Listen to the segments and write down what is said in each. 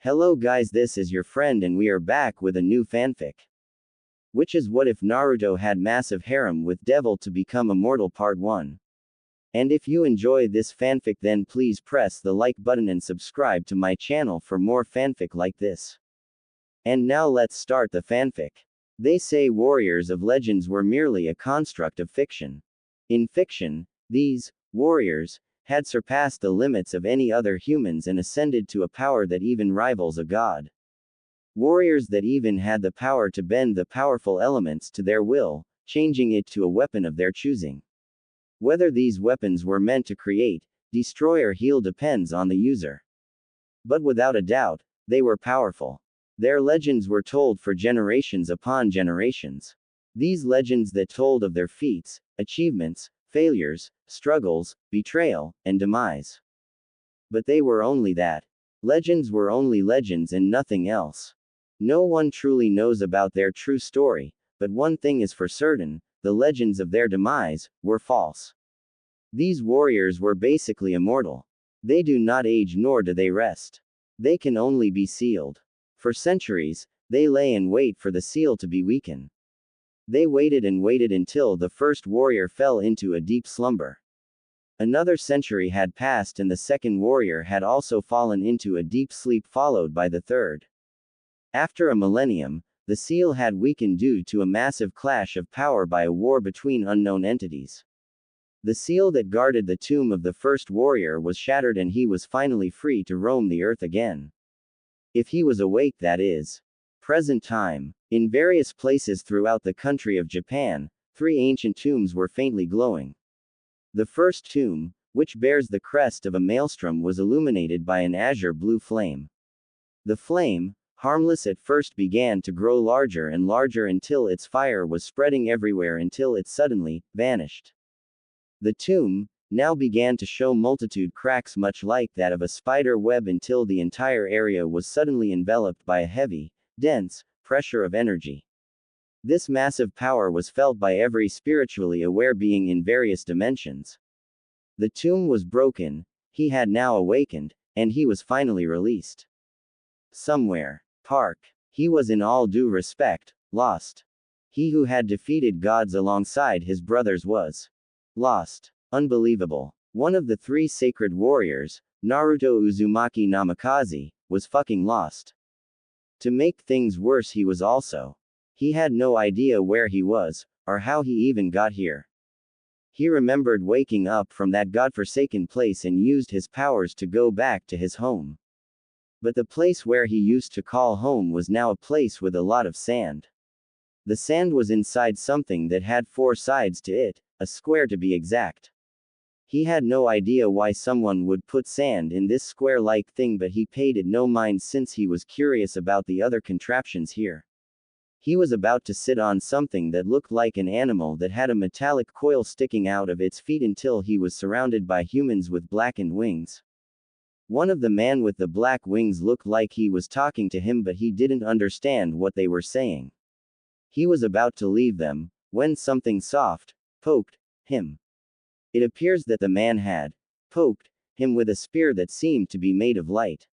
Hello guys, this is your friend and we are back with a new fanfic. Which is what if Naruto had massive harem with devil to become immortal part 1. And if you enjoy this fanfic then please press the like button and subscribe to my channel for more fanfic like this. And now let's start the fanfic. They say warriors of legends were merely a construct of fiction. In fiction, these warriors had surpassed the limits of any other humans and ascended to a power that even rivals a god. Warriors that even had the power to bend the powerful elements to their will, changing it to a weapon of their choosing. Whether these weapons were meant to create, destroy or heal depends on the user. But without a doubt, they were powerful. Their legends were told for generations upon generations. These legends that told of their feats, achievements, failures, struggles, betrayal, and demise. But they were only that. Legends were only legends and nothing else. No one truly knows about their true story, but one thing is for certain, the legends of their demise were false. These warriors were basically immortal. They do not age nor do they rest. They can only be sealed. For centuries, they lay in wait for the seal to be weakened. They waited and waited until the first warrior fell into a deep slumber. Another century had passed and the second warrior had also fallen into a deep sleep followed by the third. After a millennium, the seal had weakened due to a massive clash of power by a war between unknown entities. The seal that guarded the tomb of the first warrior was shattered and he was finally free to roam the earth again. If he was awake, that is. Present time. In various places throughout the country of Japan, 3 ancient tombs were faintly glowing. The first tomb, which bears the crest of a maelstrom, was illuminated by an azure blue flame. The flame, harmless at first, began to grow larger and larger until its fire was spreading everywhere until it suddenly vanished. The tomb now began to show multitude cracks much like that of a spider web until the entire area was suddenly enveloped by a heavy, dense pressure of energy. This massive power was felt by every spiritually aware being in various dimensions. The tomb was broken, he had now awakened, and he was finally released. Somewhere. Park. He was in all due respect, lost. He who had defeated gods alongside his brothers was lost. Unbelievable. One of the 3 sacred warriors, Naruto Uzumaki Namikaze, was fucking lost. To make things worse, he was also. He had no idea where he was, or how he even got here. He remembered waking up from that godforsaken place and used his powers to go back to his home. But the place where he used to call home was now a place with a lot of sand. The sand was inside something that had 4 sides to it, a square to be exact. He had no idea why someone would put sand in this square-like thing, but he paid it no mind since he was curious about the other contraptions here. He was about to sit on something that looked like an animal that had a metallic coil sticking out of its feet until he was surrounded by humans with blackened wings. One of the man with the black wings looked like he was talking to him, but he didn't understand what they were saying. He was about to leave them, when something soft poked him. It appears that the man had poked him with a spear that seemed to be made of light.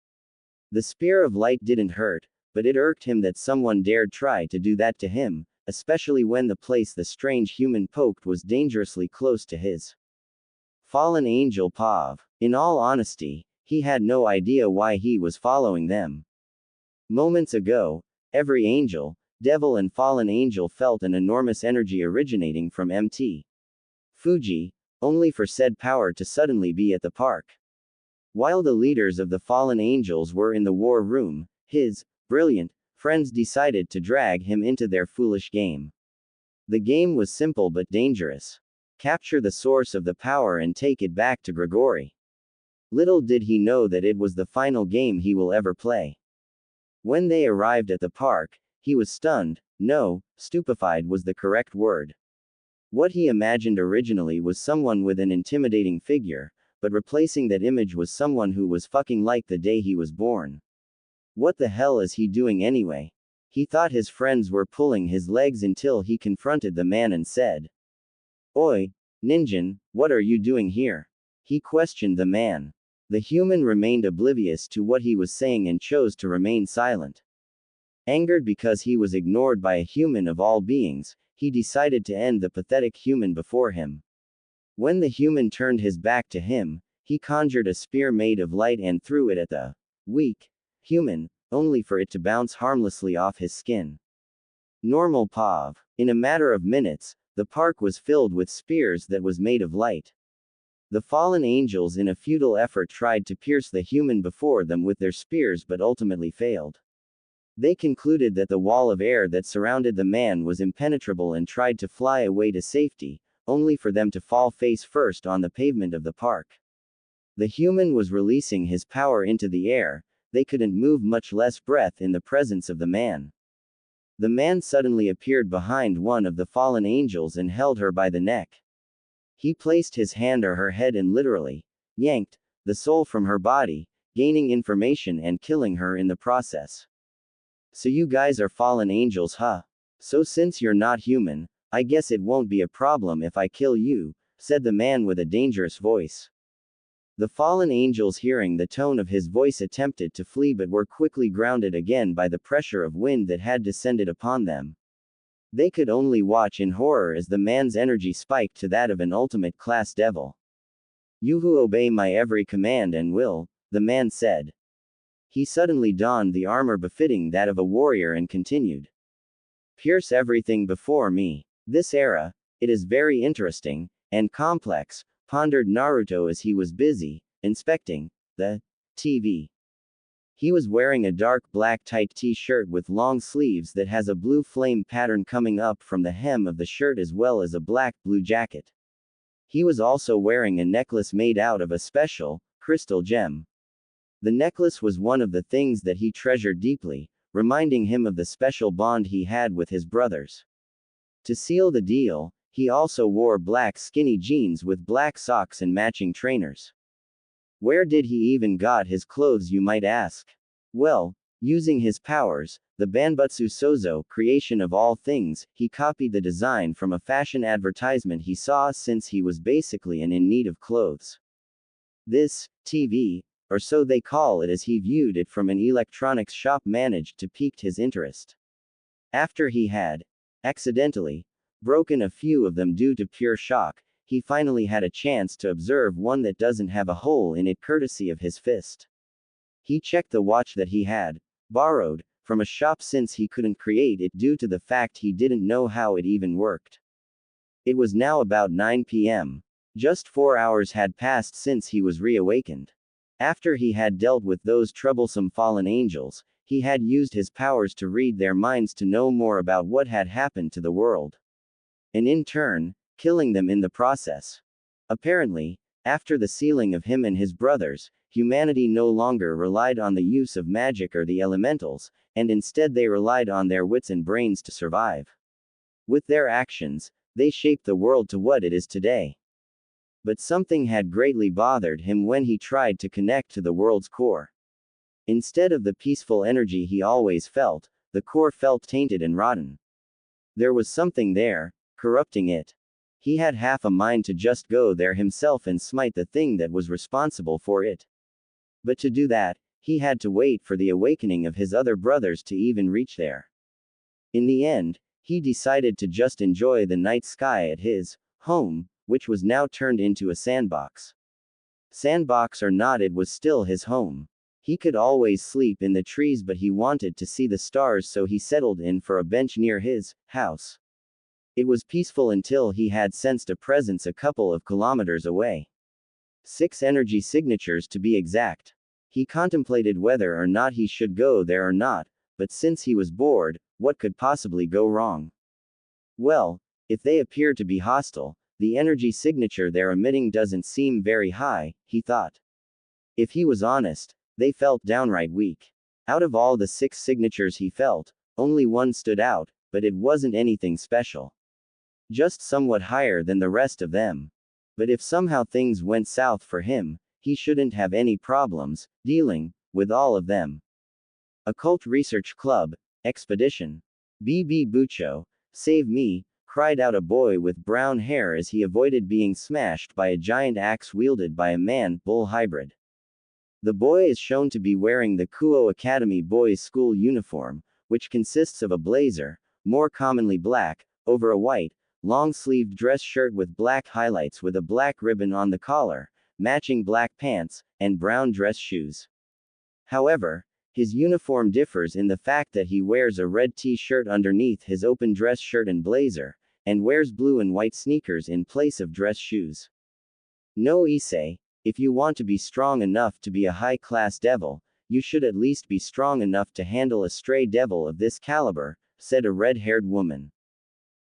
The spear of light didn't hurt, but it irked him that someone dared try to do that to him, especially when the place the strange human poked was dangerously close to his fallen angel Pav. In all honesty, he had no idea why he was following them. Moments ago, every angel, devil and fallen angel felt an enormous energy originating from Mt. Fuji, only for said power to suddenly be at the park. While the leaders of the fallen angels were in the war room, his brilliant friends decided to drag him into their foolish game. The game was simple but dangerous. Capture the source of the power and take it back to Grigori. Little did he know that it was the final game he will ever play. When they arrived at the park, he was stunned, no, stupefied was the correct word. What he imagined originally was someone with an intimidating figure, but replacing that image was someone who was fucking like the day he was born. What the hell is he doing anyway? He thought his friends were pulling his legs until he confronted the man and said, "Oi, Ninjin, what are you doing here?" He questioned the man. The human remained oblivious to what he was saying and chose to remain silent. Angered because he was ignored by a human of all beings, he decided to end the pathetic human before him. When the human turned his back to him, he conjured a spear made of light and threw it at the weak human, only for it to bounce harmlessly off his skin. Normal POV. In a matter of minutes, the park was filled with spears that was made of light. The fallen angels in a futile effort tried to pierce the human before them with their spears but ultimately failed. They concluded that the wall of air that surrounded the man was impenetrable and tried to fly away to safety, only for them to fall face first on the pavement of the park. The human was releasing his power into the air, they couldn't move much less breath in the presence of the man. The man suddenly appeared behind one of the fallen angels and held her by the neck. He placed his hand on her head and literally yanked the soul from her body, gaining information and killing her in the process. So you guys are fallen angels, huh? So since you're not human, I guess it won't be a problem if I kill you, said the man with a dangerous voice. The fallen angels, hearing the tone of his voice, attempted to flee but were quickly grounded again by the pressure of wind that had descended upon them. They could only watch in horror as the man's energy spiked to that of an ultimate class devil. You who obey my every command and will, the man said. He suddenly donned the armor befitting that of a warrior and continued. Pierce everything before me. This era, it is very interesting and complex, pondered Naruto as he was busy inspecting the TV. He was wearing a dark black tight t-shirt with long sleeves that has a blue flame pattern coming up from the hem of the shirt as well as a black-blue jacket. He was also wearing a necklace made out of a special, crystal gem. The necklace was one of the things that he treasured deeply, reminding him of the special bond he had with his brothers. To seal the deal, he also wore black skinny jeans with black socks and matching trainers. Where did he even got his clothes, you might ask? Well, using his powers, the Banbutsu Sozo creation of all things, he copied the design from a fashion advertisement he saw since he was basically in need of clothes. This TV, or so they call it as he viewed it from an electronics shop, managed to pique his interest. After he had, accidentally, broken a few of them due to pure shock, he finally had a chance to observe one that doesn't have a hole in it courtesy of his fist. He checked the watch that he had borrowed from a shop since he couldn't create it due to the fact he didn't know how it even worked. It was now about 9 p.m. Just 4 hours had passed since he was reawakened. After he had dealt with those troublesome fallen angels, he had used his powers to read their minds to know more about what had happened to the world. And in turn, killing them in the process. Apparently, after the sealing of him and his brothers, humanity no longer relied on the use of magic or the elementals, and instead they relied on their wits and brains to survive. With their actions, they shaped the world to what it is today. But something had greatly bothered him when he tried to connect to the world's core. Instead of the peaceful energy he always felt, the core felt tainted and rotten. There was something there, corrupting it. He had half a mind to just go there himself and smite the thing that was responsible for it. But to do that, he had to wait for the awakening of his other brothers to even reach there. In the end, he decided to just enjoy the night sky at his home, which was now turned into a sandbox. Sandbox or not, it was still his home. He could always sleep in the trees, but he wanted to see the stars, so he settled in for a bench near his house. It was peaceful until he had sensed a presence a couple of kilometers away. 6 energy signatures to be exact. He contemplated whether or not he should go there or not, but since he was bored, what could possibly go wrong? Well, if they appear to be hostile, the energy signature they're emitting doesn't seem very high, he thought. If he was honest, they felt downright weak. Out of all the 6 signatures he felt, only one stood out, but it wasn't anything special. Just somewhat higher than the rest of them. But if somehow things went south for him, he shouldn't have any problems dealing with all of them. Occult Research Club, Expedition. BB Bucho, save me, cried out a boy with brown hair as he avoided being smashed by a giant axe wielded by a man-bull hybrid. The boy is shown to be wearing the Kuo Academy boys' school uniform, which consists of a blazer, more commonly black, over a white, long-sleeved dress shirt with black highlights with a black ribbon on the collar, matching black pants, and brown dress shoes. However, his uniform differs in the fact that he wears a red t-shirt underneath his open dress shirt and blazer, and wears blue and white sneakers in place of dress shoes. No Issei, if you want to be strong enough to be a high-class devil, you should at least be strong enough to handle a stray devil of this caliber, said a red-haired woman.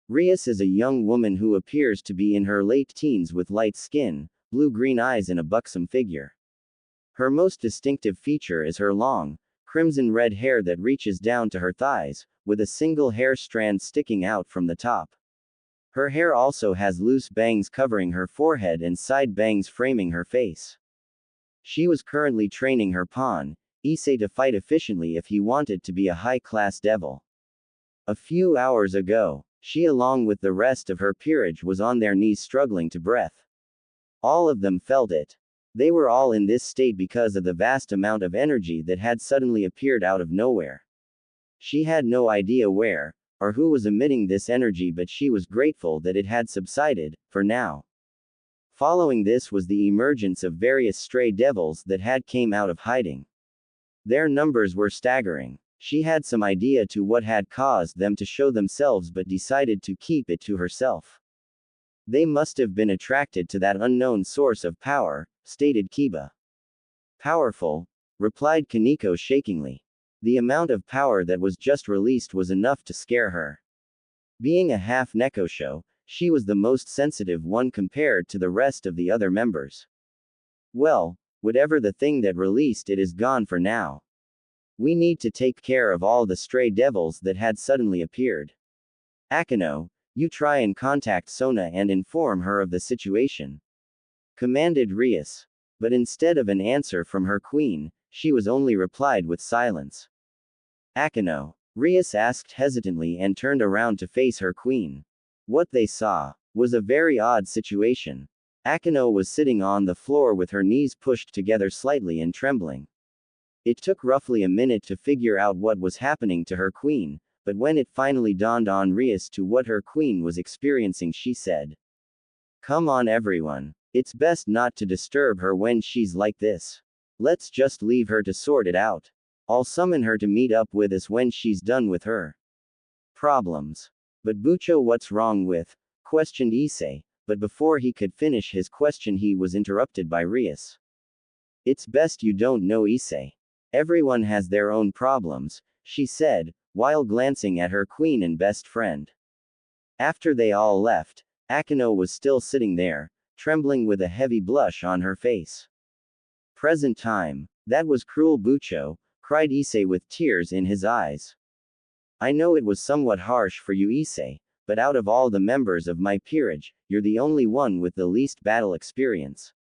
Rias is a young woman who appears to be in her late teens with light skin, blue-green eyes and a buxom figure. Her most distinctive feature is her long, crimson-red hair that reaches down to her thighs, with a single hair strand sticking out from the top. Her hair also has loose bangs covering her forehead and side bangs framing her face. She was currently training her pawn, Issei, to fight efficiently if he wanted to be a high-class devil. A few hours ago, she along with the rest of her peerage was on their knees struggling to breath. All of them felt it. They were all in this state because of the vast amount of energy that had suddenly appeared out of nowhere. She had no idea where, or who was emitting this energy, but she was grateful that it had subsided, for now. Following this was the emergence of various stray devils that had came out of hiding. Their numbers were staggering. She had some idea to what had caused them to show themselves but decided to keep it to herself. They must have been attracted to that unknown source of power, stated Kiba. Powerful, replied Kaneko shakingly. The amount of power that was just released was enough to scare her. Being a half Nekosho, she was the most sensitive one compared to the rest of the other members. Well, whatever the thing that released it is gone for now. We need to take care of all the stray devils that had suddenly appeared. Akeno, you try and contact Sona and inform her of the situation, commanded Rias. But instead of an answer from her queen, she was only replied with silence. Akeno, Rias asked hesitantly and turned around to face her queen. What they saw was a very odd situation. Akeno was sitting on the floor with her knees pushed together slightly and trembling. It took roughly a minute to figure out what was happening to her queen, but when it finally dawned on Rias to what her queen was experiencing, she said, "Come on everyone. It's best not to disturb her when she's like this. Let's just leave her to sort it out. I'll summon her to meet up with us when she's done with her problems." But Bucho, what's wrong with? Questioned Issei, but before he could finish his question he was interrupted by Rias. It's best you don't know, Issei. Everyone has their own problems, she said, while glancing at her queen and best friend. After they all left, Akeno was still sitting there, trembling with a heavy blush on her face. Present time. That was cruel, Bucho, cried Issei with tears in his eyes. I know it was somewhat harsh for you, Issei, but out of all the members of my peerage, you're the only one with the least battle experience.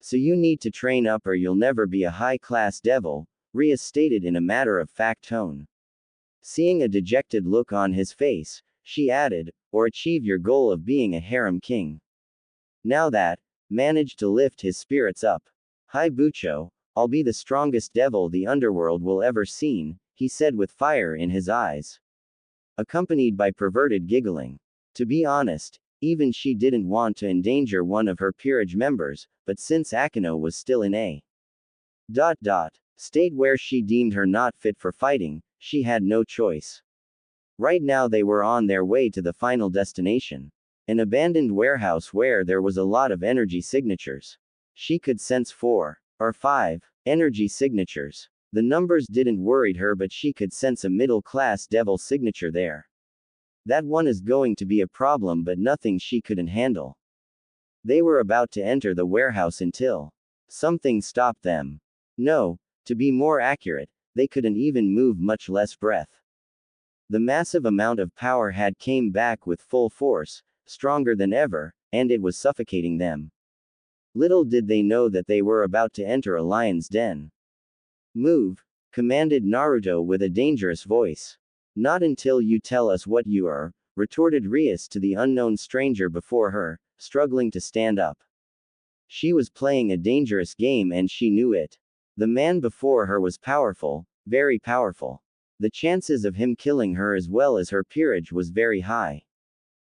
So you need to train up or you'll never be a high-class devil, Rias stated in a matter-of-fact tone. Seeing a dejected look on his face, she added, or achieve your goal of being a harem king. Now that, managed to lift his spirits up. Hi Bucho, I'll be the strongest devil the underworld will ever seen, he said with fire in his eyes, accompanied by perverted giggling. To be honest, even she didn't want to endanger one of her peerage members, but since Akeno was still in a state where she deemed her not fit for fighting, she had no choice. Right now they were on their way to the final destination. An abandoned warehouse where there was a lot of energy signatures. She could sense 4 or 5 energy signatures. The numbers didn't worry her, but she could sense a middle-class devil signature there. That one is going to be a problem, but nothing she couldn't handle. They were about to enter the warehouse until something stopped them. No, to be more accurate, they couldn't even move, much less breath. The massive amount of power had came back with full force, stronger than ever, and it was suffocating them. Little did they know that they were about to enter a lion's den. Move, commanded Naruto with a dangerous voice. Not until you tell us what you are, retorted Rias to the unknown stranger before her, struggling to stand up. She was playing a dangerous game and she knew it. The man before her was powerful, very powerful. The chances of him killing her as well as her peerage was very high.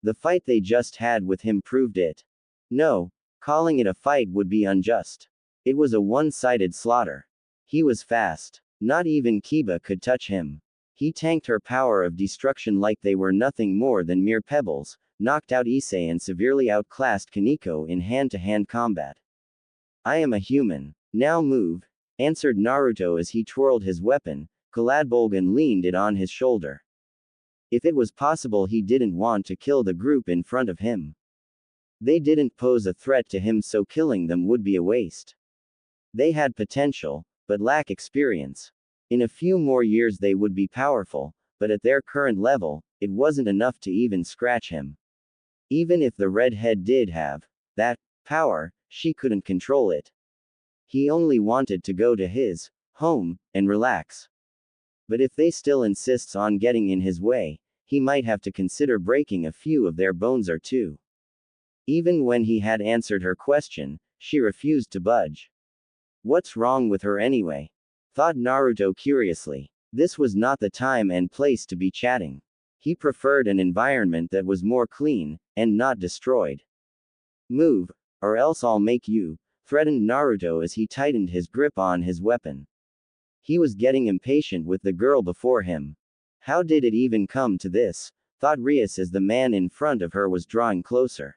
The fight they just had with him proved it. No, calling it a fight would be unjust. It was a one-sided slaughter. He was fast. Not even Kiba could touch him. He tanked her power of destruction like they were nothing more than mere pebbles, knocked out Issei and severely outclassed Kaneko in hand-to-hand combat. I am a human. Now move, answered Naruto as he twirled his weapon, Kaladbolgan leaned it on his shoulder. If it was possible he didn't want to kill the group in front of him. They didn't pose a threat to him, so killing them would be a waste. They had potential, but lack experience. In a few more years they would be powerful, but at their current level, it wasn't enough to even scratch him. Even if the redhead did have that power, she couldn't control it. He only wanted to go to his home and relax. But if they still insists on getting in his way, he might have to consider breaking a few of their bones or two. Even when he had answered her question, she refused to budge. What's wrong with her anyway? Thought Naruto curiously. This was not the time and place to be chatting. He preferred an environment that was more clean, and not destroyed. Move, or else I'll make you, threatened Naruto as he tightened his grip on his weapon. He was getting impatient with the girl before him. How did it even come to this? Thought Rias as the man in front of her was drawing closer.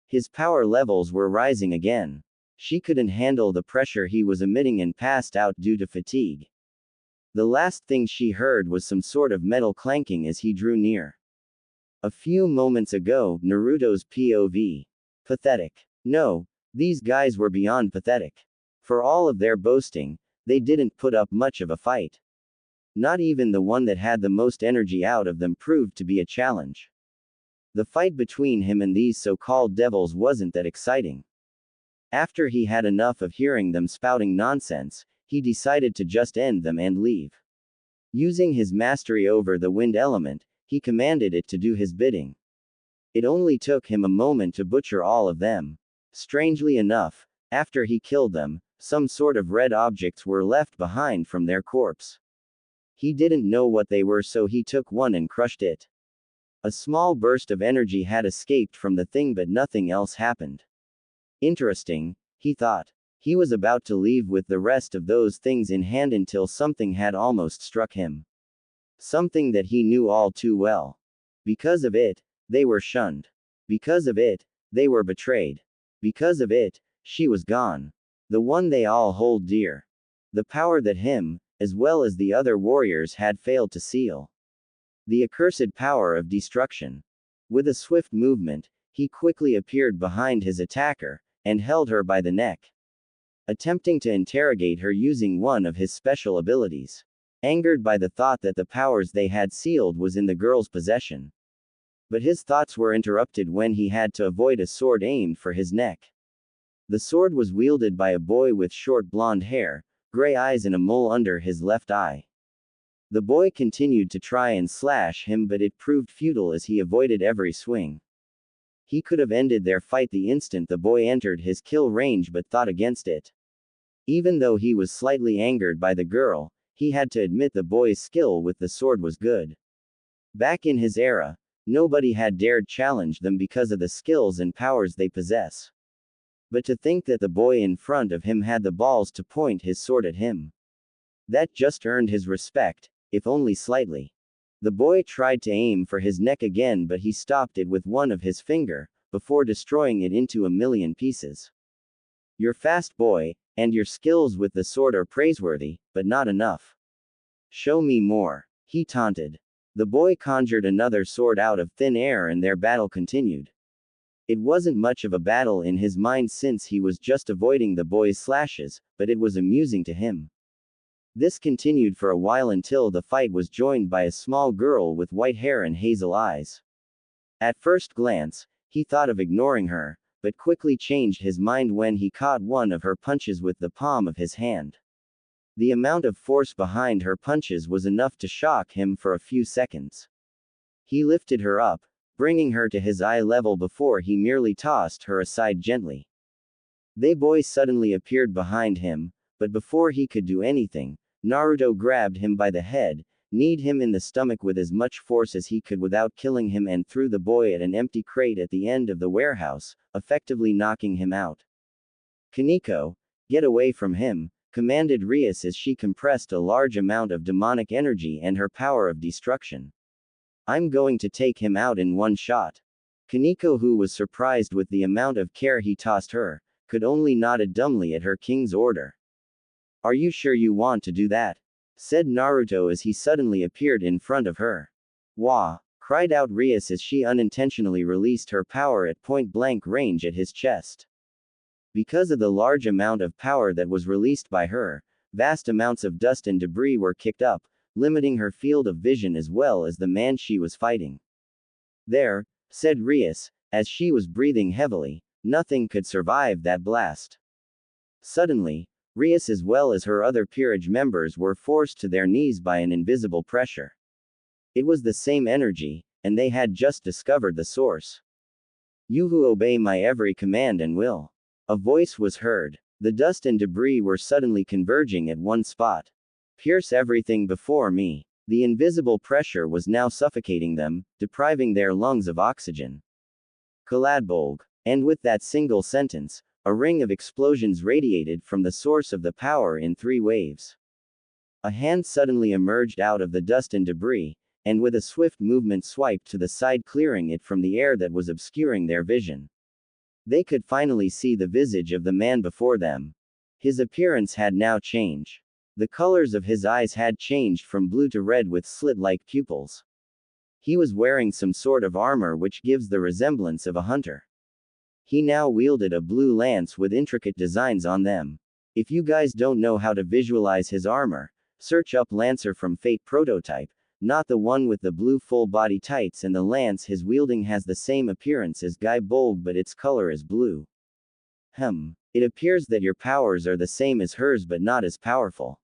His power levels were rising again. She couldn't handle the pressure he was emitting and passed out due to fatigue. The last thing she heard was some sort of metal clanking as he drew near. A few moments ago, Naruto's POV. Pathetic. No, these guys were beyond pathetic. For all of their boasting, they didn't put up much of a fight. Not even the one that had the most energy out of them proved to be a challenge. The fight between him and these so-called devils wasn't that exciting. After he had enough of hearing them spouting nonsense, he decided to just end them and leave. Using his mastery over the wind element, he commanded it to do his bidding. It only took him a moment to butcher all of them. Strangely enough, after he killed them, some sort of red objects were left behind from their corpse. He didn't know what they were, so he took one and crushed it. A small burst of energy had escaped from the thing, but nothing else happened. Interesting, he thought. He was about to leave with the rest of those things in hand until something had almost struck him. Something that he knew all too well. Because of it, they were shunned. Because of it, they were betrayed. Because of it, she was gone. The one they all hold dear. The power that him, as well as the other warriors, had failed to seal. The accursed power of destruction. With a swift movement, he quickly appeared behind his attacker, and held her by the neck. Attempting to interrogate her using one of his special abilities. Angered by the thought that the powers they had sealed was in the girl's possession. But his thoughts were interrupted when he had to avoid a sword aimed for his neck. The sword was wielded by a boy with short blonde hair, gray eyes and a mole under his left eye. The boy continued to try and slash him, but it proved futile as he avoided every swing. He could have ended their fight the instant the boy entered his kill range, but thought against it. Even though he was slightly angered by the girl, he had to admit the boy's skill with the sword was good. Back in his era, nobody had dared challenge them because of the skills and powers they possess. But to think that the boy in front of him had the balls to point his sword at him. That just earned his respect, if only slightly. The boy tried to aim for his neck again, but he stopped it with one of his finger, before destroying it into a million pieces. You're fast, boy, and your skills with the sword are praiseworthy, but not enough. Show me more, he taunted. The boy conjured another sword out of thin air and their battle continued. It wasn't much of a battle in his mind since he was just avoiding the boy's slashes, but it was amusing to him. This continued for a while until the fight was joined by a small girl with white hair and hazel eyes. At first glance, he thought of ignoring her, but quickly changed his mind when he caught one of her punches with the palm of his hand. The amount of force behind her punches was enough to shock him for a few seconds. He lifted her up, bringing her to his eye level before he merely tossed her aside gently. The boy suddenly appeared behind him, but before he could do anything, Naruto grabbed him by the head, kneed him in the stomach with as much force as he could without killing him and threw the boy at an empty crate at the end of the warehouse, effectively knocking him out. "Kaneko, get away from him," commanded Rias as she compressed a large amount of demonic energy and her power of destruction. "I'm going to take him out in one shot." Kaneko, who was surprised with the amount of care he tossed her, could only nod dumbly at her king's order. "Are you sure you want to do that?" said Naruto as he suddenly appeared in front of her. "Wah!" cried out Rias as she unintentionally released her power at point-blank range at his chest. Because of the large amount of power that was released by her, vast amounts of dust and debris were kicked up, limiting her field of vision as well as the man she was fighting. "There," said Rias, as she was breathing heavily, "nothing could survive that blast." Suddenly, Rias as well as her other peerage members were forced to their knees by an invisible pressure. It was the same energy, and they had just discovered the source. "You who obey my every command and will." A voice was heard. The dust and debris were suddenly converging at one spot. "Pierce everything before me." The invisible pressure was now suffocating them, depriving their lungs of oxygen. "Kaladbolg." And with that single sentence, a ring of explosions radiated from the source of the power in 3 waves. A hand suddenly emerged out of the dust and debris, and with a swift movement swiped to the side, clearing it from the air that was obscuring their vision. They could finally see the visage of the man before them. His appearance had now changed. The colors of his eyes had changed from blue to red with slit-like pupils. He was wearing some sort of armor which gives the resemblance of a hunter. He now wielded a blue lance with intricate designs on them. If you guys don't know how to visualize his armor, search up Lancer from Fate prototype, not the one with the blue full-body tights, and the lance his wielding has the same appearance as Guy Bolg but its color is blue. It appears that your powers are the same as hers but not as powerful.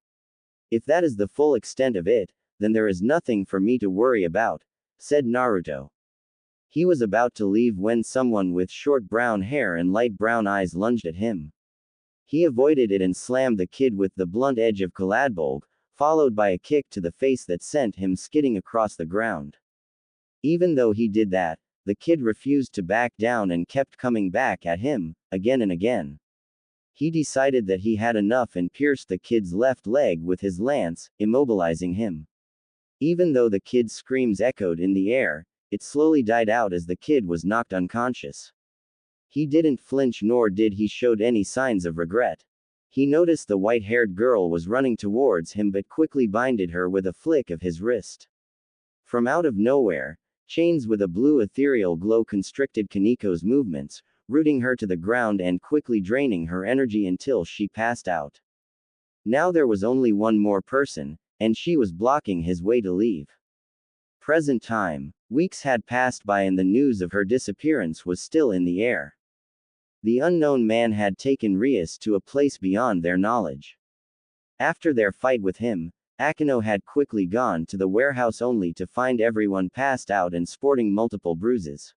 If that is the full extent of it, then there is nothing for me to worry about, said Naruto. He was about to leave when someone with short brown hair and light brown eyes lunged at him. He avoided it and slammed the kid with the blunt edge of Kaladbolg, followed by a kick to the face that sent him skidding across the ground. Even though he did that, the kid refused to back down and kept coming back at him, again and again. He decided that he had enough and pierced the kid's left leg with his lance, immobilizing him. Even though the kid's screams echoed in the air, it slowly died out as the kid was knocked unconscious. He didn't flinch nor did he show any signs of regret. He noticed the white-haired girl was running towards him but quickly binded her with a flick of his wrist. From out of nowhere, chains with a blue ethereal glow constricted Kaneko's movements, rooting her to the ground and quickly draining her energy until she passed out. Now there was only one more person, and she was blocking his way to leave. Present time. Weeks had passed by and the news of her disappearance was still in the air. The unknown man had taken Rias to a place beyond their knowledge. After their fight with him, Akino had quickly gone to the warehouse only to find everyone passed out and sporting multiple bruises.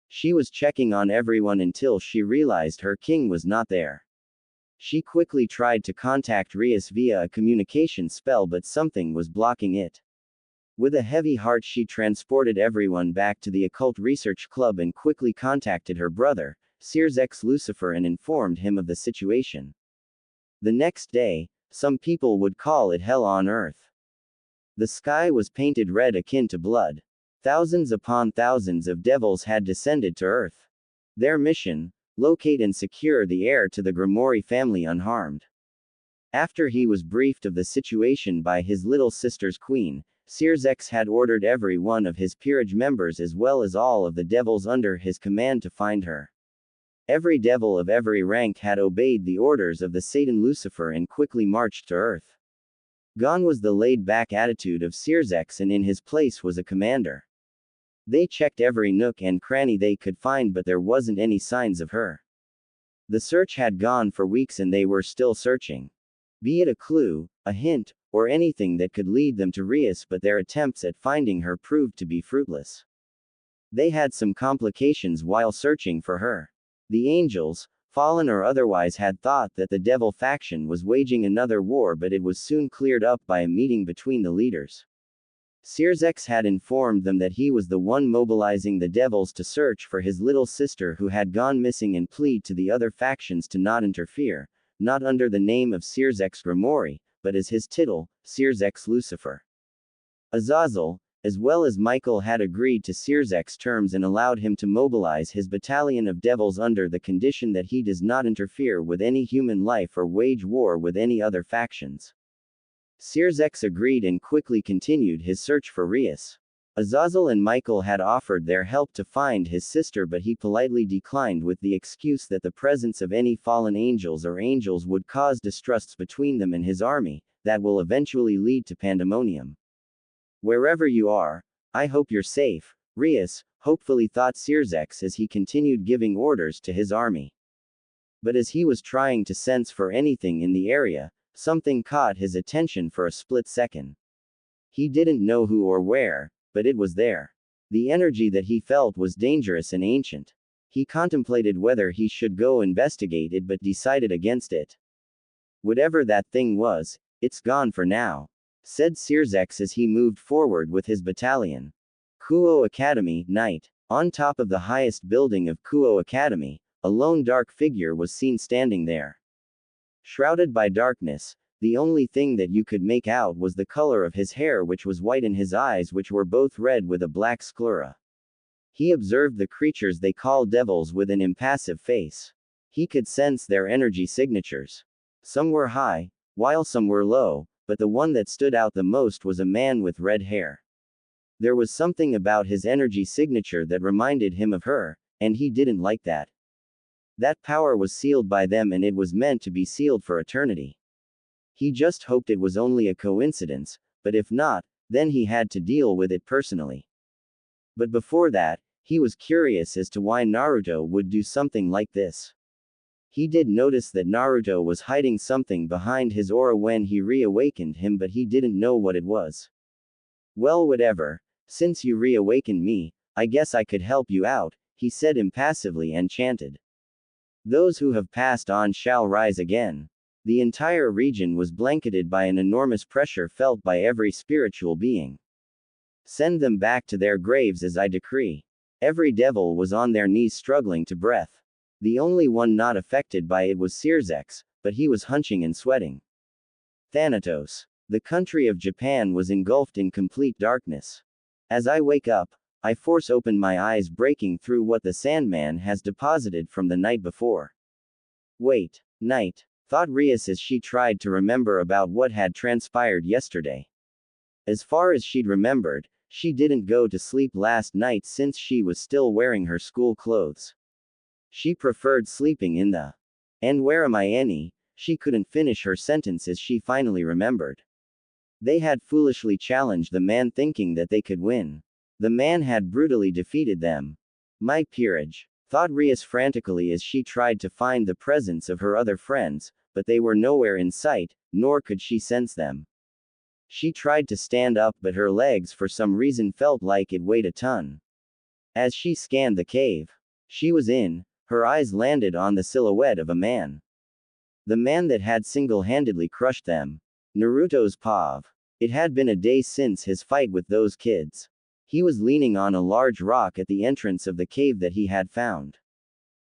She was checking on everyone until she realized her king was not there. She quickly tried to contact Rias via a communication spell but something was blocking it. With a heavy heart she transported everyone back to the Occult Research Club and quickly contacted her brother, Sears X Lucifer, and informed him of the situation. The next day, some people would call it hell on earth. The sky was painted red akin to blood. Thousands upon thousands of devils had descended to earth. Their mission: locate and secure the heir to the Grimoire family unharmed. After he was briefed of the situation by his little sister's queen, Sears X had ordered every one of his peerage members as well as all of the devils under his command to find her. Every devil of every rank had obeyed the orders of the Satan Lucifer and quickly marched to earth. Gone was the laid-back attitude of Sears X and in his place was a commander. They checked every nook and cranny they could find but there wasn't any signs of her. The search had gone for weeks and they were still searching. Be it a clue, a hint, or anything that could lead them to Rias, but their attempts at finding her proved to be fruitless. They had some complications while searching for her. The angels, fallen or otherwise, had thought that the devil faction was waging another war, but it was soon cleared up by a meeting between the leaders. Sirzex had informed them that he was the one mobilizing the devils to search for his little sister who had gone missing, and plead to the other factions to not interfere, not under the name of Sirzex Grimori, but as his title, Sirzex Lucifer. Azazel, as well as Michael, had agreed to Sirzek's terms and allowed him to mobilize his battalion of devils under the condition that he does not interfere with any human life or wage war with any other factions. Sirzek agreed and quickly continued his search for Rias. Azazel and Michael had offered their help to find his sister, but he politely declined with the excuse that the presence of any fallen angels or angels would cause distrusts between them and his army, that will eventually lead to pandemonium. Wherever you are, I hope you're safe, Rias hopefully thought Sirzek as he continued giving orders to his army. But as he was trying to sense for anything in the area, something caught his attention for a split second. He didn't know who or where, but it was there. The energy that he felt was dangerous and ancient. He contemplated whether he should go investigate it, but decided against it. Whatever that thing was, it's gone for now, said Sirzek as he moved forward with his battalion. Kuo Academy, night. On top of the highest building of Kuo Academy, a lone dark figure was seen standing there. Shrouded by darkness, the only thing that you could make out was the color of his hair, which was white, and his eyes, which were both red with a black sclera. He observed the creatures they call devils with an impassive face. He could sense their energy signatures. Some were high, while some were low, but the one that stood out the most was a man with red hair. There was something about his energy signature that reminded him of her, and he didn't like that. That power was sealed by them, and it was meant to be sealed for eternity. He just hoped it was only a coincidence, but if not, then he had to deal with it personally. But before that, he was curious as to why Naruto would do something like this. He did notice that Naruto was hiding something behind his aura when he reawakened him, but he didn't know what it was. Well, whatever, since you reawakened me, I guess I could help you out, he said impassively and chanted. Those who have passed on shall rise again. The entire region was blanketed by an enormous pressure felt by every spiritual being. Send them back to their graves as I decree. Every devil was on their knees struggling to breath. The only one not affected by it was Sirzek, but he was hunching and sweating. Thanatos. The country of Japan was engulfed in complete darkness. As I wake up, I force open my eyes, breaking through what the Sandman has deposited from the night before. Wait, night, thought Rias as she tried to remember about what had transpired yesterday. As far as she'd remembered, she didn't go to sleep last night since she was still wearing her school clothes. She preferred sleeping in the. And where am I any? She couldn't finish her sentence as she finally remembered. They had foolishly challenged the man thinking that they could win. The man had brutally defeated them. My peerage, thought Rias frantically as she tried to find the presence of her other friends, but they were nowhere in sight, nor could she sense them. She tried to stand up, but her legs for some reason felt like it weighed a ton. As she scanned the cave she was in, her eyes landed on the silhouette of a man. The man that had single-handedly crushed them. Naruto's Pav. It had been a day since his fight with those kids. He was leaning on a large rock at the entrance of the cave that he had found.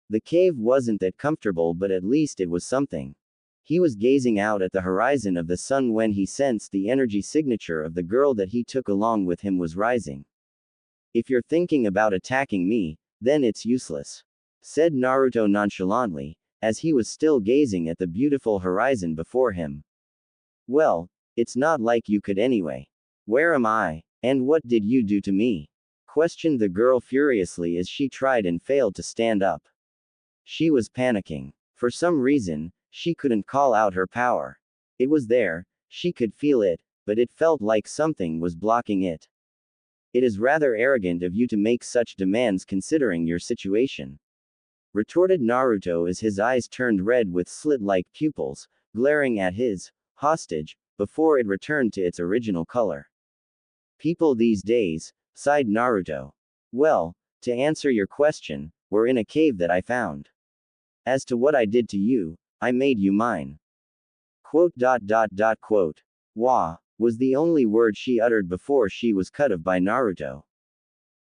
The cave wasn't that comfortable, but at least it was something. He was gazing out at the horizon of the sun when he sensed the energy signature of the girl that he took along with him was rising. If you're thinking about attacking me, then it's useless, said Naruto nonchalantly, as he was still gazing at the beautiful horizon before him. Well, it's not like you could anyway. Where am I? And what did you do to me? Questioned the girl furiously as she tried and failed to stand up. She was panicking. For some reason, she couldn't call out her power. It was there, she could feel it, but it felt like something was blocking it. It is rather arrogant of you to make such demands considering your situation, retorted Naruto as his eyes turned red with slit-like pupils, glaring at his hostage, before it returned to its original color. People these days, sighed Naruto. Well, to answer your question, we're in a cave that I found. As to what I did to you, I made you mine. Quote. Wa was the only word she uttered before she was cut off by Naruto.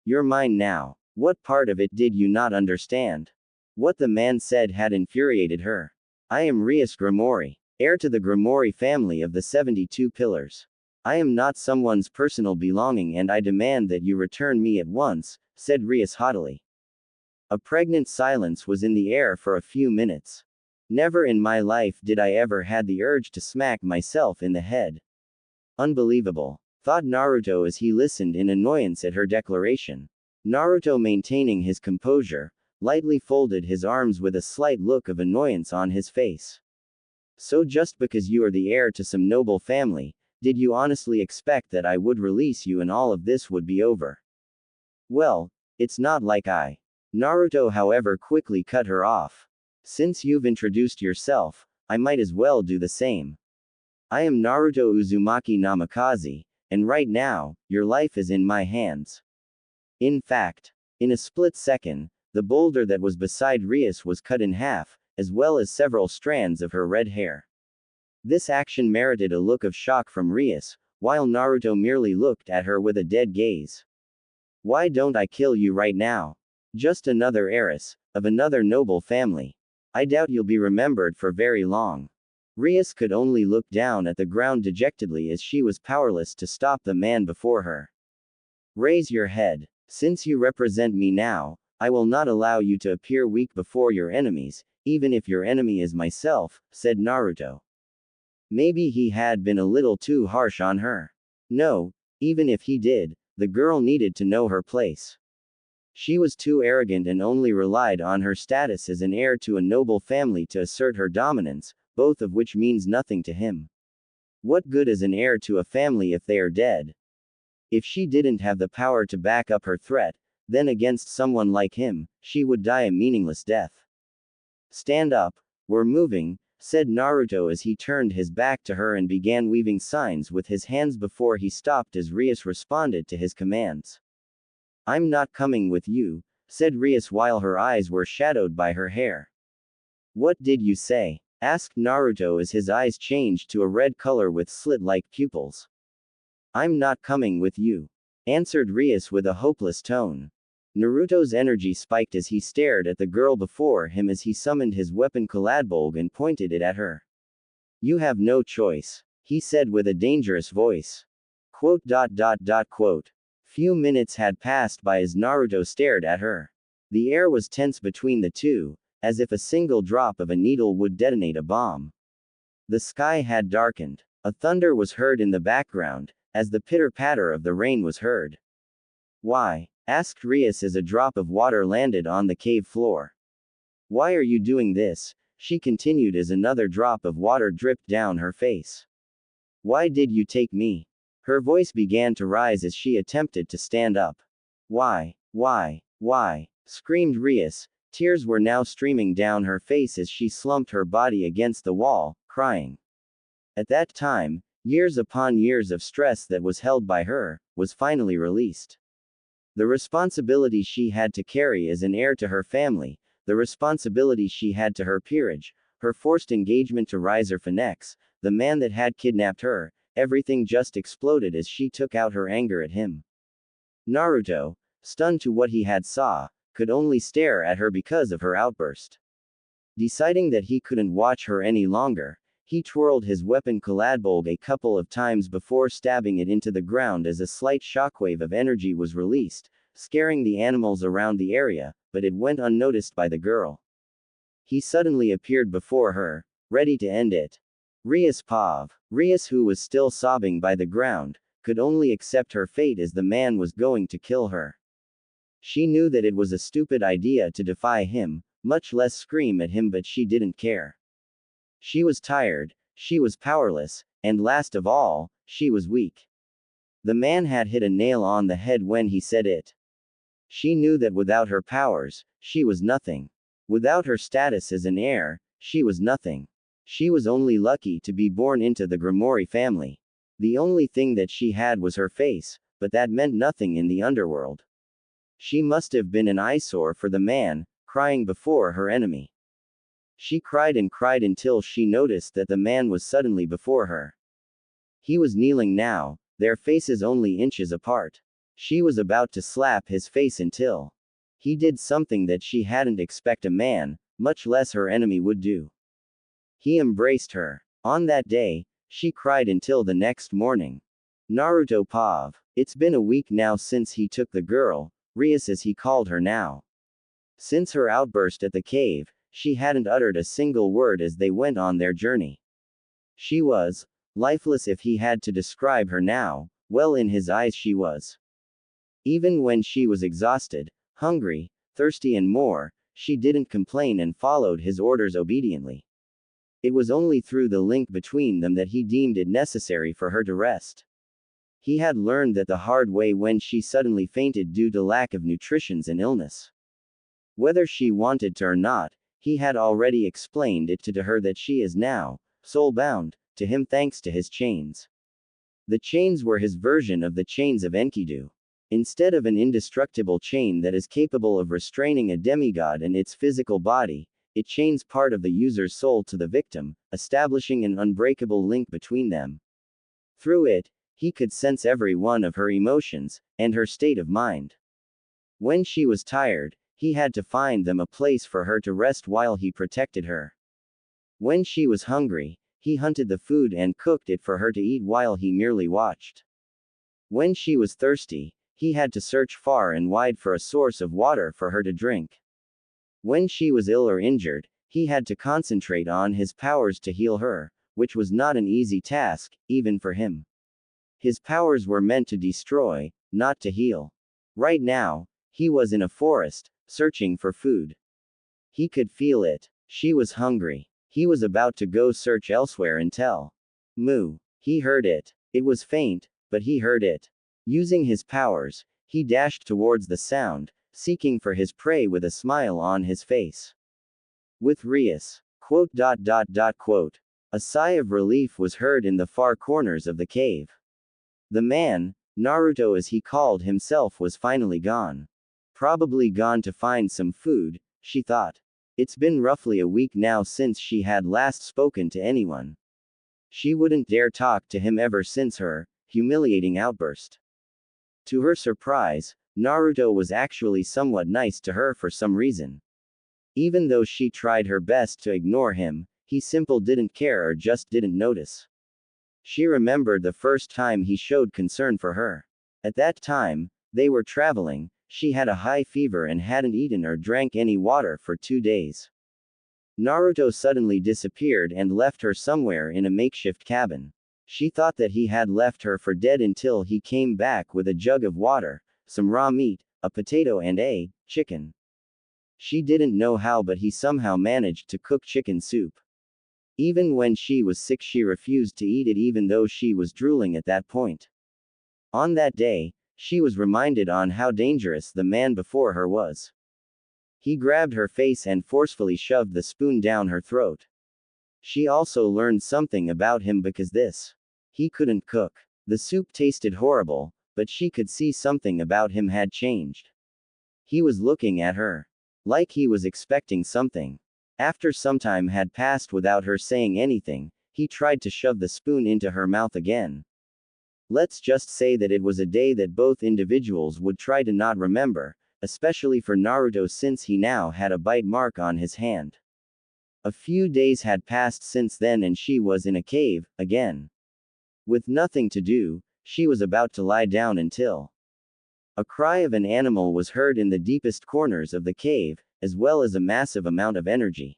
You're mine now. What part of it did you not understand? What the man said had infuriated her. I am Rias Grimori, heir to the Grimori family of the 72 Pillars. I am not someone's personal belonging and I demand that you return me at once, said Rias haughtily. A pregnant silence was in the air for a few minutes. Never in my life did I ever had the urge to smack myself in the head. Unbelievable, thought Naruto as he listened in annoyance at her declaration. Naruto, maintaining his composure, lightly folded his arms with a slight look of annoyance on his face. So just because you are the heir to some noble family, did you honestly expect that I would release you and all of this would be over? Well, it's not like I. Naruto, however, quickly cut her off. Since you've introduced yourself, I might as well do the same. I am Naruto Uzumaki Namikaze, and right now, your life is in my hands. In fact, in a split second, the boulder that was beside Rias was cut in half, as well as several strands of her red hair. This action merited a look of shock from Rias, while Naruto merely looked at her with a dead gaze. Why don't I kill you right now? Just another heiress, of another noble family. I doubt you'll be remembered for very long. Rias could only look down at the ground dejectedly as she was powerless to stop the man before her. Raise your head. Since you represent me now, I will not allow you to appear weak before your enemies, even if your enemy is myself, said Naruto. Maybe he had been a little too harsh on her. No, even if he did, the girl needed to know her place. She was too arrogant and only relied on her status as an heir to a noble family to assert her dominance, both of which means nothing to him. What good is an heir to a family if they are dead? If she didn't have the power to back up her threat, then against someone like him, she would die a meaningless death. Stand up, we're moving, said Naruto as he turned his back to her and began weaving signs with his hands before he stopped as Rias responded to his commands. I'm not coming with you, said Rias while her eyes were shadowed by her hair. What did you say? Asked Naruto as his eyes changed to a red color with slit-like pupils. I'm not coming with you, answered Rias with a hopeless tone. Naruto's energy spiked as he stared at the girl before him as he summoned his weapon Kaladbolg and pointed it at her. You have no choice, he said with a dangerous voice. Quote. Few minutes had passed by as Naruto stared at her. The air was tense between the two, as if a single drop of a needle would detonate a bomb. The sky had darkened. A thunder was heard in the background, as the pitter-patter of the rain was heard. Why? Asked Rias as a drop of water landed on the cave floor. Why are you doing this? She continued as another drop of water dripped down her face. Why did you take me? Her voice began to rise as she attempted to stand up. Why? Screamed Rias. Tears were now streaming down her face as she slumped her body against the wall, crying. At that time, years upon years of stress that was held by her, was finally released. The responsibility she had to carry as an heir to her family, the responsibility she had to her peerage, her forced engagement to Riser Phoenix, the man that had kidnapped her, everything just exploded as she took out her anger at him. Naruto, stunned to what he had saw, could only stare at her because of her outburst. Deciding that he couldn't watch her any longer, he twirled his weapon Kaladbolg a couple of times before stabbing it into the ground as a slight shockwave of energy was released, scaring the animals around the area, but it went unnoticed by the girl. He suddenly appeared before her, ready to end it. Rias, who was still sobbing by the ground, could only accept her fate as the man was going to kill her. She knew that it was a stupid idea to defy him, much less scream at him, but she didn't care. She was tired, she was powerless, and last of all, she was weak. The man had hit a nail on the head when he said it. She knew that without her powers, she was nothing. Without her status as an heir, she was nothing. She was only lucky to be born into the Grimori family. The only thing that she had was her face, but that meant nothing in the underworld. She must have been an eyesore for the man, crying before her enemy. She cried and cried until she noticed that the man was suddenly before her. He was kneeling now, their faces only inches apart. She was about to slap his face until he did something that she hadn't expected a man, much less her enemy, would do. He embraced her. On that day, she cried until the next morning. Naruto Pav. It's been a week now since he took the girl, Rias as he called her now. Since her outburst at the cave, she hadn't uttered a single word as they went on their journey. She was lifeless if he had to describe her now, well in his eyes she was. Even when she was exhausted, hungry, thirsty and more, she didn't complain and followed his orders obediently. It was only through the link between them that he deemed it necessary for her to rest. He had learned that the hard way when she suddenly fainted due to lack of nutrition and illness. Whether she wanted to or not, he had already explained it to her that she is now soul-bound to him thanks to his chains. The chains were his version of the chains of Enkidu. Instead of an indestructible chain that is capable of restraining a demigod and its physical body, it chains part of the user's soul to the victim, establishing an unbreakable link between them. Through it, he could sense every one of her emotions, and her state of mind. When she was tired, he had to find them a place for her to rest while he protected her. When she was hungry, he hunted the food and cooked it for her to eat while he merely watched. When she was thirsty, he had to search far and wide for a source of water for her to drink. When she was ill or injured, he had to concentrate on his powers to heal her, which was not an easy task, even for him. His powers were meant to destroy, not to heal. Right now, he was in a forest, searching for food. He could feel it. She was hungry. He was about to go search elsewhere until moo. He heard it. It was faint, but he heard it. Using his powers, he dashed towards the sound, seeking for his prey with a smile on his face. With Rias. A sigh of relief was heard in the far corners of the cave. The man, Naruto as he called himself, was finally gone. Probably gone to find some food, she thought. It's been roughly a week now since she had last spoken to anyone. She wouldn't dare talk to him ever since her humiliating outburst. To her surprise, Naruto was actually somewhat nice to her for some reason. Even though she tried her best to ignore him, he simply didn't care or just didn't notice. She remembered the first time he showed concern for her. At that time, they were traveling, she had a high fever and hadn't eaten or drank any water for 2 days. Naruto suddenly disappeared and left her somewhere in a makeshift cabin. She thought that he had left her for dead until he came back with a jug of water, some raw meat, a potato and a chicken. She didn't know how, but he somehow managed to cook chicken soup. Even when she was sick, she refused to eat it even though she was drooling at that point. On that day, she was reminded on how dangerous the man before her was. He grabbed her face and forcefully shoved the spoon down her throat. She also learned something about him because he couldn't cook. The soup tasted horrible, but she could see something about him had changed. He was looking at her like he was expecting something. After some time had passed without her saying anything, he tried to shove the spoon into her mouth again. Let's just say that it was a day that both individuals would try to not remember, especially for Naruto since he now had a bite mark on his hand. A few days had passed since then and she was in a cave, again. With nothing to do, she was about to lie down until a cry of an animal was heard in the deepest corners of the cave, as well as a massive amount of energy.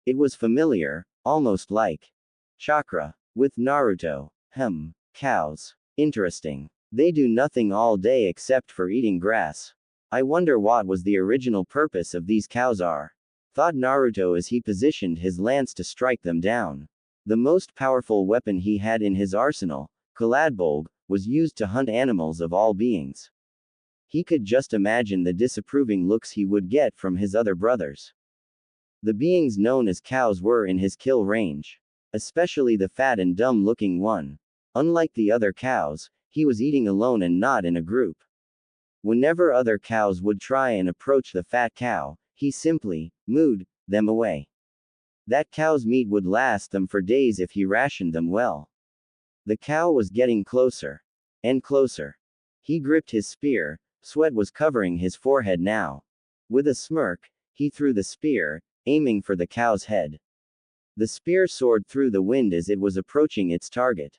It was familiar, almost like chakra. With Naruto. Cows. Interesting. They do nothing all day except for eating grass. I wonder what was the original purpose of these cows are. Thought Naruto as he positioned his lance to strike them down. The most powerful weapon he had in his arsenal, Kaladbolg, was used to hunt animals of all beings. He could just imagine the disapproving looks he would get from his other brothers. The beings known as cows were in his kill range. Especially the fat and dumb-looking one. Unlike the other cows, he was eating alone and not in a group. Whenever other cows would try and approach the fat cow, he simply mooed them away. That cow's meat would last them for days if he rationed them well. The cow was getting closer. And closer. He gripped his spear, sweat was covering his forehead now. With a smirk, he threw the spear, aiming for the cow's head. The spear soared through the wind as it was approaching its target.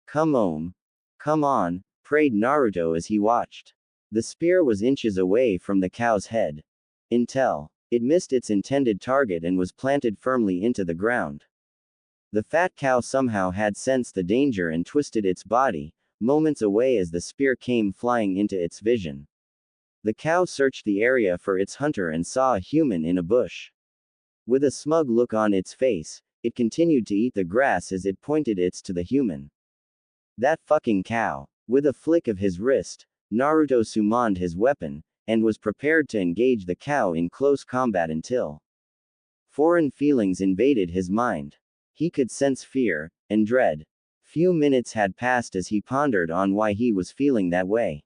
Come on, prayed Naruto as he watched. The spear was inches away from the cow's head. Until it missed its intended target and was planted firmly into the ground. The fat cow somehow had sensed the danger and twisted its body, moments away as the spear came flying into its vision. The cow searched the area for its hunter and saw a human in a bush. With a smug look on its face, it continued to eat the grass as it pointed its to the human. That fucking cow. With a flick of his wrist, Naruto summoned his weapon, and was prepared to engage the cow in close combat until foreign feelings invaded his mind. He could sense fear and dread. Few minutes had passed as he pondered on why he was feeling that way.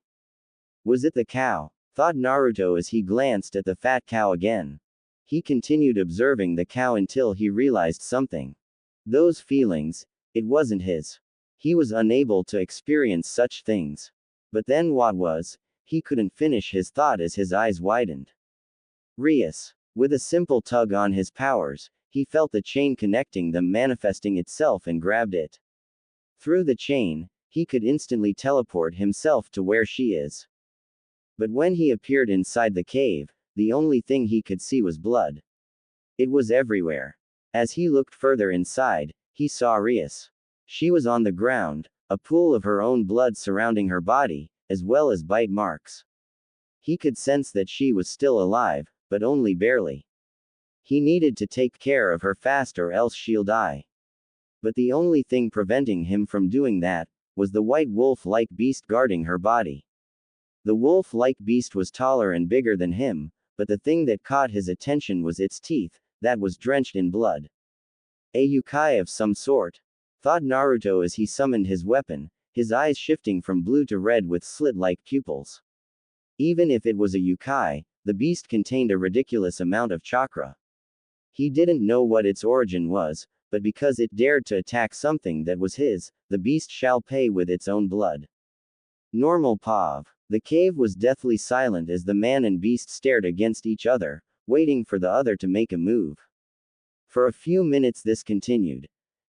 Was it the cow? Thought Naruto as he glanced at the fat cow again. He continued observing the cow until he realized something. Those feelings, it wasn't his. He was unable to experience such things. But then what was? He couldn't finish his thought as his eyes widened. Rias. With a simple tug on his powers, he felt the chain connecting them manifesting itself and grabbed it. Through the chain, he could instantly teleport himself to where she is. But when he appeared inside the cave, the only thing he could see was blood. It was everywhere. As he looked further inside, he saw Rias. She was on the ground, a pool of her own blood surrounding her body, as well as bite marks. He could sense that she was still alive, but only barely. He needed to take care of her fast or else she'll die. But the only thing preventing him from doing that was the white wolf-like beast guarding her body. The wolf-like beast was taller and bigger than him, but the thing that caught his attention was its teeth, that was drenched in blood. A yokai of some sort, thought Naruto as he summoned his weapon, his eyes shifting from blue to red with slit-like pupils. Even if it was a yokai, the beast contained a ridiculous amount of chakra. He didn't know what its origin was, but because it dared to attack something that was his, the beast shall pay with its own blood. Normal Pav. The cave was deathly silent as the man and beast stared against each other, waiting for the other to make a move. For a few minutes this continued.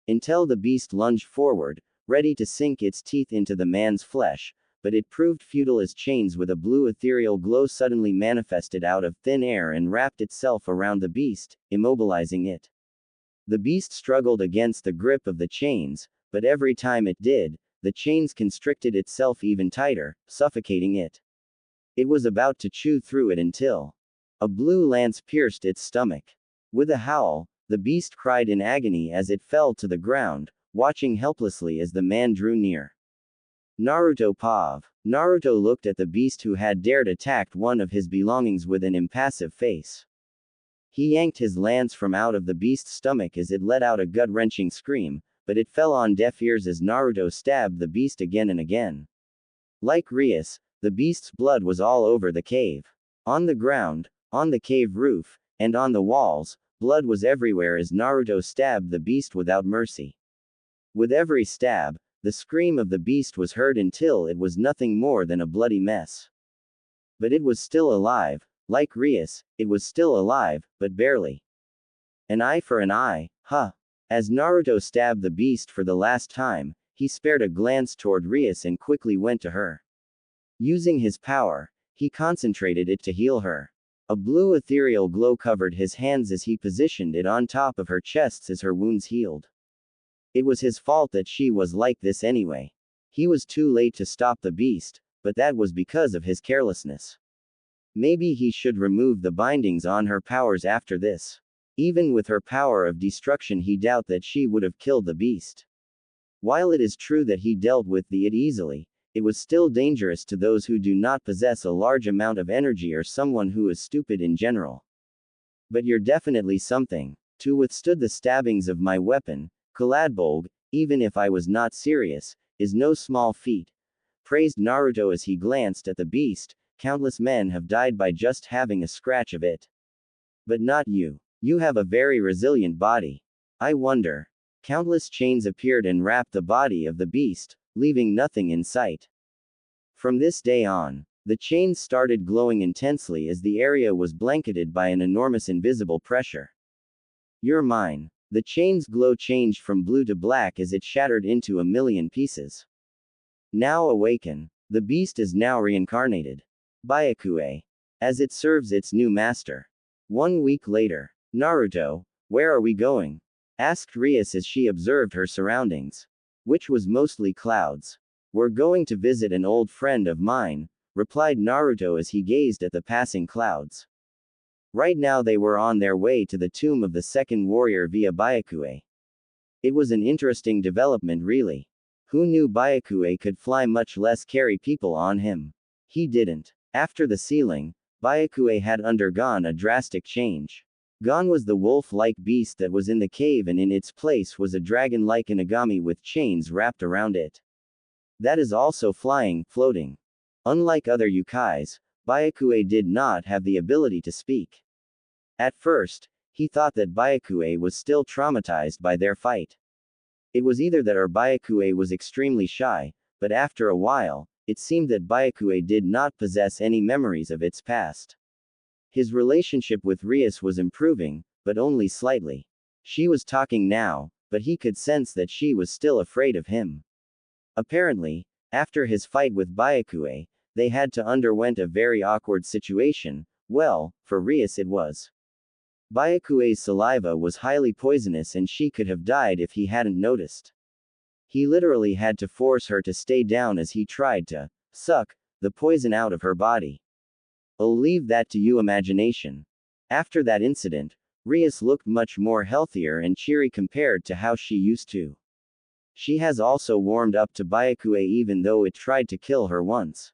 Until the beast lunged forward, ready to sink its teeth into the man's flesh, but it proved futile as chains with a blue ethereal glow suddenly manifested out of thin air and wrapped itself around the beast, immobilizing it. The beast struggled against the grip of the chains, but every time it did, the chains constricted itself even tighter, suffocating it. It was about to chew through it until a blue lance pierced its stomach. With a howl, the beast cried in agony as it fell to the ground, watching helplessly as the man drew near. Naruto Pav. Naruto looked at the beast who had dared attack one of his belongings with an impassive face. He yanked his lance from out of the beast's stomach as it let out a gut-wrenching scream, but it fell on deaf ears as Naruto stabbed the beast again and again. Like Rias, the beast's blood was all over the cave. On the ground, on the cave roof, and on the walls, blood was everywhere as Naruto stabbed the beast without mercy. With every stab, the scream of the beast was heard until it was nothing more than a bloody mess. But it was still alive. Like Rias, it was still alive, but barely. An eye for an eye, huh? As Naruto stabbed the beast for the last time, he spared a glance toward Rias and quickly went to her. Using his power, he concentrated it to heal her. A blue ethereal glow covered his hands as he positioned it on top of her chest as her wounds healed. It was his fault that she was like this anyway. He was too late to stop the beast, but that was because of his carelessness. Maybe he should remove the bindings on her powers after this. Even with her power of destruction, he doubted that she would have killed the beast. While it is true that he dealt with it easily, it was still dangerous to those who do not possess a large amount of energy or someone who is stupid in general. But you're definitely something. To withstood the stabbings of my weapon, Kaladbolg, even if I was not serious, is no small feat, praised Naruto as he glanced at the beast. Countless men have died by just having a scratch of it. But not you. You have a very resilient body. I wonder. Countless chains appeared and wrapped the body of the beast, leaving nothing in sight. From this day on, the chains started glowing intensely as the area was blanketed by an enormous invisible pressure. You're mine. The chain's glow changed from blue to black as it shattered into a million pieces. Now awaken. The beast is now reincarnated. Byakuei. As it serves its new master. 1 week later. Naruto, where are we going? Asked Rias as she observed her surroundings. Which was mostly clouds. We're going to visit an old friend of mine, replied Naruto as he gazed at the passing clouds. Right now they were on their way to the tomb of the second warrior via Byakuei. It was an interesting development really. Who knew Byakuei could fly much less carry people on him? He didn't. After the sealing, Byakuei had undergone a drastic change. Gone was the wolf-like beast that was in the cave and in its place was a dragon-like inagami with chains wrapped around it. That is also flying, floating. Unlike other yukais, Byakuei did not have the ability to speak. At first, he thought that Byakuei was still traumatized by their fight. It was either that or Byakuei was extremely shy, but after a while, it seemed that Byakuei did not possess any memories of its past. His relationship with Rias was improving, but only slightly. She was talking now, but he could sense that she was still afraid of him. Apparently, after his fight with Byakuei, they had to underwent a very awkward situation. Well, for Rias it was. Byakuei's saliva was highly poisonous and she could have died if he hadn't noticed. He literally had to force her to stay down as he tried to suck the poison out of her body. I'll leave that to you imagination. After that incident, Rias looked much more healthier and cheery compared to how she used to. She has also warmed up to Byakuei even though it tried to kill her once.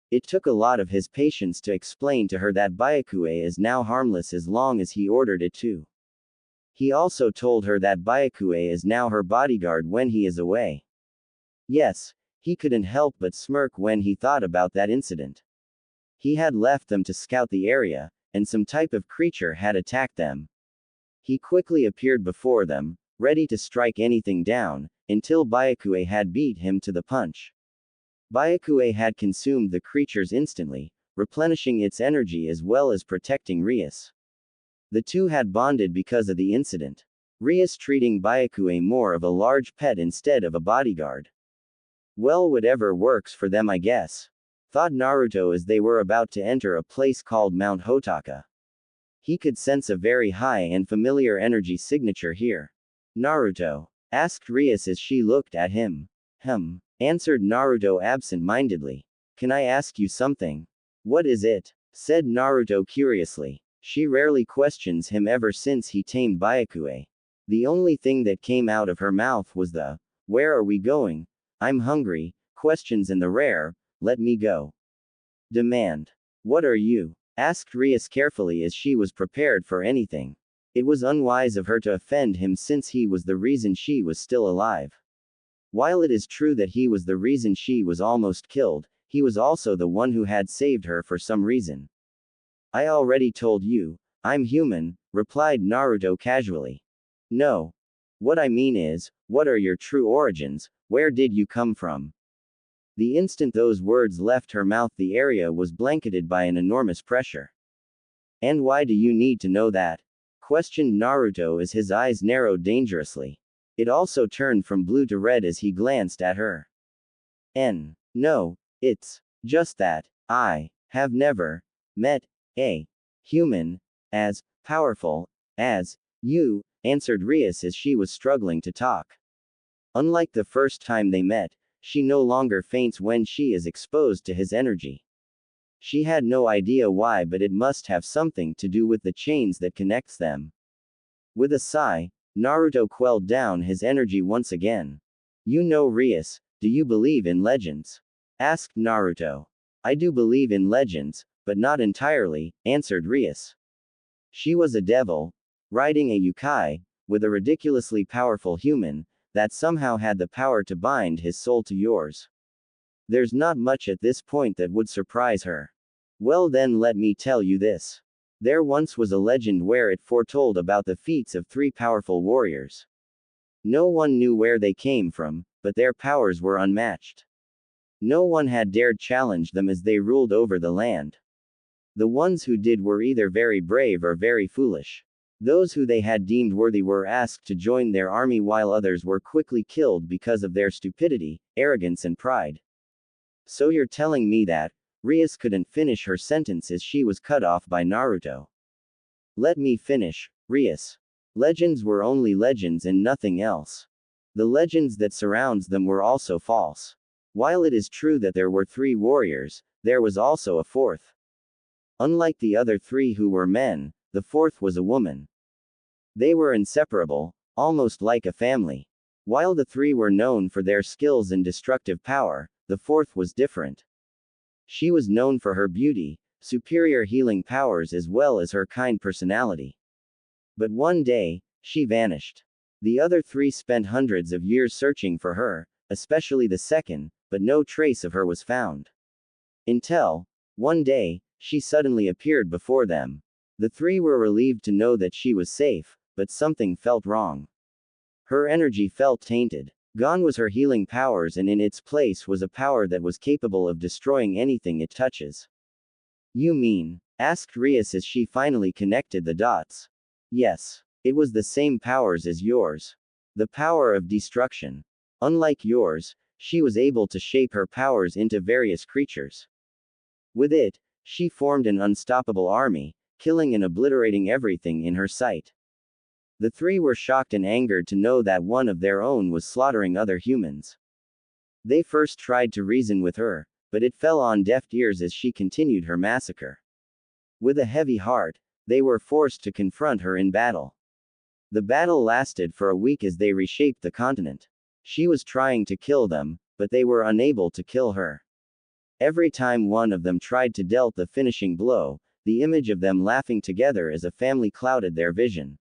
It took a lot of his patience to explain to her that Byakuei is now harmless as long as he ordered it to. He also told her that Byakuei is now her bodyguard when he is away. Yes, he couldn't help but smirk when he thought about that incident. He had left them to scout the area, and some type of creature had attacked them. He quickly appeared before them, ready to strike anything down, until Byakuei had beat him to the punch. Byakuei had consumed the creatures instantly, replenishing its energy as well as protecting Rias. The two had bonded because of the incident. Rias treating Byakuei more of a large pet instead of a bodyguard. Well, whatever works for them I guess. Thought Naruto as they were about to enter a place called Mount Hotaka. He could sense a very high and familiar energy signature here. Naruto? Asked Rias as she looked at him. Answered Naruto absent-mindedly. Can I ask you something? What is it? Said Naruto curiously. She rarely questions him ever since he tamed Byakuei. The only thing that came out of her mouth was the, "Where are we going? I'm hungry," questions and the rare, "Let me go." Demand. What are you? Asked Rias carefully as she was prepared for anything. It was unwise of her to offend him since he was the reason she was still alive. While it is true that he was the reason she was almost killed, he was also the one who had saved her for some reason. I already told you, I'm human, replied Naruto casually. No. What I mean is, what are your true origins, where did you come from? The instant those words left her mouth the area was blanketed by an enormous pressure. And why do you need to know that? Questioned Naruto as his eyes narrowed dangerously. It also turned from blue to red as he glanced at her. No, it's just that I have never met a human as powerful as you, answered Rias as she was struggling to talk. Unlike the first time they met, she no longer faints when she is exposed to his energy. She had no idea why, but it must have something to do with the chains that connects them. With a sigh, Naruto quelled down his energy once again. You know Rias, do you believe in legends? Asked Naruto. I do believe in legends, but not entirely, answered Rias. She was a devil, riding a yukai, with a ridiculously powerful human, that somehow had the power to bind his soul to yours. There's not much at this point that would surprise her. Well then let me tell you this. There once was a legend where it foretold about the feats of three powerful warriors. No one knew where they came from, but their powers were unmatched. No one had dared challenge them as they ruled over the land. The ones who did were either very brave or very foolish. Those who they had deemed worthy were asked to join their army while others were quickly killed because of their stupidity, arrogance and pride. So you're telling me that Rias couldn't finish her sentence as she was cut off by Naruto. Let me finish, Rias. Legends were only legends and nothing else. The legends that surrounds them were also false. While it is true that there were three warriors, there was also a fourth. Unlike the other three who were men, the fourth was a woman. They were inseparable, almost like a family. While the three were known for their skills and destructive power, the fourth was different. She was known for her beauty, superior healing powers as well as her kind personality. But one day, she vanished. The other three spent hundreds of years searching for her, especially the second, but no trace of her was found. Until, one day, she suddenly appeared before them. The three were relieved to know that she was safe, but something felt wrong. Her energy felt tainted. Gone was her healing powers and in its place was a power that was capable of destroying anything it touches. You mean? Asked Rias as she finally connected the dots. Yes. It was the same powers as yours. The power of destruction. Unlike yours, she was able to shape her powers into various creatures. With it, she formed an unstoppable army, killing and obliterating everything in her sight. The three were shocked and angered to know that one of their own was slaughtering other humans. They first tried to reason with her, but it fell on deaf ears as she continued her massacre. With a heavy heart, they were forced to confront her in battle. The battle lasted for a week as they reshaped the continent. She was trying to kill them, but they were unable to kill her. Every time one of them tried to dealt the finishing blow, the image of them laughing together as a family clouded their vision.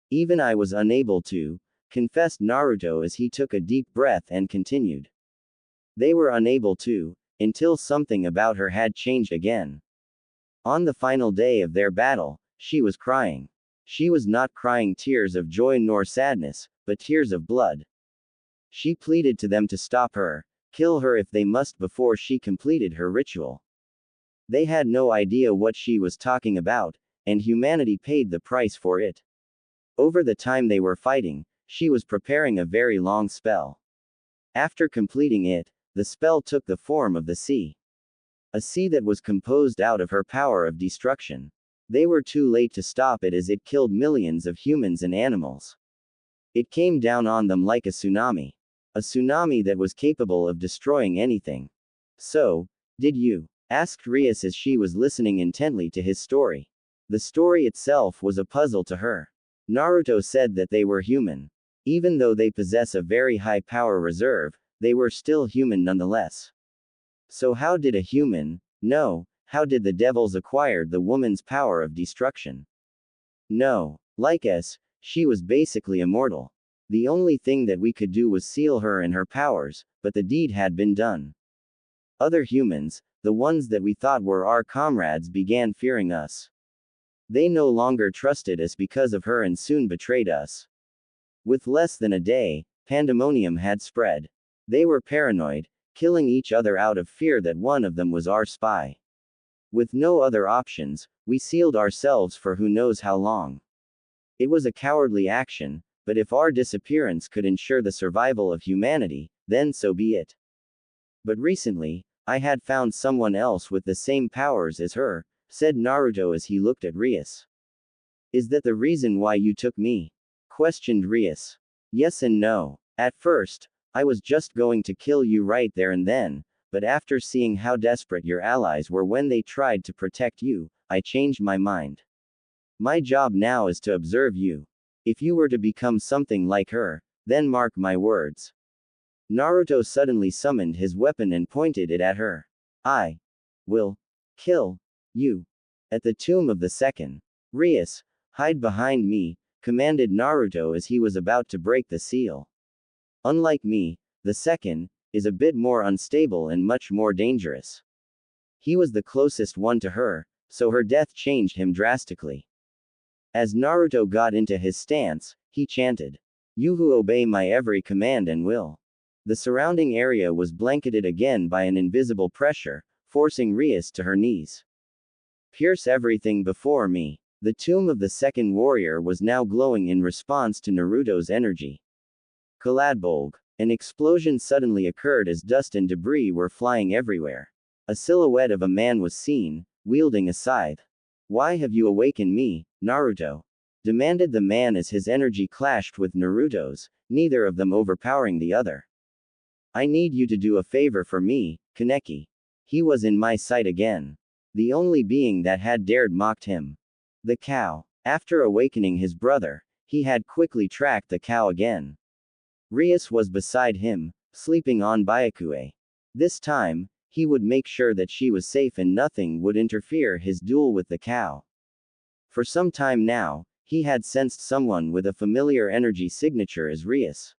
Even I was unable to, confessed Naruto as he took a deep breath and continued. They were unable to, until something about her had changed again. On the final day of their battle, she was crying. She was not crying tears of joy nor sadness, but tears of blood. She pleaded to them to stop her, kill her if they must before she completed her ritual. They had no idea what she was talking about, and humanity paid the price for it. Over the time they were fighting, she was preparing a very long spell. After completing it, the spell took the form of the sea. A sea that was composed out of her power of destruction. They were too late to stop it as it killed millions of humans and animals. It came down on them like a tsunami. A tsunami that was capable of destroying anything. So, did you? Asked Rias as she was listening intently to his story. The story itself was a puzzle to her. Naruto said that they were human. Even though they possess a very high power reserve, they were still human nonetheless. So how did a human, no, how did the devils acquire the woman's power of destruction? No. Like us, she was basically immortal. The only thing that we could do was seal her and her powers, but the deed had been done. Other humans, the ones that we thought were our comrades, began fearing us. They no longer trusted us because of her and soon betrayed us. With less than a day, pandemonium had spread. They were paranoid, killing each other out of fear that one of them was our spy. With no other options, we sealed ourselves for who knows how long. It was a cowardly action, but if our disappearance could ensure the survival of humanity, then so be it. But recently, I had found someone else with the same powers as her, said Naruto as he looked at Rias. Is that the reason why you took me? Questioned Rias. Yes and no. At first, I was just going to kill you right there and then, but after seeing how desperate your allies were when they tried to protect you, I changed my mind. My job now is to observe you. If you were to become something like her, then mark my words. Naruto suddenly summoned his weapon and pointed it at her. I will kill you. At the tomb of the second. Rias, hide behind me, commanded Naruto as he was about to break the seal. Unlike me, the second is a bit more unstable and much more dangerous. He was the closest one to her, so her death changed him drastically. As Naruto got into his stance, he chanted, "You who obey my every command and will." The surrounding area was blanketed again by an invisible pressure, forcing Rias to her knees. "Pierce everything before me." The tomb of the second warrior was now glowing in response to Naruto's energy. Kaladbolg. An explosion suddenly occurred as dust and debris were flying everywhere. A silhouette of a man was seen, wielding a scythe. "Why have you awakened me, Naruto?" demanded the man as his energy clashed with Naruto's, neither of them overpowering the other. "I need you to do a favor for me, Kaneki." He was in my sight again. The only being that had dared mocked him. The cow. After awakening his brother, he had quickly tracked the cow again. Rias was beside him, sleeping on Byakuya. This time, he would make sure that she was safe and nothing would interfere his duel with the cow. For some time now, he had sensed someone with a familiar energy signature as Rias.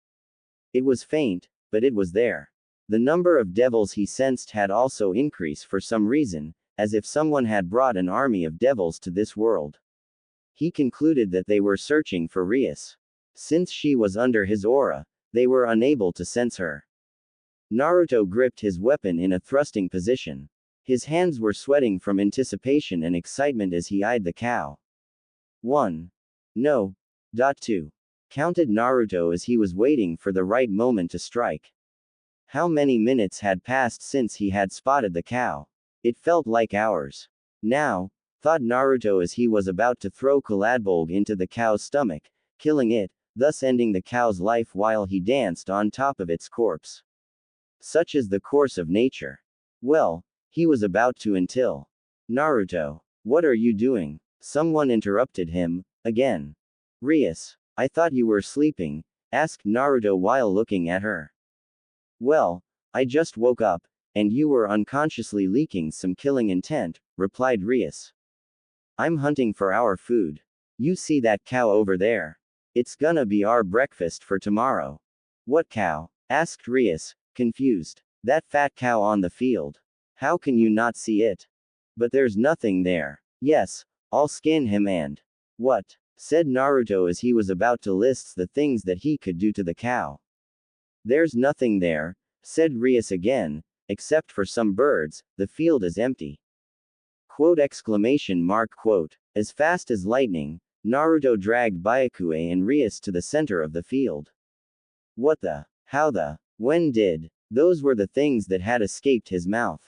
It was faint, but it was there. The number of devils he sensed had also increased for some reason, as if someone had brought an army of devils to this world. He concluded that they were searching for Rias. Since she was under his aura, they were unable to sense her. Naruto gripped his weapon in a thrusting position. His hands were sweating from anticipation and excitement as he eyed the cow. 1. No. 2. Counted Naruto as he was waiting for the right moment to strike. How many minutes had passed since he had spotted the cow? It felt like hours. Now, thought Naruto as he was about to throw Kaladbolg into the cow's stomach, killing it, thus ending the cow's life while he danced on top of its corpse. Such is the course of nature. Well, he was about to until. "Naruto, what are you doing?" Someone interrupted him, again. "Rias, I thought you were sleeping," asked Naruto while looking at her. "Well, I just woke up, and you were unconsciously leaking some killing intent," replied Rias. "I'm hunting for our food. You see that cow over there? It's gonna be our breakfast for tomorrow." "What cow?" asked Rias, confused. "That fat cow on the field. How can you not see it?" "But there's nothing there." "Yes, I'll skin him and." "What?" said Naruto as he was about to list the things that he could do to the cow. "There's nothing there," said Rias again, "except for some birds, the field is empty." Quote exclamation mark quote. As fast as lightning, Naruto dragged Byakuya and Rias to the center of the field. What the? How the? When did? Those were the things that had escaped his mouth.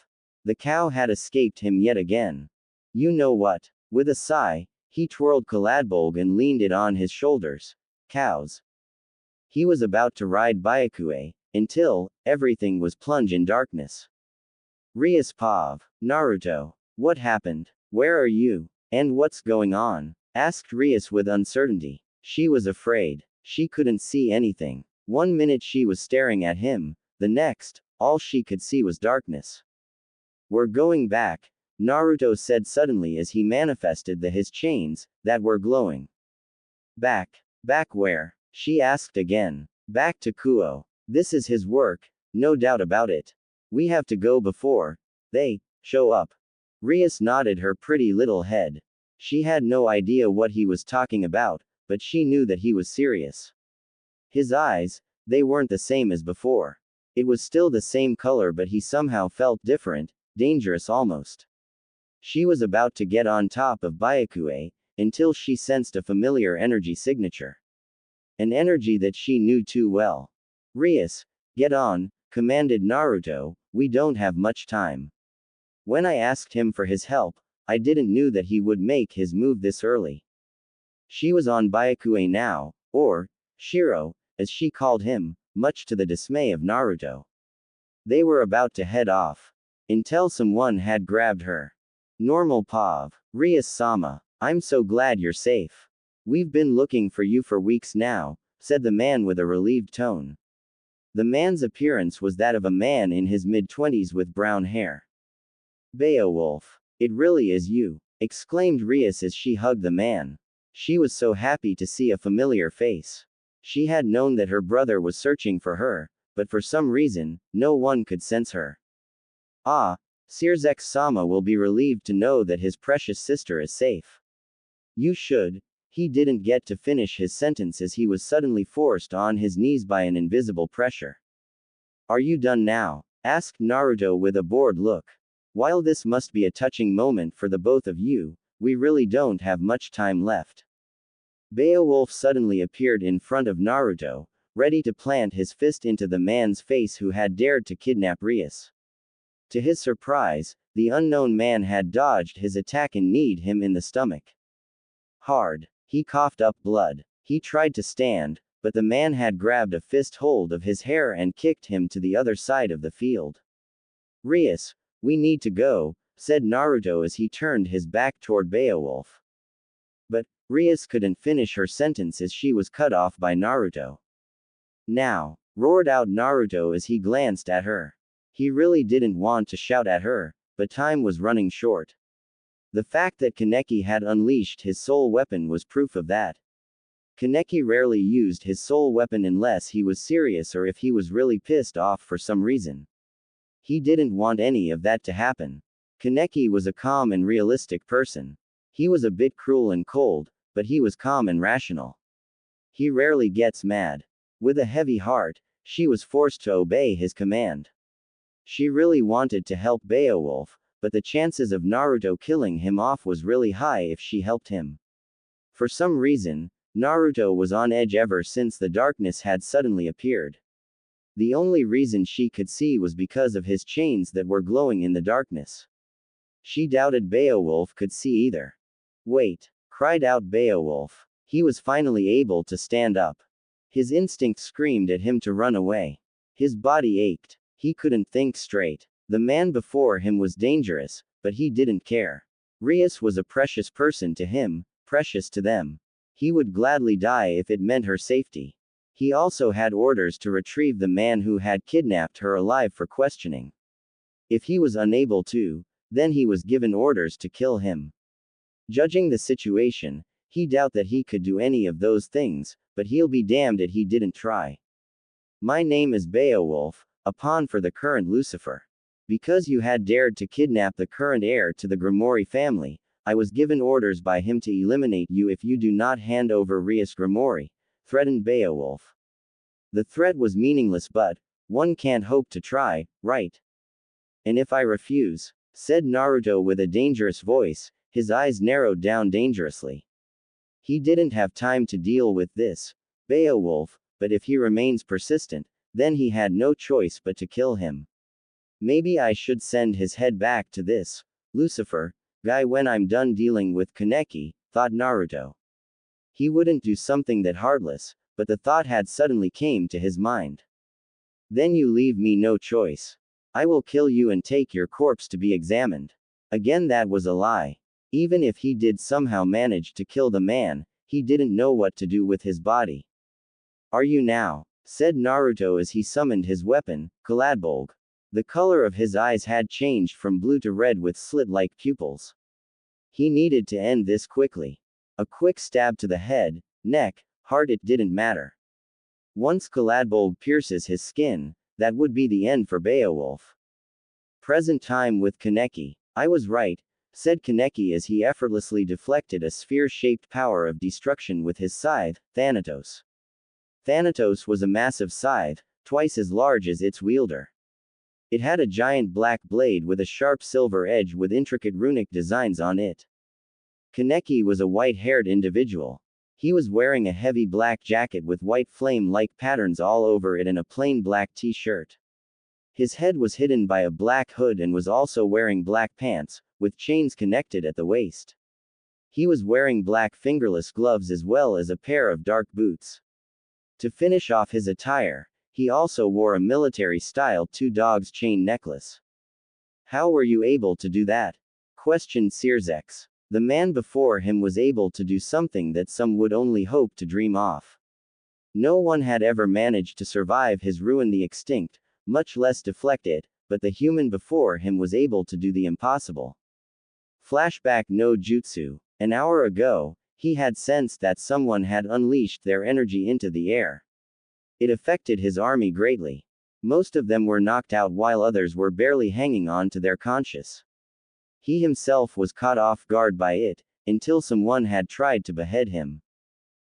The cow had escaped him yet again. You know what? With a sigh, he twirled Kaladbolg and leaned it on his shoulders. Cows. He was about to ride Byakuya, until, everything was plunged in darkness. Rias Pav. Naruto. What happened? Where are you? And what's going on? Asked Rias with uncertainty. She was afraid. She couldn't see anything. 1 minute she was staring at him, the next, all she could see was darkness. We're going back, Naruto said suddenly as he manifested his chains, that were glowing. Back. Back where? She asked again. Back to Kuo. This is his work, no doubt about it. We have to go before they show up. Rias nodded her pretty little head. She had no idea what he was talking about, but she knew that he was serious. His eyes, they weren't the same as before. It was still the same color, but he somehow felt different, dangerous almost. She was about to get on top of Byakuya, until she sensed a familiar energy signature. An energy that she knew too well. Rias, get on, commanded Naruto, we don't have much time. When I asked him for his help, I didn't know that he would make his move this early. She was on Byakuya now, or Shiro, as she called him, much to the dismay of Naruto. They were about to head off, until someone had grabbed her. Normal Pav. Rias-sama, I'm so glad you're safe. We've been looking for you for weeks now, said the man with a relieved tone. The man's appearance was that of a man in his mid-20s with brown hair. Beowulf. It really is you, exclaimed Rias as she hugged the man. She was so happy to see a familiar face. She had known that her brother was searching for her, but for some reason, no one could sense her. Ah, Sirzex-sama will be relieved to know that his precious sister is safe. You should. He didn't get to finish his sentence as he was suddenly forced on his knees by an invisible pressure. Are you done now? Asked Naruto with a bored look. While this must be a touching moment for the both of you, we really don't have much time left. Beowulf suddenly appeared in front of Naruto, ready to plant his fist into the man's face who had dared to kidnap Rias. To his surprise, the unknown man had dodged his attack and kneed him in the stomach. Hard. He coughed up blood. He tried to stand, but the man had grabbed a fist hold of his hair and kicked him to the other side of the field. Rias, we need to go, said Naruto as he turned his back toward Beowulf. But Rias couldn't finish her sentence as she was cut off by Naruto. Now, roared out Naruto as he glanced at her. He really didn't want to shout at her, but time was running short. The fact that Kaneki had unleashed his soul weapon was proof of that. Kaneki rarely used his soul weapon unless he was serious or if he was really pissed off for some reason. He didn't want any of that to happen. Kaneki was a calm and realistic person. He was a bit cruel and cold, but he was calm and rational. He rarely gets mad. With a heavy heart, she was forced to obey his command. She really wanted to help Beowulf, but the chances of Naruto killing him off was really high if she helped him. For some reason, Naruto was on edge ever since the darkness had suddenly appeared. The only reason she could see was because of his chains that were glowing in the darkness. She doubted Beowulf could see either. Wait! Cried out Beowulf. He was finally able to stand up. His instinct screamed at him to run away. His body ached. He couldn't think straight. The man before him was dangerous, but he didn't care. Rias was a precious person to him, precious to them. He would gladly die if it meant her safety. He also had orders to retrieve the man who had kidnapped her alive for questioning. If he was unable to, then he was given orders to kill him. Judging the situation, he doubted that he could do any of those things, but he'll be damned if he didn't try. My name is Beowulf, a pawn for the current Lucifer. Because you had dared to kidnap the current heir to the Grimoire family, I was given orders by him to eliminate you if you do not hand over Rias Grimoire, threatened Beowulf. The threat was meaningless, but one can't hope to try, right? And if I refuse, said Naruto with a dangerous voice, his eyes narrowed down dangerously. He didn't have time to deal with this, Beowulf, but if he remains persistent, then he had no choice but to kill him. Maybe I should send his head back to this Lucifer guy when I'm done dealing with Kaneki, thought Naruto. He wouldn't do something that heartless, but the thought had suddenly came to his mind. Then you leave me no choice. I will kill you and take your corpse to be examined. Again, that was a lie. Even if he did somehow manage to kill the man, he didn't know what to do with his body. Are you now? Said Naruto as he summoned his weapon, Kaladbolg. The color of his eyes had changed from blue to red with slit-like pupils. He needed to end this quickly. A quick stab to the head, neck, heart, it didn't matter. Once Kaladbolg pierces his skin, that would be the end for Beowulf. Present time with Kaneki. I was right, said Kaneki as he effortlessly deflected a sphere-shaped power of destruction with his scythe, Thanatos. Thanatos was a massive scythe, twice as large as its wielder. It had a giant black blade with a sharp silver edge with intricate runic designs on it. Kaneki was a white-haired individual. He was wearing a heavy black jacket with white flame-like patterns all over it and a plain black t-shirt. His head was hidden by a black hood and was also wearing black pants, with chains connected at the waist. He was wearing black fingerless gloves as well as a pair of dark boots. To finish off his attire, he also wore a military-style two dogs chain necklace. How were you able to do that? Questioned Sirzex. The man before him was able to do something that some would only hope to dream of. No one had ever managed to survive his ruin the extinct, much less deflect it, but the human before him was able to do the impossible. Flashback no jutsu. An hour ago, he had sensed that someone had unleashed their energy into the air. It affected his army greatly. Most of them were knocked out while others were barely hanging on to their conscience. He himself was caught off guard by it, until someone had tried to behead him.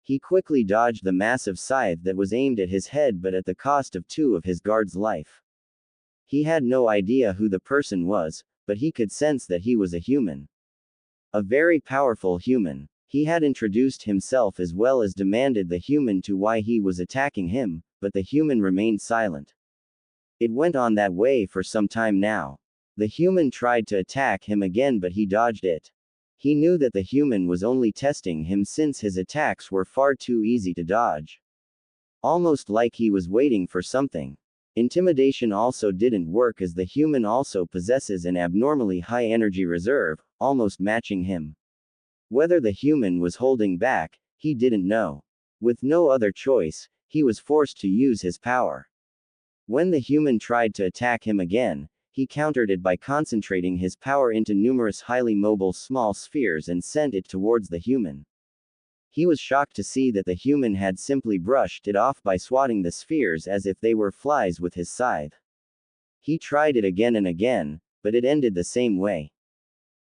He quickly dodged the massive scythe that was aimed at his head, but at the cost of 2 of his guards' life. He had no idea who the person was, but he could sense that he was a human. A very powerful human. He had introduced himself as well as demanded the human to why he was attacking him, but the human remained silent. It went on that way for some time now. The human tried to attack him again, but he dodged it. He knew that the human was only testing him since his attacks were far too easy to dodge. Almost like he was waiting for something. Intimidation also didn't work, as the human also possesses an abnormally high energy reserve, almost matching him. Whether the human was holding back, he didn't know. With no other choice, he was forced to use his power. When the human tried to attack him again, he countered it by concentrating his power into numerous highly mobile small spheres and sent it towards the human. He was shocked to see that the human had simply brushed it off by swatting the spheres as if they were flies with his scythe. He tried it again and again, but it ended the same way.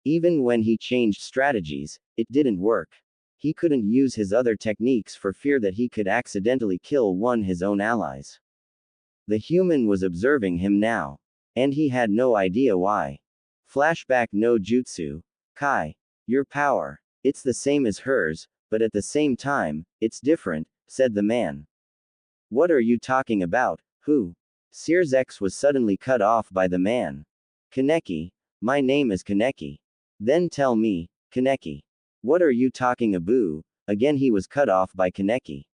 Even when he changed strategies, it didn't work. He couldn't use his other techniques for fear that he could accidentally kill his own allies. The human was observing him now. And he had no idea why. Flashback no jutsu. Kai. Your power. It's the same as hers, but at the same time, it's different, said the man. What are you talking about? Who? Sears X was suddenly cut off by the man. Kaneki. My name is Kaneki. Then tell me, Kaneki. What are you talking about? Again he was cut off by Kaneki.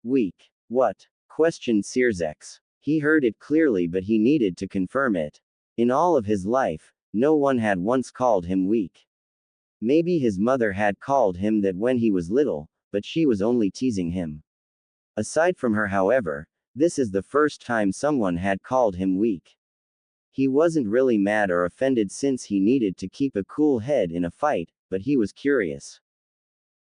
Weak. What? Questioned Sears X. He heard it clearly, but he needed to confirm it. In all of his life, no one had once called him weak. Maybe his mother had called him that when he was little, but she was only teasing him. Aside from her, however, this is the first time someone had called him weak. He wasn't really mad or offended since he needed to keep a cool head in a fight, but he was curious.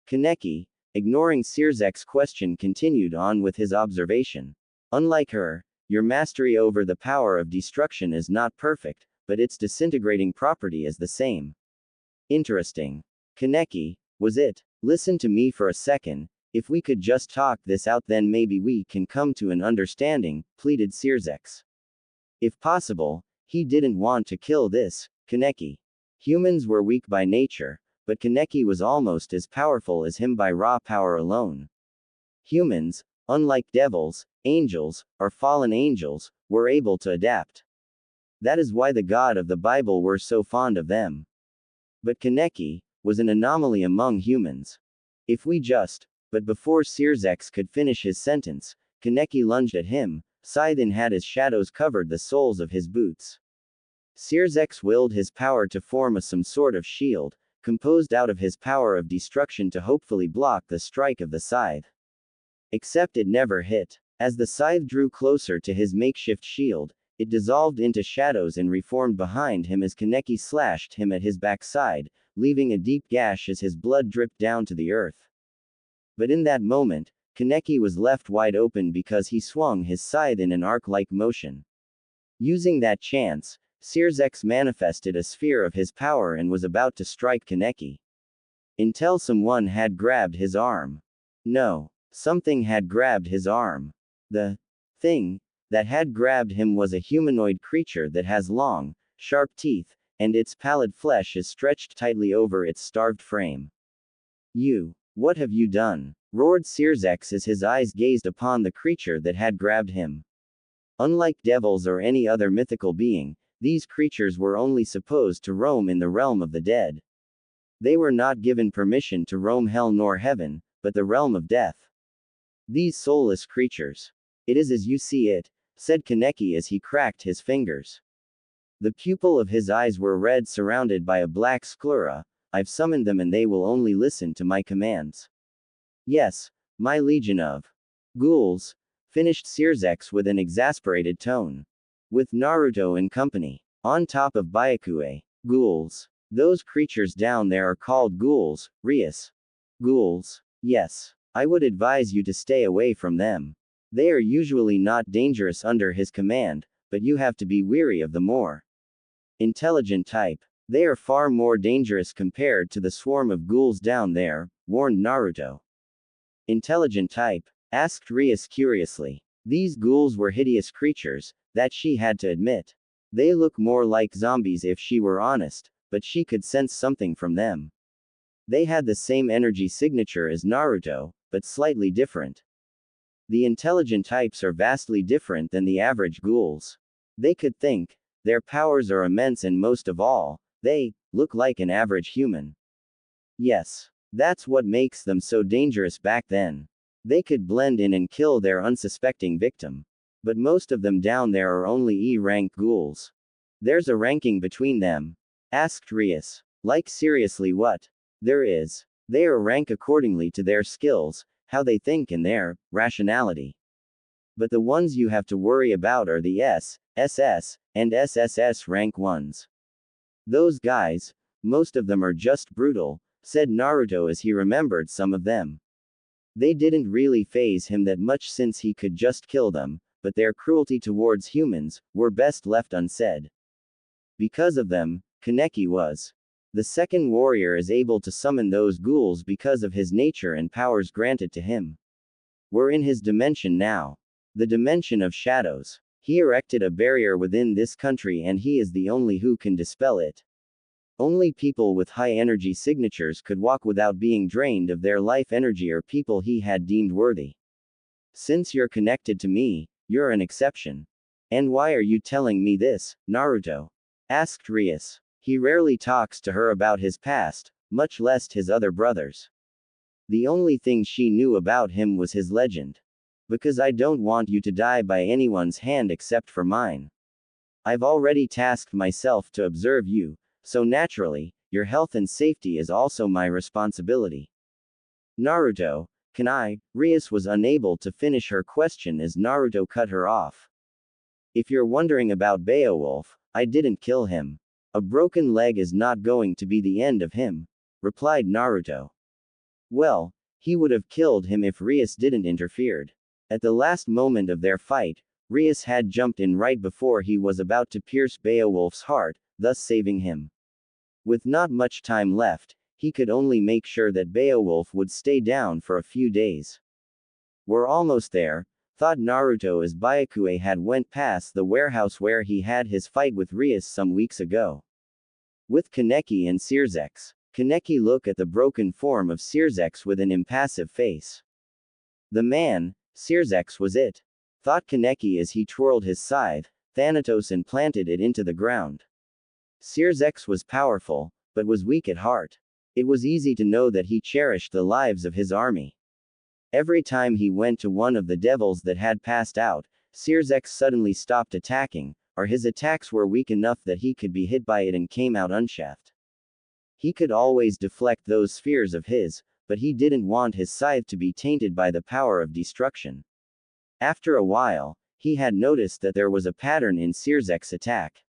Kaneki, ignoring Sears's question, continued on with his observation. Unlike her, your mastery over the power of destruction is not perfect, but its disintegrating property is the same. Interesting. Kaneki, was it? Listen to me for a second. If we could just talk this out, then maybe we can come to an understanding, pleaded Searsx. If possible, he didn't want to kill this Kaneki. Humans were weak by nature, but Kaneki was almost as powerful as him by raw power alone. Humans, unlike devils, angels, or fallen angels, were able to adapt. That is why the God of the Bible were so fond of them. But Kaneki was an anomaly among humans. If we just. But before Searsx could finish his sentence, Kaneki lunged at him. Scythe had his shadows covered the soles of his boots. Searsx willed his power to form some sort of shield, composed out of his power of destruction to hopefully block the strike of the scythe. Except it never hit. As the scythe drew closer to his makeshift shield, it dissolved into shadows and reformed behind him as Kaneki slashed him at his backside, leaving a deep gash as his blood dripped down to the earth. But in that moment, Kaneki was left wide open because he swung his scythe in an arc-like motion. Using that chance, Searsx manifested a sphere of his power and was about to strike Kaneki. Until someone had grabbed his arm. No, something had grabbed his arm. The thing that had grabbed him was a humanoid creature that has long, sharp teeth, and its pallid flesh is stretched tightly over its starved frame. What have you done? Roared Searsx as his eyes gazed upon the creature that had grabbed him. Unlike devils or any other mythical being, these creatures were only supposed to roam in the realm of the dead. They were not given permission to roam hell nor heaven, but the realm of death. These soulless creatures. It is as you see it, said Kaneki as he cracked his fingers. The pupil of his eyes were red, surrounded by a black sclera. I've summoned them and they will only listen to my commands. Yes, my legion of ghouls, finished Searsx with an exasperated tone. With Naruto and company. On top of Byakue. Ghouls. Those creatures down there are called ghouls, Rias. Ghouls. Yes. I would advise you to stay away from them. They are usually not dangerous under his command, but you have to be wary of the more intelligent type. They are far more dangerous compared to the swarm of ghouls down there, warned Naruto. Intelligent type? Asked Rias curiously. These ghouls were hideous creatures, that she had to admit. They look more like zombies if she were honest, but she could sense something from them. They had the same energy signature as Naruto, but slightly different. The intelligent types are vastly different than the average ghouls. They could think, their powers are immense, and most of all, they look like an average human. Yes, that's what makes them so dangerous back then. They could blend in and kill their unsuspecting victim. But most of them down there are only E-rank ghouls. There's a ranking between them? Asked Rias. Like seriously what? There is. They are ranked accordingly to their skills, how they think, and their rationality. But the ones you have to worry about are the S, SS, and SSS rank ones. Those guys, most of them are just brutal, said Naruto as he remembered some of them. They didn't really faze him that much since he could just kill them, but their cruelty towards humans were best left unsaid. Because of them, Kaneki was. The second warrior is able to summon those ghouls because of his nature and powers granted to him. We're in his dimension now. The dimension of shadows. He erected a barrier within this country, and he is the only who can dispel it. Only people with high energy signatures could walk without being drained of their life energy, or people he had deemed worthy. Since you're connected to me, you're an exception. And why are you telling me this, Naruto? Asked Rias. He rarely talks to her about his past, much less his other brothers. The only thing she knew about him was his legend. Because I don't want you to die by anyone's hand except for mine. I've already tasked myself to observe you, so naturally, your health and safety is also my responsibility. Naruto, can I? Rias was unable to finish her question as Naruto cut her off. If you're wondering about Beowulf, I didn't kill him. A broken leg is not going to be the end of him, replied Naruto. Well, he would have killed him if Rias didn't interfered. At the last moment of their fight, Rias had jumped in right before he was about to pierce Beowulf's heart, thus saving him. With not much time left, he could only make sure that Beowulf would stay down for a few days. We're almost there, thought Naruto as Byakuya had went past the warehouse where he had his fight with Rias some weeks ago. With Kaneki and Sirzex. Kaneki looked at the broken form of Sirzex with an impassive face. The man, Sirzex was it, thought Kaneki as he twirled his scythe, Thanatos, and planted it into the ground. Sirzex was powerful, but was weak at heart. It was easy to know that he cherished the lives of his army. Every time he went to one of the devils that had passed out, Sirzex suddenly stopped attacking, or his attacks were weak enough that he could be hit by it and came out unscathed. He could always deflect those spears of his, but he didn't want his scythe to be tainted by the power of destruction. After a while, he had noticed that there was a pattern in Sirzek's attack.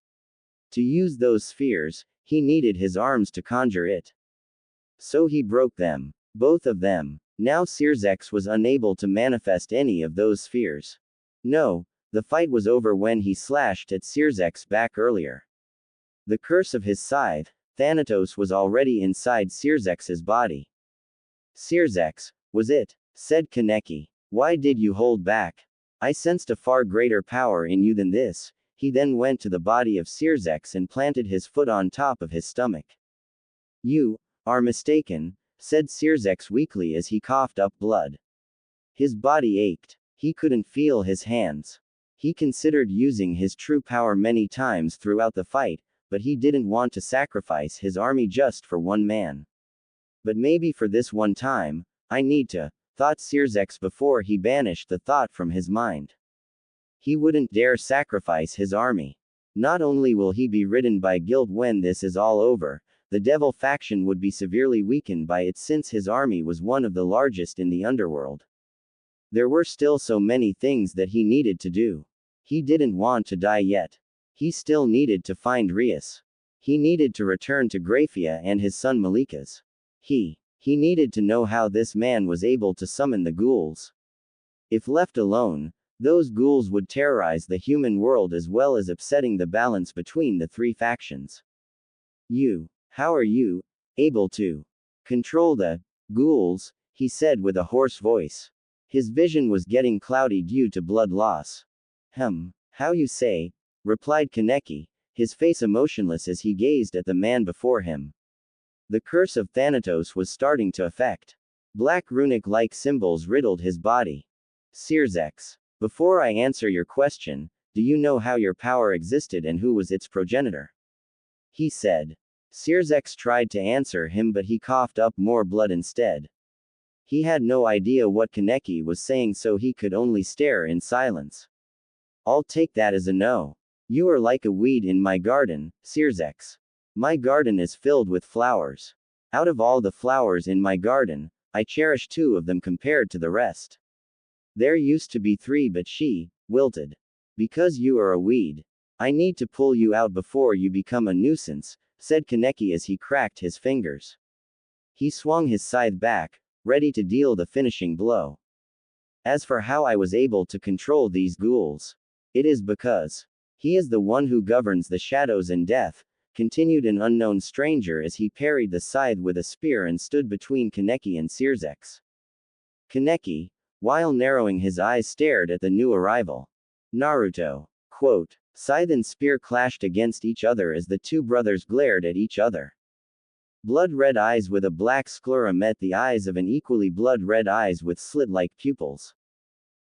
To use those spheres, he needed his arms to conjure it. So he broke them. Both of them. Now Sirzek was unable to manifest any of those spheres. No, the fight was over when he slashed at Sirzek's back earlier. The curse of his scythe, Thanatos, was already inside Sirzek's body. Sirzek, was it? Said Kaneki. Why did you hold back? I sensed a far greater power in you than this. He then went to the body of Sirzek and planted his foot on top of his stomach. You are mistaken, said Sirzek weakly as he coughed up blood. His body ached. He couldn't feel his hands. He considered using his true power many times throughout the fight, but he didn't want to sacrifice his army just for one man. But maybe for this one time, I need to, thought Sirzek before he banished the thought from his mind. He wouldn't dare sacrifice his army. Not only will he be ridden by guilt when this is all over, the devil faction would be severely weakened by it since his army was one of the largest in the underworld. There were still so many things that he needed to do. He didn't want to die yet. He still needed to find Rias. He needed to return to Graphia and his son Malika's. He needed to know how this man was able to summon the ghouls. If left alone, those ghouls would terrorize the human world as well as upsetting the balance between the three factions. How are you able to control the ghouls? He said with a hoarse voice. His vision was getting cloudy due to blood loss. How you say, replied Kaneki, his face emotionless as he gazed at the man before him. The curse of Thanatos was starting to affect. Black runic-like symbols riddled his body. Sirzex. Before I answer your question, do you know how your power existed and who was its progenitor? He said. Sirzex tried to answer him but he coughed up more blood instead. He had no idea what Kaneki was saying so he could only stare in silence. I'll take that as a no. You are like a weed in my garden, Sirzex. My garden is filled with flowers. Out of all the flowers in my garden, I cherish 2 of them compared to the rest. There used to be 3 but she wilted. Because you are a weed. I need to pull you out before you become a nuisance, said Kaneki as he cracked his fingers. He swung his scythe back, ready to deal the finishing blow. As for how I was able to control these ghouls, it is because he is the one who governs the shadows and death, continued an unknown stranger as he parried the scythe with a spear and stood between Kaneki and Sirzex. Kaneki, while narrowing his eyes, stared at the new arrival. Naruto. Quote. Scythe and spear clashed against each other as the 2 brothers glared at each other. Blood-red eyes with a black sclera met the eyes of an equally blood-red eyes with slit-like pupils.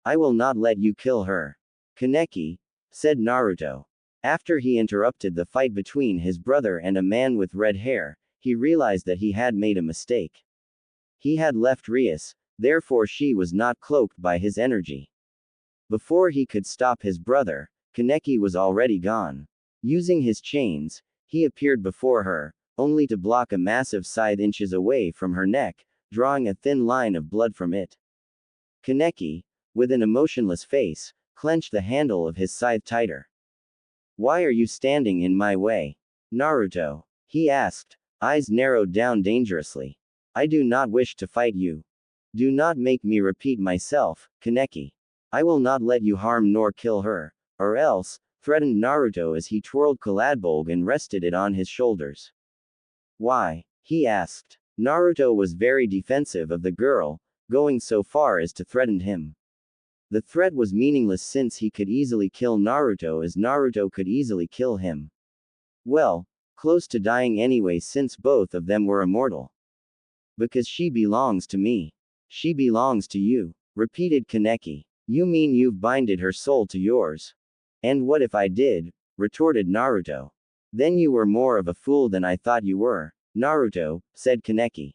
I will not let you kill her. Kaneki, said Naruto. After he interrupted the fight between his brother and a man with red hair, he realized that he had made a mistake. He had left Rias, therefore she was not cloaked by his energy. Before he could stop his brother, Kaneki was already gone. Using his chains, he appeared before her, only to block a massive scythe inches away from her neck, drawing a thin line of blood from it. Kaneki, with an emotionless face, clenched the handle of his scythe tighter. Why are you standing in my way? Naruto. He asked, eyes narrowed down dangerously. I do not wish to fight you. Do not make me repeat myself, Kaneki. I will not let you harm nor kill her, or else, threatened Naruto as he twirled Kaladbolg and rested it on his shoulders. Why? He asked. Naruto was very defensive of the girl, going so far as to threaten him. The threat was meaningless since he could easily kill Naruto as Naruto could easily kill him. Well, close to dying anyway since both of them were immortal. Because she belongs to me. She belongs to you, repeated Kaneki. You mean you've binded her soul to yours? And what if I did? Retorted Naruto. Then you were more of a fool than I thought you were, Naruto, said Kaneki.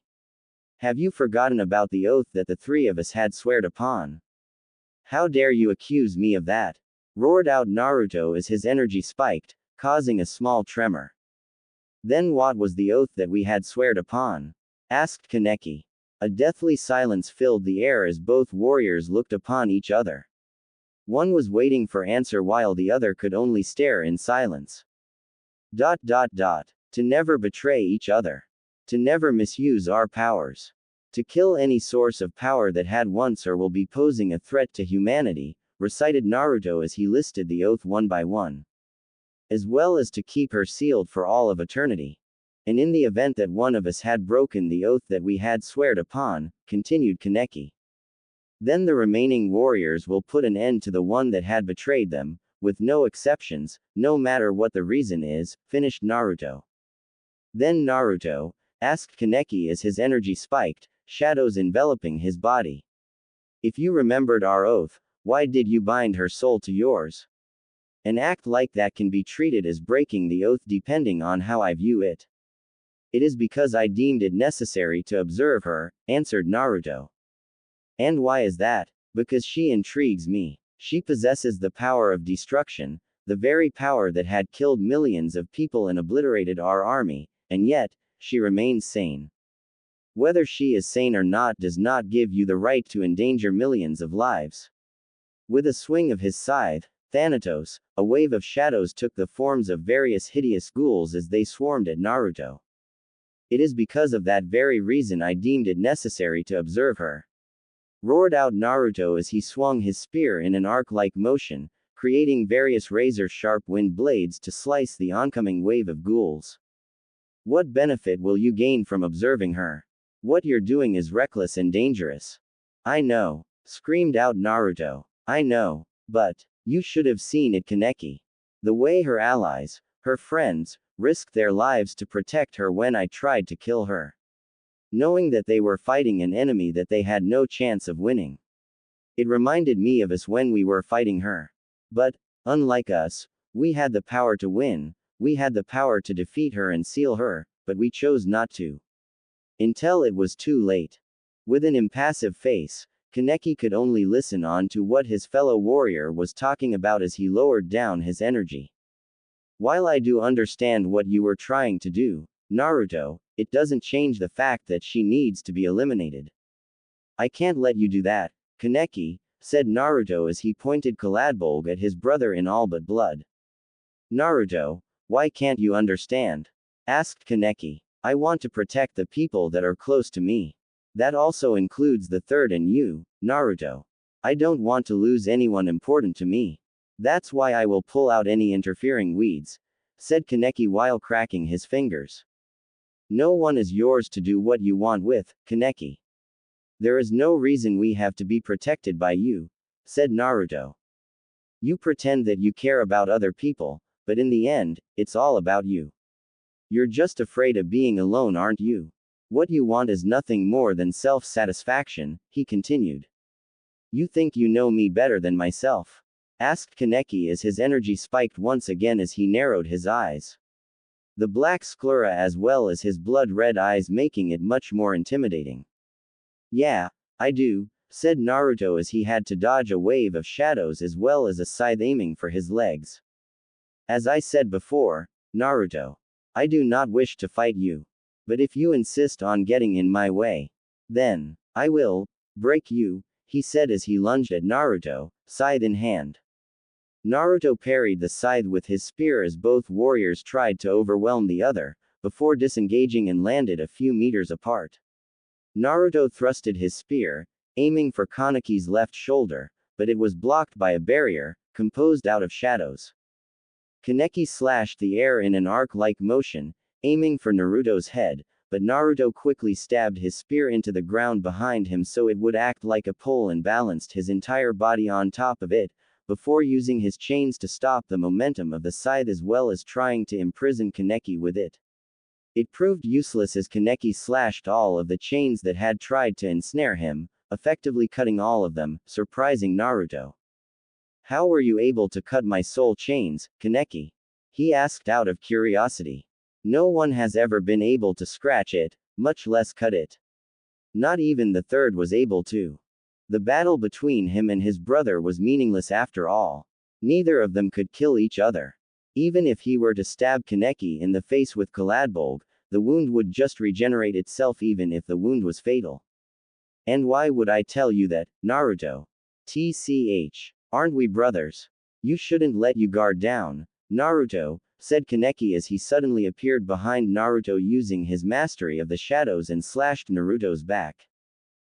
Have you forgotten about the oath that the 3 of us had sweared upon? How dare you accuse me of that? Roared out Naruto as his energy spiked, causing a small tremor. Then what was the oath that we had sweared upon? Asked Kaneki. A deathly silence filled the air as both warriors looked upon each other. One was waiting for answer while the other could only stare in silence. To never betray each other. To never misuse our powers. To kill any source of power that had once or will be posing a threat to humanity, recited Naruto as he listed the oath one by one. As well as to keep her sealed for all of eternity. And in the event that one of us had broken the oath that we had sweared upon, continued Kaneki. Then the remaining warriors will put an end to the one that had betrayed them, with no exceptions, no matter what the reason is, finished Naruto. Then Naruto asked Kaneki as his energy spiked, shadows enveloping his body. If you remembered our oath, why did you bind her soul to yours? An act like that can be treated as breaking the oath depending on how I view it. It is because I deemed it necessary to observe her, answered Naruto. And why is that? Because she intrigues me. She possesses the power of destruction, the very power that had killed millions of people and obliterated our army, and yet, she remains sane. Whether she is sane or not does not give you the right to endanger millions of lives. With a swing of his scythe, Thanatos, a wave of shadows took the forms of various hideous ghouls as they swarmed at Naruto. It is because of that very reason I deemed it necessary to observe her. roared out Naruto as he swung his spear in an arc-like motion, creating various razor-sharp wind blades to slice the oncoming wave of ghouls. What benefit will you gain from observing her? What you're doing is reckless and dangerous. I know, screamed out Naruto. I know, but you should have seen it, Kaneki. The way her allies, her friends, risked their lives to protect her when I tried to kill her. Knowing that they were fighting an enemy that they had no chance of winning. It reminded me of us when we were fighting her. But, unlike us, we had the power to win, we had the power to defeat her and seal her, but we chose not to. Until it was too late. With an impassive face, Kaneki could only listen on to what his fellow warrior was talking about as he lowered down his energy. While I do understand what you were trying to do, Naruto, it doesn't change the fact that she needs to be eliminated. I can't let you do that, Kaneki, said Naruto as he pointed Caladbolg at his brother in all but blood. Naruto, why can't you understand? Asked Kaneki. I want to protect the people that are close to me. That also includes the third and you, Naruto. I don't want to lose anyone important to me. That's why I will pull out any interfering weeds, said Kaneki while cracking his fingers. No one is yours to do what you want with, Kaneki. There is no reason we have to be protected by you, said Naruto. You pretend that you care about other people, but in the end, it's all about you. You're just afraid of being alone, aren't you? What you want is nothing more than self-satisfaction, he continued. You think you know me better than myself? Asked Kaneki as his energy spiked once again as he narrowed his eyes. The black sclera as well as his blood-red eyes making it much more intimidating. Yeah, I do, said Naruto as he had to dodge a wave of shadows as well as a scythe aiming for his legs. As I said before, Naruto, I do not wish to fight you. But if you insist on getting in my way, then I will break you, he said as he lunged at Naruto, scythe in hand. Naruto parried the scythe with his spear as both warriors tried to overwhelm the other, before disengaging and landed a few meters apart. Naruto thrusted his spear, aiming for Kaneki's left shoulder, but it was blocked by a barrier, composed out of shadows. Kaneki slashed the air in an arc-like motion, aiming for Naruto's head, but Naruto quickly stabbed his spear into the ground behind him so it would act like a pole and balanced his entire body on top of it, before using his chains to stop the momentum of the scythe as well as trying to imprison Kaneki with it. It proved useless as Kaneki slashed all of the chains that had tried to ensnare him, effectively cutting all of them, surprising Naruto. How were you able to cut my soul chains, Kaneki? He asked out of curiosity. No one has ever been able to scratch it, much less cut it. Not even the third was able to. The battle between him and his brother was meaningless after all. Neither of them could kill each other. Even if he were to stab Kaneki in the face with Caladbolg, the wound would just regenerate itself even if the wound was fatal. And why would I tell you that, Naruto? TCH. Aren't we brothers? You shouldn't let you guard down, Naruto, said Kaneki as he suddenly appeared behind Naruto using his mastery of the shadows and slashed Naruto's back.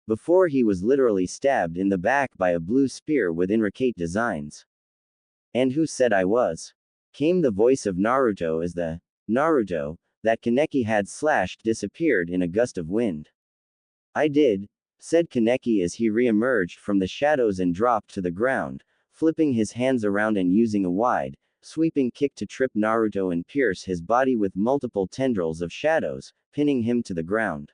Before he was literally stabbed in the back by a blue spear with intricate designs. And who said I was? Came the voice of Naruto as the Naruto that Kaneki had slashed disappeared in a gust of wind. I did, said Kaneki as he re-emerged from the shadows and dropped to the ground, flipping his hands around and using a wide, sweeping kick to trip Naruto and pierce his body with multiple tendrils of shadows, pinning him to the ground.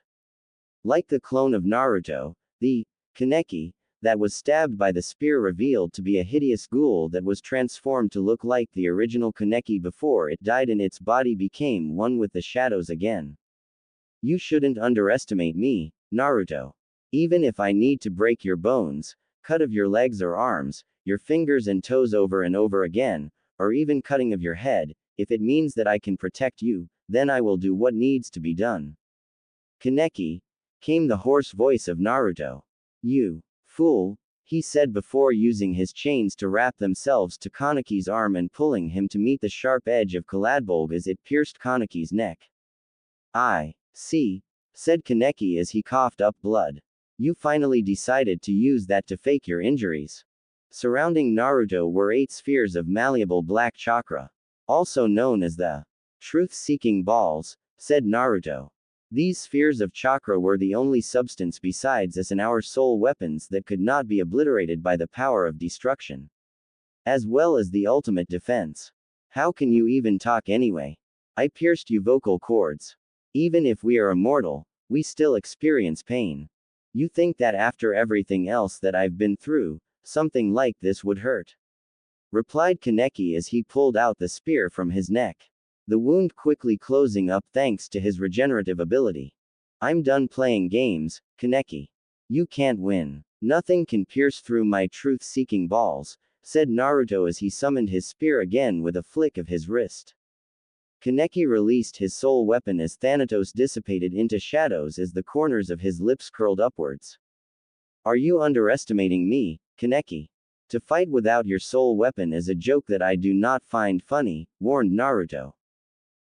Like the clone of Naruto, the Kaneki that was stabbed by the spear revealed to be a hideous ghoul that was transformed to look like the original Kaneki before it died and its body became one with the shadows again. You shouldn't underestimate me, Naruto. Even if I need to break your bones, cut of your legs or arms, your fingers and toes over and over again, or even cutting of your head, if it means that I can protect you, then I will do what needs to be done. Kaneki, came the hoarse voice of Naruto. You fool, he said before using his chains to wrap themselves to Kaneki's arm and pulling him to meet the sharp edge of Caladbolg as it pierced Kaneki's neck. I see, said Kaneki as he coughed up blood. You finally decided to use that to fake your injuries. Surrounding Naruto were 8 spheres of malleable black chakra, also known as the truth-seeking balls, said Naruto. These spheres of chakra were the only substance besides us in our soul weapons that could not be obliterated by the power of destruction, as well as the ultimate defense. How can you even talk anyway? I pierced your vocal cords. Even if we are immortal, we still experience pain. You think that after everything else that I've been through, something like this would hurt? Replied Kaneki as he pulled out the spear from his neck, the wound quickly closing up thanks to his regenerative ability. I'm done playing games, Kaneki. You can't win. Nothing can pierce through my truth-seeking balls, said Naruto as he summoned his spear again with a flick of his wrist. Kaneki released his soul weapon as Thanatos dissipated into shadows as the corners of his lips curled upwards. Are you underestimating me, Kaneki? To fight without your soul weapon is a joke that I do not find funny, warned Naruto.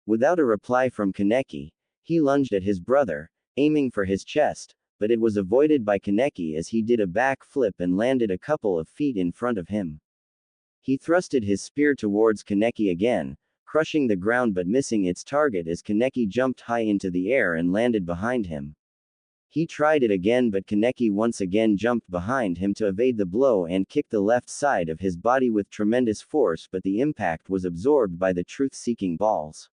Without a reply from Kaneki, he lunged at his brother, aiming for his chest, but it was avoided by Kaneki as he did a back flip and landed a couple of feet in front of him. He thrusted his spear towards Kaneki again, crushing the ground but missing its target as Kaneki jumped high into the air and landed behind him. He tried it again but Kaneki once again jumped behind him to evade the blow and kicked the left side of his body with tremendous force, but the impact was absorbed by the truth-seeking balls.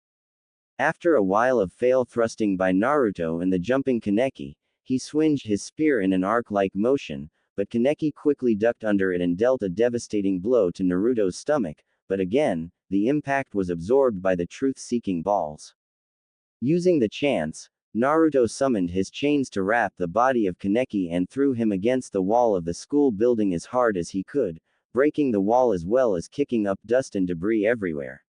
After a while of fail thrusting by Naruto and the jumping Kaneki, he swinged his spear in an arc-like motion, but Kaneki quickly ducked under it and dealt a devastating blow to Naruto's stomach, but again, the impact was absorbed by the truth-seeking balls. Using the chance, Naruto summoned his chains to wrap the body of Kaneki and threw him against the wall of the school building as hard as he could, breaking the wall as well as kicking up dust and debris everywhere.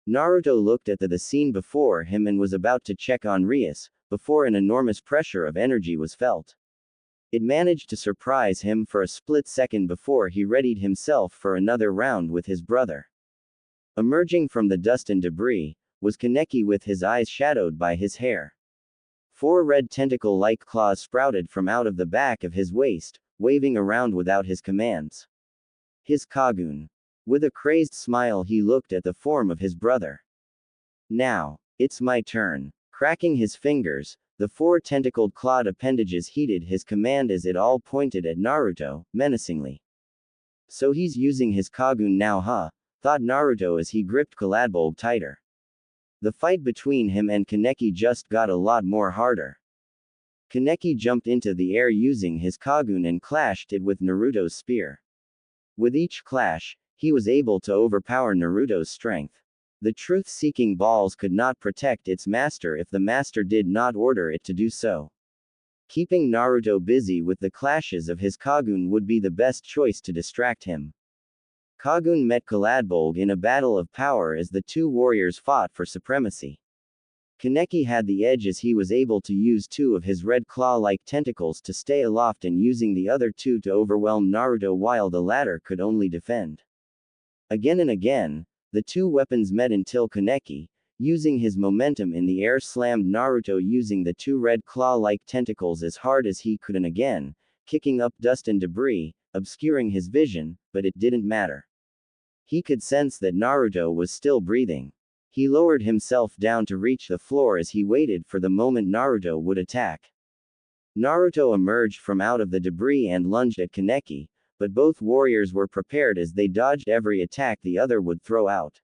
Naruto looked at the scene before him and was about to check on Rias, before an enormous pressure of energy was felt. It managed to surprise him for a split second before he readied himself for another round with his brother. Emerging from the dust and debris, was Kaneki with his eyes shadowed by his hair. 4 red tentacle-like claws sprouted from out of the back of his waist, waving around without his commands. His Kagun. With a crazed smile he looked at the form of his brother. Now, it's my turn. Cracking his fingers, the 4 tentacled clawed appendages heeded his command as it all pointed at Naruto, menacingly. So he's using his Kagun now, huh? Thought Naruto as he gripped Kaladbolg tighter. The fight between him and Kaneki just got a lot more harder. Kaneki jumped into the air using his Kagun and clashed it with Naruto's spear. With each clash, he was able to overpower Naruto's strength. The truth-seeking balls could not protect its master if the master did not order it to do so. Keeping Naruto busy with the clashes of his Kagun would be the best choice to distract him. Kagun met Kaladbolg in a battle of power as the 2 warriors fought for supremacy. Kaneki had the edge as he was able to use 2 of his red claw-like tentacles to stay aloft and using the other 2 to overwhelm Naruto while the latter could only defend. Again and again, the 2 weapons met until Kaneki, using his momentum in the air, slammed Naruto using the 2 red claw-like tentacles as hard as he could and again, kicking up dust and debris, obscuring his vision, but it didn't matter. He could sense that Naruto was still breathing. He lowered himself down to reach the floor as he waited for the moment Naruto would attack. Naruto emerged from out of the debris and lunged at Kaneki, but both warriors were prepared as they dodged every attack the other would throw out.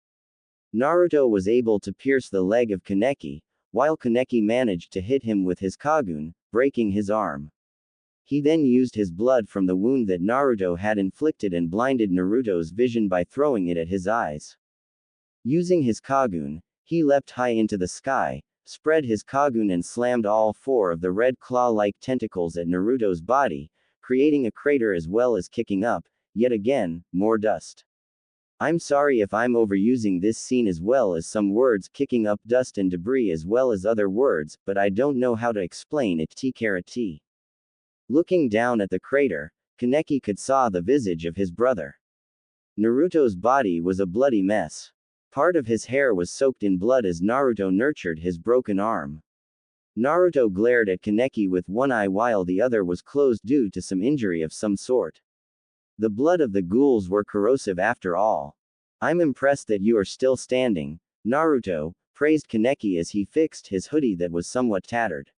Naruto was able to pierce the leg of Kaneki, while Kaneki managed to hit him with his Kagun, breaking his arm. He then used his blood from the wound that Naruto had inflicted and blinded Naruto's vision by throwing it at his eyes. Using his Kagun, he leapt high into the sky, spread his Kagun and slammed all 4 of the red claw-like tentacles at Naruto's body, creating a crater as well as kicking up, yet again, more dust. I'm sorry if I'm overusing this scene as well as some words, kicking up dust and debris as well as other words, but I don't know how to explain it. T. Looking down at the crater, Kaneki could saw the visage of his brother. Naruto's body was a bloody mess. Part of his hair was soaked in blood as Naruto nurtured his broken arm. Naruto glared at Kaneki with one eye while the other was closed due to some injury of some sort. The blood of the ghouls were corrosive after all. I'm impressed that you are still standing, Naruto, praised Kaneki as he fixed his hoodie that was somewhat tattered.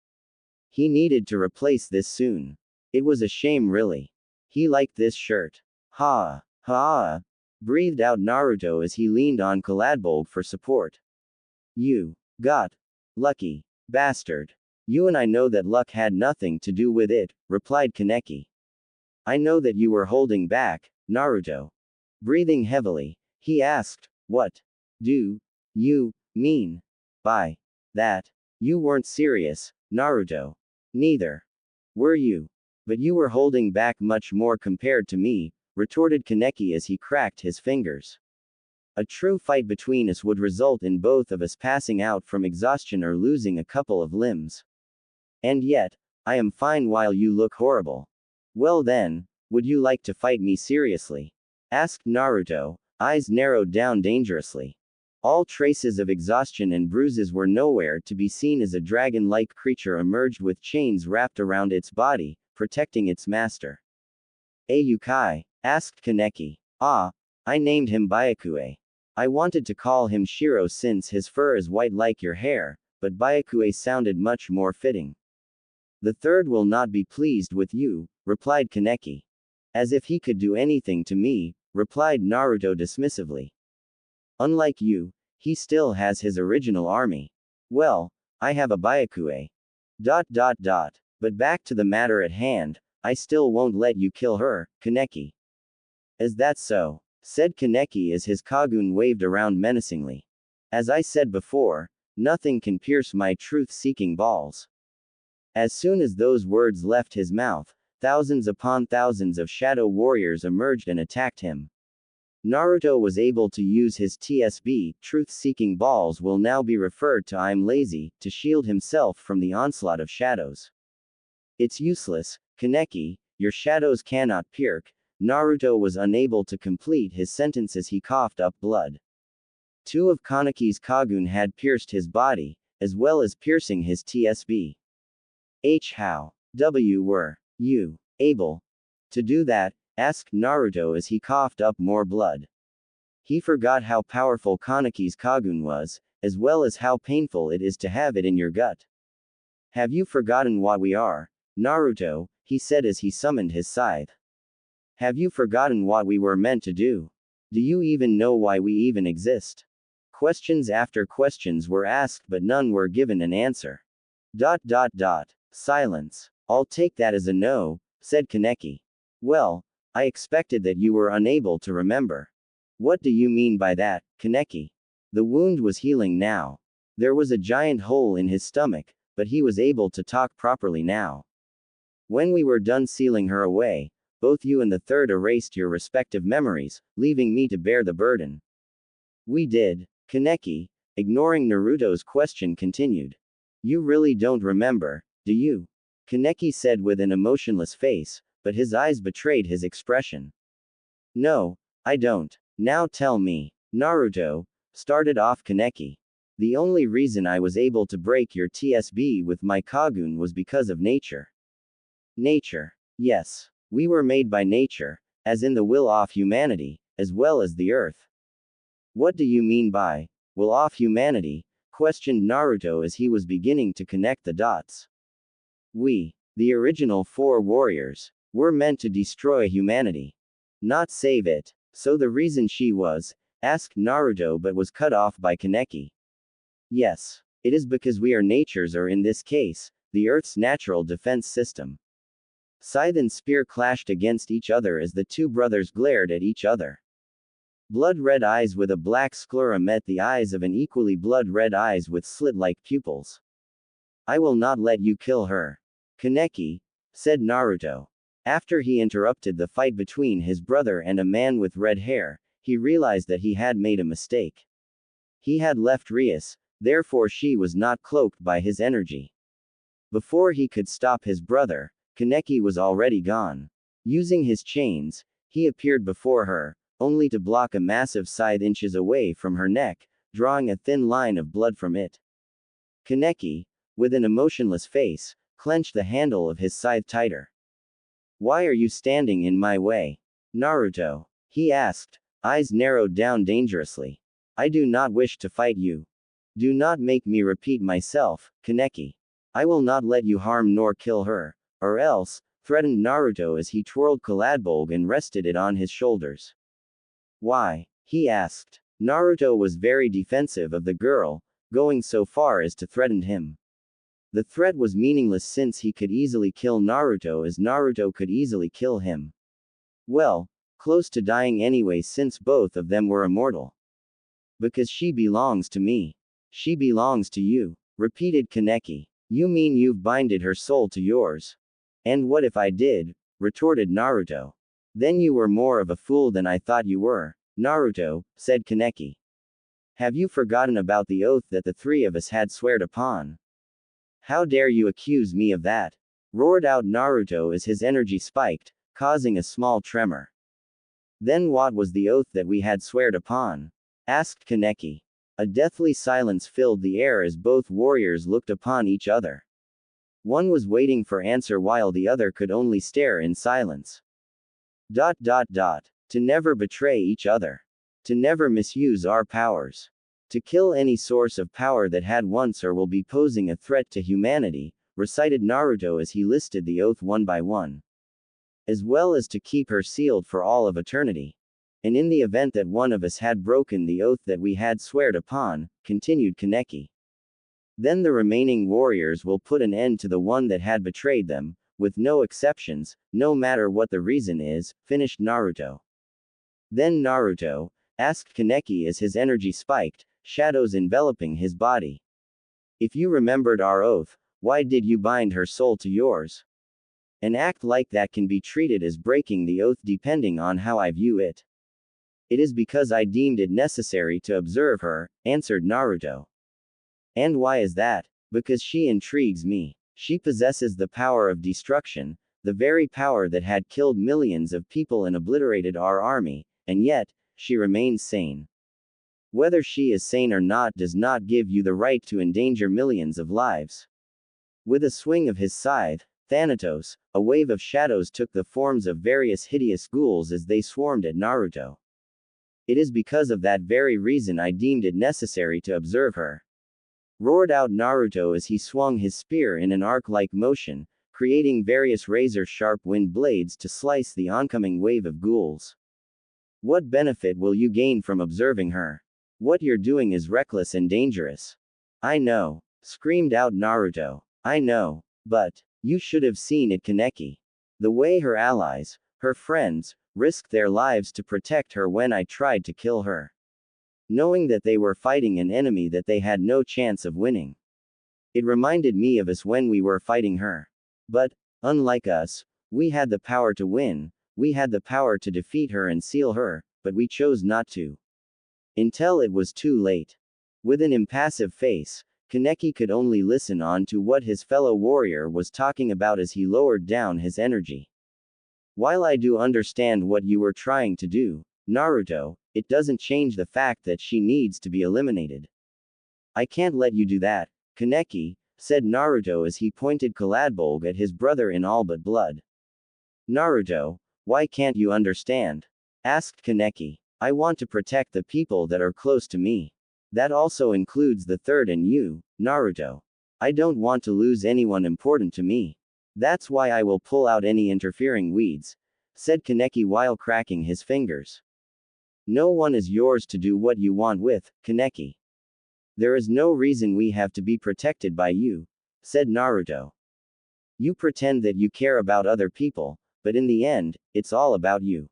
He needed to replace this soon. It was a shame really. He liked this shirt. Ha, ha, breathed out Naruto as he leaned on Kaladbolg for support. You got lucky, bastard. You and I know that luck had nothing to do with it, replied Kaneki. I know that you were holding back, Naruto. Breathing heavily, he asked, what do you mean by that? You weren't serious, Naruto. Neither were you. But you were holding back much more compared to me, retorted Kaneki as he cracked his fingers. A true fight between us would result in both of us passing out from exhaustion or losing a couple of limbs. And yet, I am fine while you look horrible. Well then, would you like to fight me seriously? Asked Naruto, eyes narrowed down dangerously. All traces of exhaustion and bruises were nowhere to be seen as a dragon-like creature emerged with chains wrapped around its body, protecting its master. Ayukai? Asked Kaneki. Ah, I named him Byakue. I wanted to call him Shiro since his fur is white like your hair, but Byakue sounded much more fitting. The third will not be pleased with you, replied Kaneki. As if he could do anything to me, replied Naruto dismissively. Unlike you, he still has his original army. Well, I have a Byakue. But back to the matter at hand, I still won't let you kill her, Kaneki. Is that so? Said Kaneki as his Kagun waved around menacingly. As I said before, nothing can pierce my truth-seeking balls. As soon as those words left his mouth, thousands upon thousands of shadow warriors emerged and attacked him. Naruto was able to use his TSB, truth-seeking balls will now be referred to I'm lazy, to shield himself from the onslaught of shadows. It's useless, Kaneki, your shadows cannot pierce. Naruto was unable to complete his sentence as he coughed up blood. Two of Kaneki's Kagun had pierced his body, as well as piercing his TSB. How were you able to do that? Asked Naruto as he coughed up more blood. He forgot how powerful Kaneki's Kagun was, as well as how painful it is to have it in your gut. Have you forgotten what we are, Naruto? He said as he summoned his scythe. Have you forgotten what we were meant to do? Do you even know why we even exist? Questions after questions were asked but none were given an answer. Silence. I'll take that as a no, said Kaneki. Well, I expected that you were unable to remember. What do you mean by that, Kaneki? The wound was healing now. There was a giant hole in his stomach, but he was able to talk properly now. When we were done sealing her away, both you and the third erased your respective memories, leaving me to bear the burden. We did, Kaneki, ignoring Naruto's question continued. You really don't remember, do you? Kaneki said with an emotionless face, but his eyes betrayed his expression. No, I don't. Now tell me, Naruto, started off Kaneki. The only reason I was able to break your TSB with my Kagun was because of nature. Nature. Yes. We were made by nature, as in the will of humanity, as well as the earth. What do you mean by will of humanity? Questioned Naruto as he was beginning to connect the dots. We, the original four warriors, were meant to destroy humanity, not save it. So the reason she was, asked Naruto but was cut off by Kaneki. Yes, it is because we are nature's or in this case, the earth's natural defense system. Scythe and spear clashed against each other as the two brothers glared at each other. Blood-red eyes with a black sclera met the eyes of an equally blood-red eyes with slit-like pupils. I will not let you kill her, Kaneki, said Naruto. After he interrupted the fight between his brother and a man with red hair, he realized that he had made a mistake. He had left Rias, therefore she was not cloaked by his energy. Before he could stop his brother, Kaneki was already gone. Using his chains, he appeared before her, only to block a massive scythe inches away from her neck, drawing a thin line of blood from it. Kaneki, with an emotionless face, clenched the handle of his scythe tighter. Why are you standing in my way? Naruto, he asked, eyes narrowed down dangerously. I do not wish to fight you. Do not make me repeat myself, Kaneki. I will not let you harm nor kill her, or else, threatened Naruto as he twirled Kaladbolg and rested it on his shoulders. Why? He asked. Naruto was very defensive of the girl, going so far as to threaten him. The threat was meaningless since he could easily kill Naruto as Naruto could easily kill him. Well, close to dying anyway since both of them were immortal. Because she belongs to me. She belongs to you, repeated Kaneki. You mean you've binded her soul to yours? And what if I did? Retorted Naruto. Then you were more of a fool than I thought you were, Naruto, said Kaneki. Have you forgotten about the oath that the three of us had sweared upon? How dare you accuse me of that? Roared out Naruto as his energy spiked, causing a small tremor. Then what was the oath that we had sweared upon? Asked Kaneki. A deathly silence filled the air as both warriors looked upon each other. One was waiting for answer while the other could only stare in silence. To never betray each other. To never misuse our powers. To kill any source of power that had once or will be posing a threat to humanity, recited Naruto as he listed the oath one by one. As well as to keep her sealed for all of eternity. And in the event that one of us had broken the oath that we had sweared upon, continued Kaneki. Then the remaining warriors will put an end to the one that had betrayed them, with no exceptions, no matter what the reason is, finished Naruto. Then Naruto asked Kaneki as his energy spiked, shadows enveloping his body. If you remembered our oath, why did you bind her soul to yours? An act like that can be treated as breaking the oath depending on how I view it. It is because I deemed it necessary to observe her, answered Naruto. And why is that? Because she intrigues me. She possesses the power of destruction, the very power that had killed millions of people and obliterated our army, and yet, she remains sane. Whether she is sane or not does not give you the right to endanger millions of lives. With a swing of his scythe, Thanatos, a wave of shadows took the forms of various hideous ghouls as they swarmed at Naruto. It is because of that very reason I deemed it necessary to observe her. Roared out Naruto as he swung his spear in an arc-like motion, creating various razor-sharp wind blades to slice the oncoming wave of ghouls. What benefit will you gain from observing her? What you're doing is reckless and dangerous. I know, screamed out Naruto. I know, but you should have seen it, Kaneki. The way her allies, her friends, risked their lives to protect her when I tried to kill her. Knowing that they were fighting an enemy that they had no chance of winning. It reminded me of us when we were fighting her. But, unlike us, we had the power to win, we had the power to defeat her and seal her, but we chose not to. Until it was too late. With an impassive face, Kaneki could only listen on to what his fellow warrior was talking about as he lowered down his energy. While I do understand what you were trying to do, Naruto, it doesn't change the fact that she needs to be eliminated. I can't let you do that, Kaneki, said Naruto as he pointed Kaladbolg at his brother in all but blood. Naruto, why can't you understand? Asked Kaneki. I want to protect the people that are close to me. That also includes the third and you, Naruto. I don't want to lose anyone important to me. That's why I will pull out any interfering weeds, said Kaneki while cracking his fingers. No one is yours to do what you want with, Kaneki. There is no reason we have to be protected by you, said Naruto. You pretend that you care about other people, but in the end, it's all about you.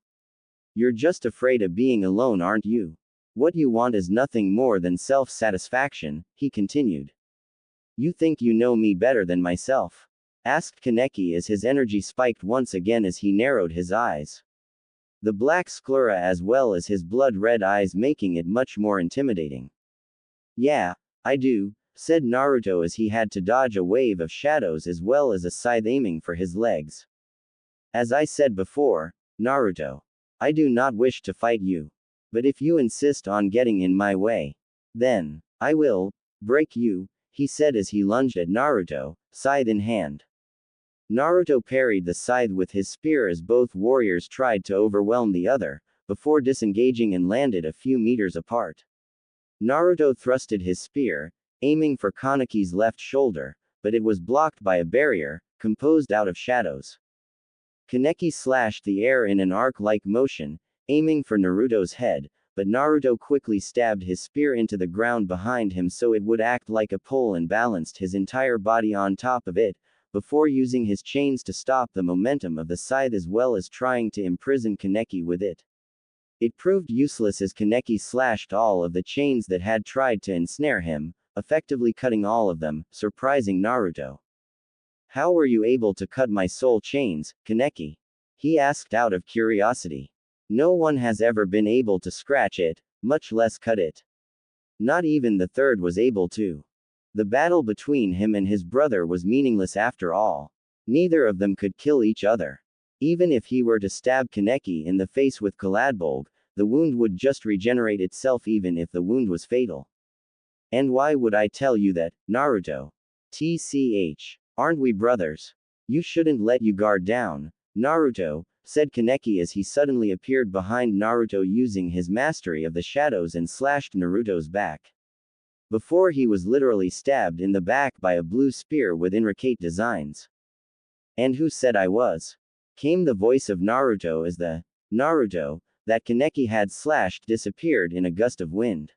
You're just afraid of being alone, aren't you? What you want is nothing more than self-satisfaction, he continued. You think you know me better than myself? Asked Kaneki as his energy spiked once again as he narrowed his eyes. The black sclera as well as his blood-red eyes making it much more intimidating. Yeah, I do, said Naruto as he had to dodge a wave of shadows as well as a scythe aiming for his legs. As I said before, Naruto, I do not wish to fight you. But if you insist on getting in my way, then I will break you, he said as he lunged at Naruto, scythe in hand. Naruto parried the scythe with his spear as both warriors tried to overwhelm the other, before disengaging and landed a few meters apart. Naruto thrusted his spear, aiming for Kaneki's left shoulder, but it was blocked by a barrier, composed out of shadows. Kaneki slashed the air in an arc-like motion, aiming for Naruto's head, but Naruto quickly stabbed his spear into the ground behind him so it would act like a pole and balanced his entire body on top of it, before using his chains to stop the momentum of the scythe as well as trying to imprison Kaneki with it. It proved useless as Kaneki slashed all of the chains that had tried to ensnare him, effectively cutting all of them, surprising Naruto. How were you able to cut my soul chains, Kaneki? He asked out of curiosity. No one has ever been able to scratch it, much less cut it. Not even the third was able to. The battle between him and his brother was meaningless after all. Neither of them could kill each other. Even if he were to stab Kaneki in the face with Kaladbolg, the wound would just regenerate itself even if the wound was fatal. And why would I tell you that, Naruto? TCH. Aren't we brothers? You shouldn't let you guard down, Naruto, said Kaneki as he suddenly appeared behind Naruto using his mastery of the shadows and slashed Naruto's back. Before he was literally stabbed in the back by a blue spear with intricate designs. And who said I was? Came the voice of Naruto as the Naruto that Kaneki had slashed disappeared in a gust of wind.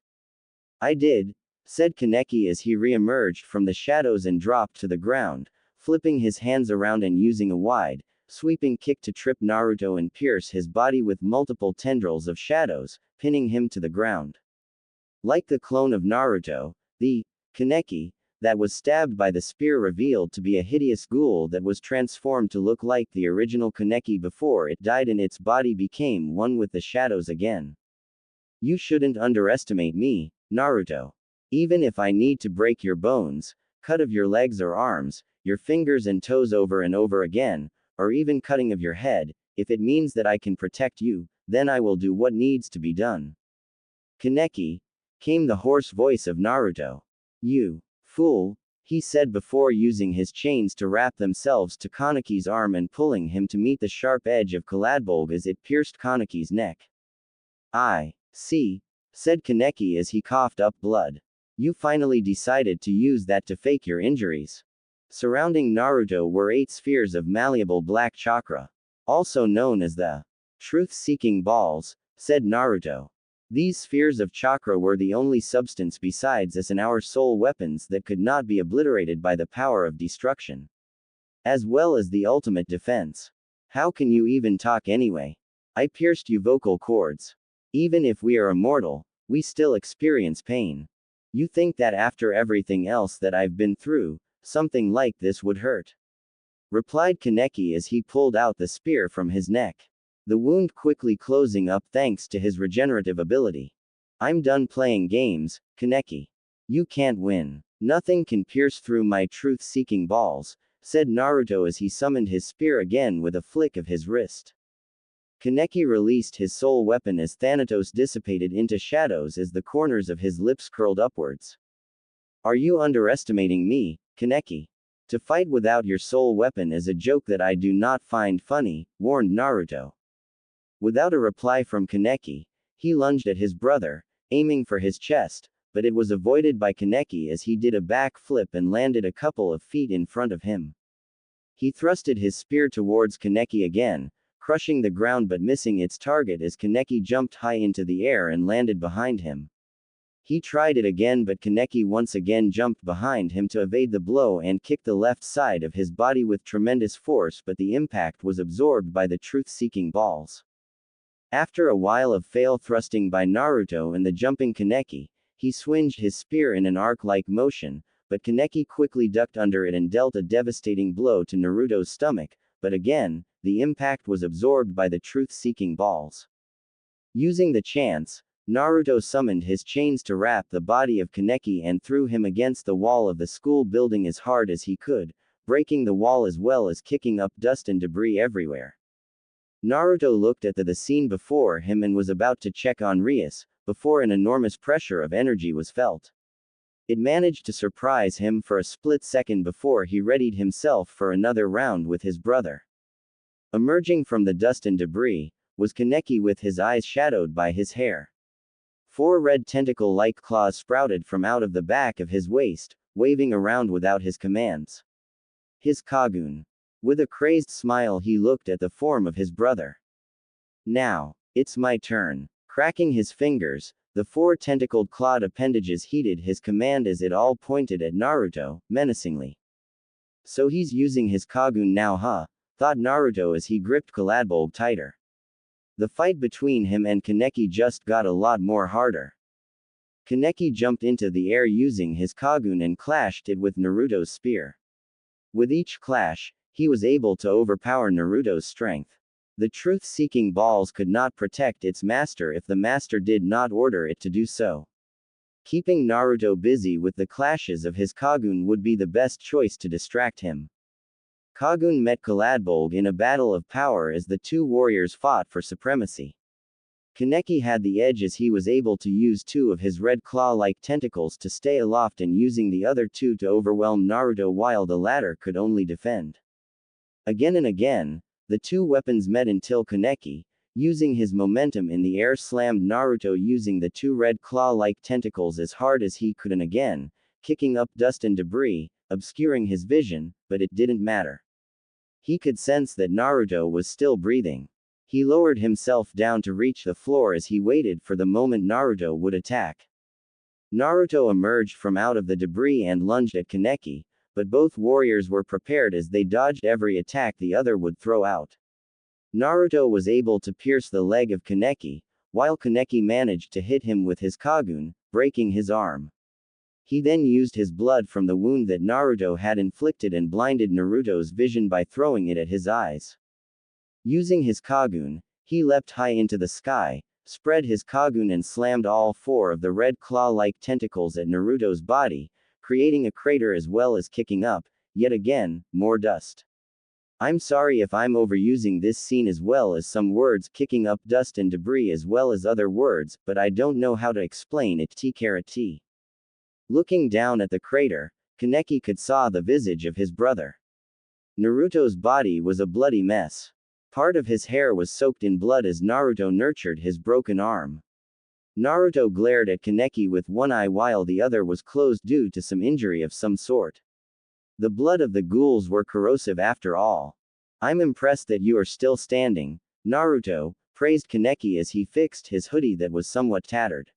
I did, said Kaneki as he re-emerged from the shadows and dropped to the ground, flipping his hands around and using a wide, sweeping kick to trip Naruto and pierce his body with multiple tendrils of shadows, pinning him to the ground. Like the clone of Naruto, the Kaneki that was stabbed by the spear revealed to be a hideous ghoul that was transformed to look like the original Kaneki before it died and its body became one with the shadows again. You shouldn't underestimate me, Naruto. Even if I need to break your bones, cut of your legs or arms, your fingers and toes over and over again, or even cutting of your head, if it means that I can protect you, then I will do what needs to be done. Kaneki, came the hoarse voice of Naruto. You fool, he said before using his chains to wrap themselves to Kaneki's arm and pulling him to meet the sharp edge of Kaladbolg as it pierced Kaneki's neck. I see, said Kaneki as he coughed up blood. You finally decided to use that to fake your injuries. Surrounding Naruto were 8 spheres of malleable black chakra, also known as the truth-seeking balls, said Naruto. These spheres of chakra were the only substance besides us and our soul weapons that could not be obliterated by the power of destruction. As well as the ultimate defense. How can you even talk anyway? I pierced you vocal cords. Even if we are immortal, we still experience pain. You think that after everything else that I've been through, something like this would hurt? Replied Kaneki as he pulled out the spear from his neck. The wound quickly closing up thanks to his regenerative ability. I'm done playing games, Kaneki. You can't win. Nothing can pierce through my truth-seeking balls, said Naruto as he summoned his spear again with a flick of his wrist. Kaneki released his soul weapon as Thanatos dissipated into shadows as the corners of his lips curled upwards. Are you underestimating me, Kaneki? To fight without your soul weapon is a joke that I do not find funny, warned Naruto. Without a reply from Kaneki, he lunged at his brother, aiming for his chest, but it was avoided by Kaneki as he did a back flip and landed a couple of feet in front of him. He thrusted his spear towards Kaneki again, crushing the ground but missing its target as Kaneki jumped high into the air and landed behind him. He tried it again but Kaneki once again jumped behind him to evade the blow and kicked the left side of his body with tremendous force but the impact was absorbed by the truth-seeking balls. After a while of fail thrusting by Naruto and the jumping Kaneki, he swinged his spear in an arc-like motion, but Kaneki quickly ducked under it and dealt a devastating blow to Naruto's stomach, but again, the impact was absorbed by the truth-seeking balls. Using the chance, Naruto summoned his chains to wrap the body of Kaneki and threw him against the wall of the school building as hard as he could, breaking the wall as well as kicking up dust and debris everywhere. Naruto looked at the scene before him and was about to check on Rias, before an enormous pressure of energy was felt. It managed to surprise him for a split second before he readied himself for another round with his brother. Emerging from the dust and debris, was Kaneki with his eyes shadowed by his hair. 4 red tentacle-like claws sprouted from out of the back of his waist, waving around without his commands. His Kagun. With a crazed smile he looked at the form of his brother. Now, it's my turn. Cracking his fingers, the 4 tentacled clawed appendages heeded his command as it all pointed at Naruto, menacingly. So he's using his Kagun now, huh? Thought Naruto as he gripped Kaladbulb tighter. The fight between him and Kaneki just got a lot more harder. Kaneki jumped into the air using his Kagun and clashed it with Naruto's spear. With each clash, he was able to overpower Naruto's strength. The truth-seeking balls could not protect its master if the master did not order it to do so. Keeping Naruto busy with the clashes of his Kagun would be the best choice to distract him. Kagun met Kaladbulb in a battle of power as the 2 warriors fought for supremacy. Kaneki had the edge as he was able to use 2 of his red claw-like tentacles to stay aloft and using the other 2 to overwhelm Naruto while the latter could only defend. Again and again, the 2 weapons met until Kaneki, using his momentum in the air, slammed Naruto using the 2 red claw-like tentacles as hard as he could and again, kicking up dust and debris, obscuring his vision, but it didn't matter. He could sense that Naruto was still breathing. He lowered himself down to reach the floor as he waited for the moment Naruto would attack. Naruto emerged from out of the debris and lunged at Kaneki, but both warriors were prepared as they dodged every attack the other would throw out. Naruto was able to pierce the leg of Kaneki, while Kaneki managed to hit him with his Kagun, breaking his arm. He then used his blood from the wound that Naruto had inflicted and blinded Naruto's vision by throwing it at his eyes. Using his Kagun, he leapt high into the sky, spread his Kagun and slammed all 4 of the red claw-like tentacles at Naruto's body, creating a crater as well as kicking up, yet again, more dust. I'm sorry if I'm overusing this scene as well as some words kicking up dust and debris as well as other words, but I don't know how to explain it. T. Looking down at the crater, Kaneki could saw the visage of his brother. Naruto's body was a bloody mess. Part of his hair was soaked in blood as Naruto nurtured his broken arm. Naruto glared at Kaneki with one eye while the other was closed due to some injury of some sort. The blood of the ghouls were corrosive after all. I'm impressed that you are still standing, Naruto, praised Kaneki as he fixed his hoodie that was somewhat tattered.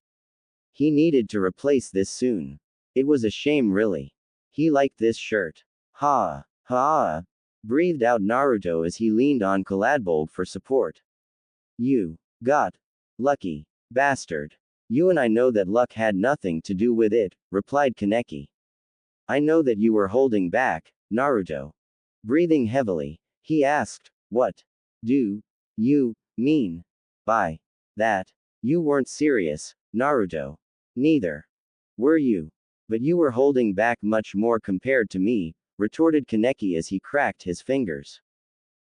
He needed to replace this soon. It was a shame really. He liked this shirt. Ha, ha, breathed out Naruto as he leaned on Kaladbulb for support. You got lucky, bastard. You and I know that luck had nothing to do with it, replied Kaneki. I know that you were holding back, Naruto. Breathing heavily, he asked, what do you mean by that? You weren't serious, Naruto. Neither were you. But you were holding back much more compared to me, retorted Kaneki as he cracked his fingers.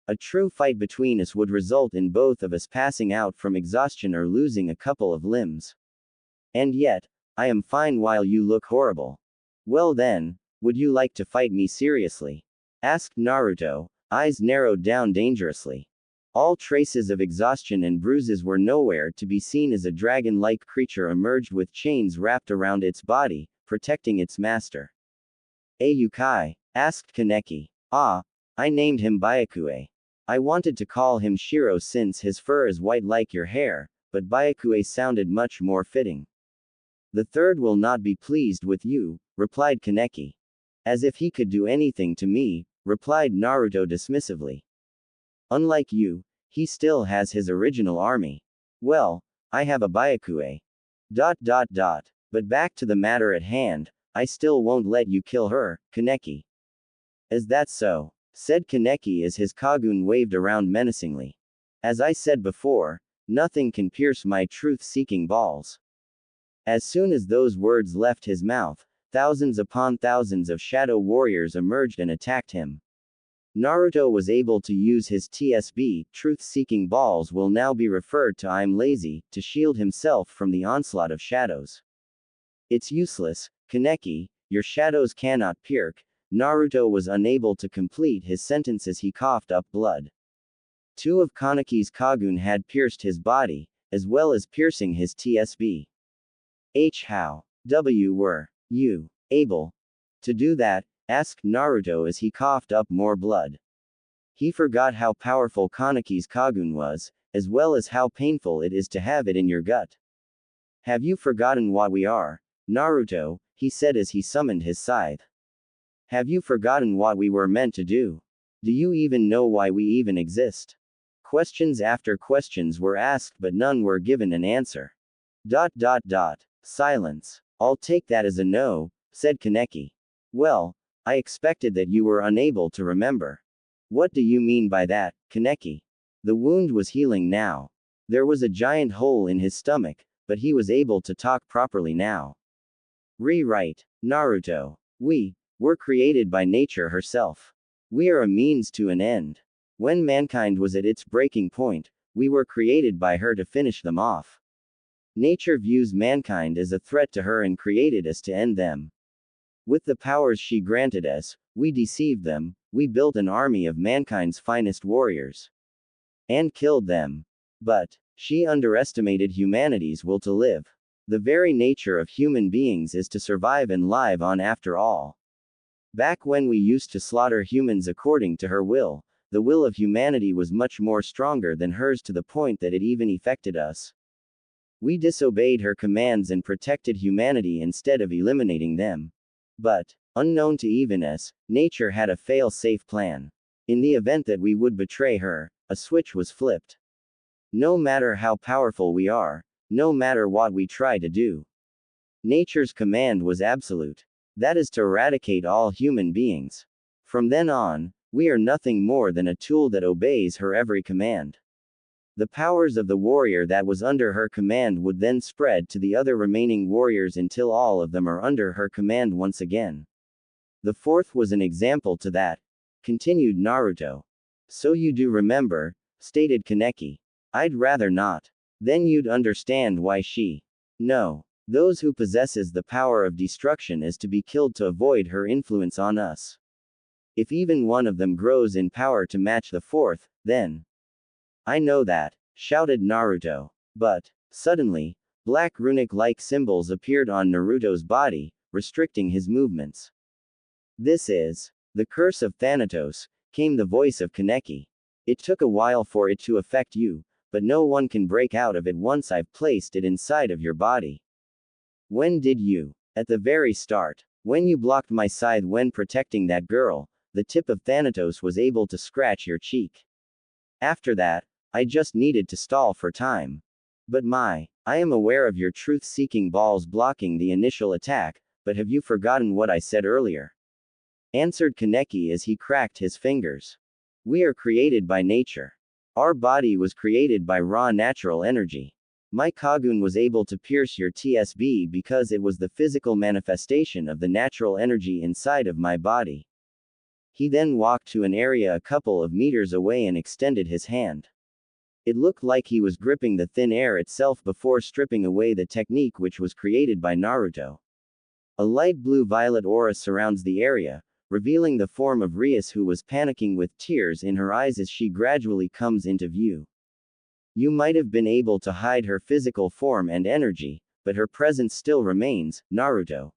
A true fight between us would result in both of us passing out from exhaustion or losing a couple of limbs. And yet, I am fine while you look horrible. Well then, would you like to fight me seriously? Asked Naruto, eyes narrowed down dangerously. All traces of exhaustion and bruises were nowhere to be seen as a dragon-like creature emerged with chains wrapped around its body, protecting its master. Ayukai? Asked Kaneki. Ah, I named him Byakue. I wanted to call him Shiro since his fur is white like your hair, but Byakue sounded much more fitting. The third will not be pleased with you, replied Kaneki. As if he could do anything to me, replied Naruto dismissively. Unlike you, he still has his original army. Well, I have a Byakue. But back to the matter at hand, I still won't let you kill her, Kaneki. Is that so? Said Kaneki as his Kagun waved around menacingly. As I said before, nothing can pierce my truth-seeking balls. As soon as those words left his mouth, thousands upon thousands of shadow warriors emerged and attacked him. Naruto was able to use his TSB, truth-seeking balls will now be referred to I'm lazy, to shield himself from the onslaught of shadows. It's useless, Kaneki, your shadows cannot pierce. Naruto was unable to complete his sentence as he coughed up blood. Two of Kaneki's Kagun had pierced his body, as well as piercing his TSB. How were you able to do that? Asked Naruto as he coughed up more blood. He forgot how powerful Kaneki's Kagun was, as well as how painful it is to have it in your gut. Have you forgotten what we are, Naruto? He said as he summoned his scythe. Have you forgotten what we were meant to do? Do you even know why we even exist? Questions after questions were asked but none were given an answer. Silence. I'll take that as a no, said Kaneki. Well, I expected that you were unable to remember. What do you mean by that, Kaneki? The wound was healing now. There was a giant hole in his stomach, but he was able to talk properly now. Rewrite. Naruto. We were created by nature herself. We are a means to an end. When mankind was at its breaking point, we were created by her to finish them off. Nature views mankind as a threat to her and created us to end them. With the powers she granted us, we deceived them, we built an army of mankind's finest warriors. And killed them. But she underestimated humanity's will to live. The very nature of human beings is to survive and live on after all. Back when we used to slaughter humans according to her will, the will of humanity was much more stronger than hers to the point that it even affected us. We disobeyed her commands and protected humanity instead of eliminating them. But, unknown to even us, nature had a fail-safe plan. In the event that we would betray her, a switch was flipped. No matter how powerful we are, no matter what we try to do, nature's command was absolute. That is to eradicate all human beings. From then on, we are nothing more than a tool that obeys her every command. The powers of the warrior that was under her command would then spread to the other remaining warriors until all of them are under her command once again. The fourth was an example to that, continued Naruto. So you do remember, stated Kaneki. I'd rather not. Then you'd understand why she. No. Those who possesses the power of destruction is to be killed to avoid her influence on us. If even one of them grows in power to match the fourth, then. I know that, shouted Naruto. But, suddenly, black runic-like symbols appeared on Naruto's body, restricting his movements. This is the curse of Thanatos, came the voice of Kaneki. It took a while for it to affect you, but no one can break out of it once I've placed it inside of your body. When did you? At the very start. When you blocked my scythe when protecting that girl, the tip of Thanatos was able to scratch your cheek. After that, I just needed to stall for time. But I am aware of your truth-seeking balls blocking the initial attack, but have you forgotten what I said earlier? Answered Kaneki as he cracked his fingers. We are created by nature. Our body was created by raw natural energy. My Kagun was able to pierce your TSB because it was the physical manifestation of the natural energy inside of my body. He then walked to an area a couple of meters away and extended his hand. It looked like he was gripping the thin air itself before stripping away the technique which was created by Naruto. A light blue-violet aura surrounds the area, revealing the form of Rias, who was panicking with tears in her eyes as she gradually comes into view. You might have been able to hide her physical form and energy, but her presence still remains, Naruto.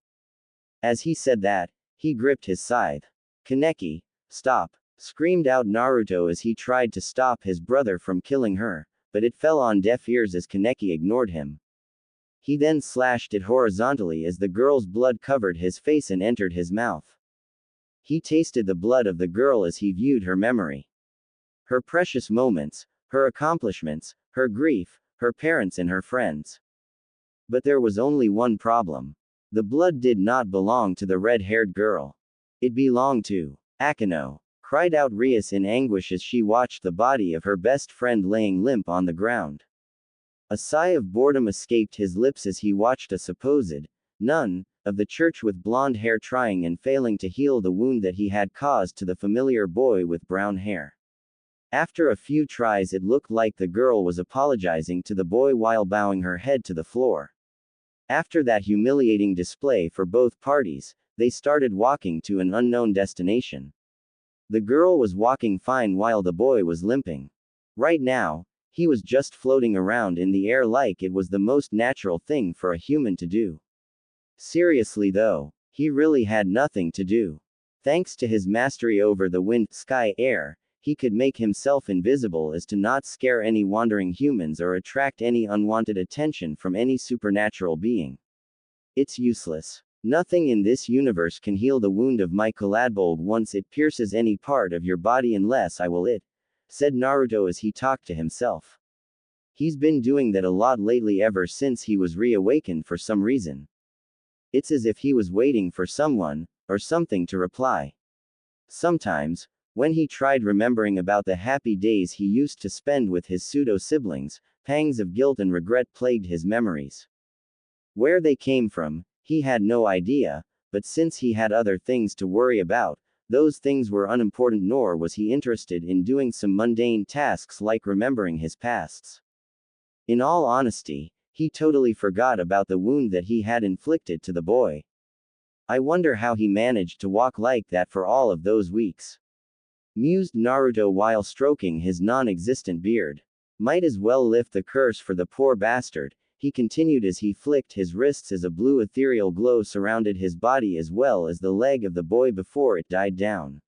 As he said that, he gripped his scythe. Kaneki, stop, screamed out Naruto as he tried to stop his brother from killing her, but it fell on deaf ears as Kaneki ignored him. He then slashed it horizontally as the girl's blood covered his face and entered his mouth. He tasted the blood of the girl as he viewed her memory. Her precious moments, her accomplishments, her grief, her parents and her friends. But there was only one problem. The blood did not belong to the red-haired girl. It belonged to Akeno, cried out Rias in anguish as she watched the body of her best friend laying limp on the ground. A sigh of boredom escaped his lips as he watched a supposed nun of the church with blonde hair trying and failing to heal the wound that he had caused to the familiar boy with brown hair. After a few tries, it looked like the girl was apologizing to the boy while bowing her head to the floor. After that humiliating display for both parties, they started walking to an unknown destination. The girl was walking fine while the boy was limping. Right now, he was just floating around in the air like it was the most natural thing for a human to do. Seriously though, he really had nothing to do. Thanks to his mastery over the wind, sky, air, he could make himself invisible as to not scare any wandering humans or attract any unwanted attention from any supernatural being. It's useless. Nothing in this universe can heal the wound of my Caladbolg once it pierces any part of your body unless I will it, said Naruto as he talked to himself. He's been doing that a lot lately ever since he was reawakened for some reason. It's as if he was waiting for someone, or something to reply. Sometimes, when he tried remembering about the happy days he used to spend with his pseudo-siblings, pangs of guilt and regret plagued his memories. Where they came from, he had no idea, but since he had other things to worry about, those things were unimportant, nor was he interested in doing some mundane tasks like remembering his pasts. In all honesty, he totally forgot about the wound that he had inflicted to the boy. I wonder how he managed to walk like that for all of those weeks, mused Naruto while stroking his non-existent beard. Might as well lift the curse for the poor bastard, he continued as he flicked his wrists as a blue ethereal glow surrounded his body as well as the leg of the boy before it died down.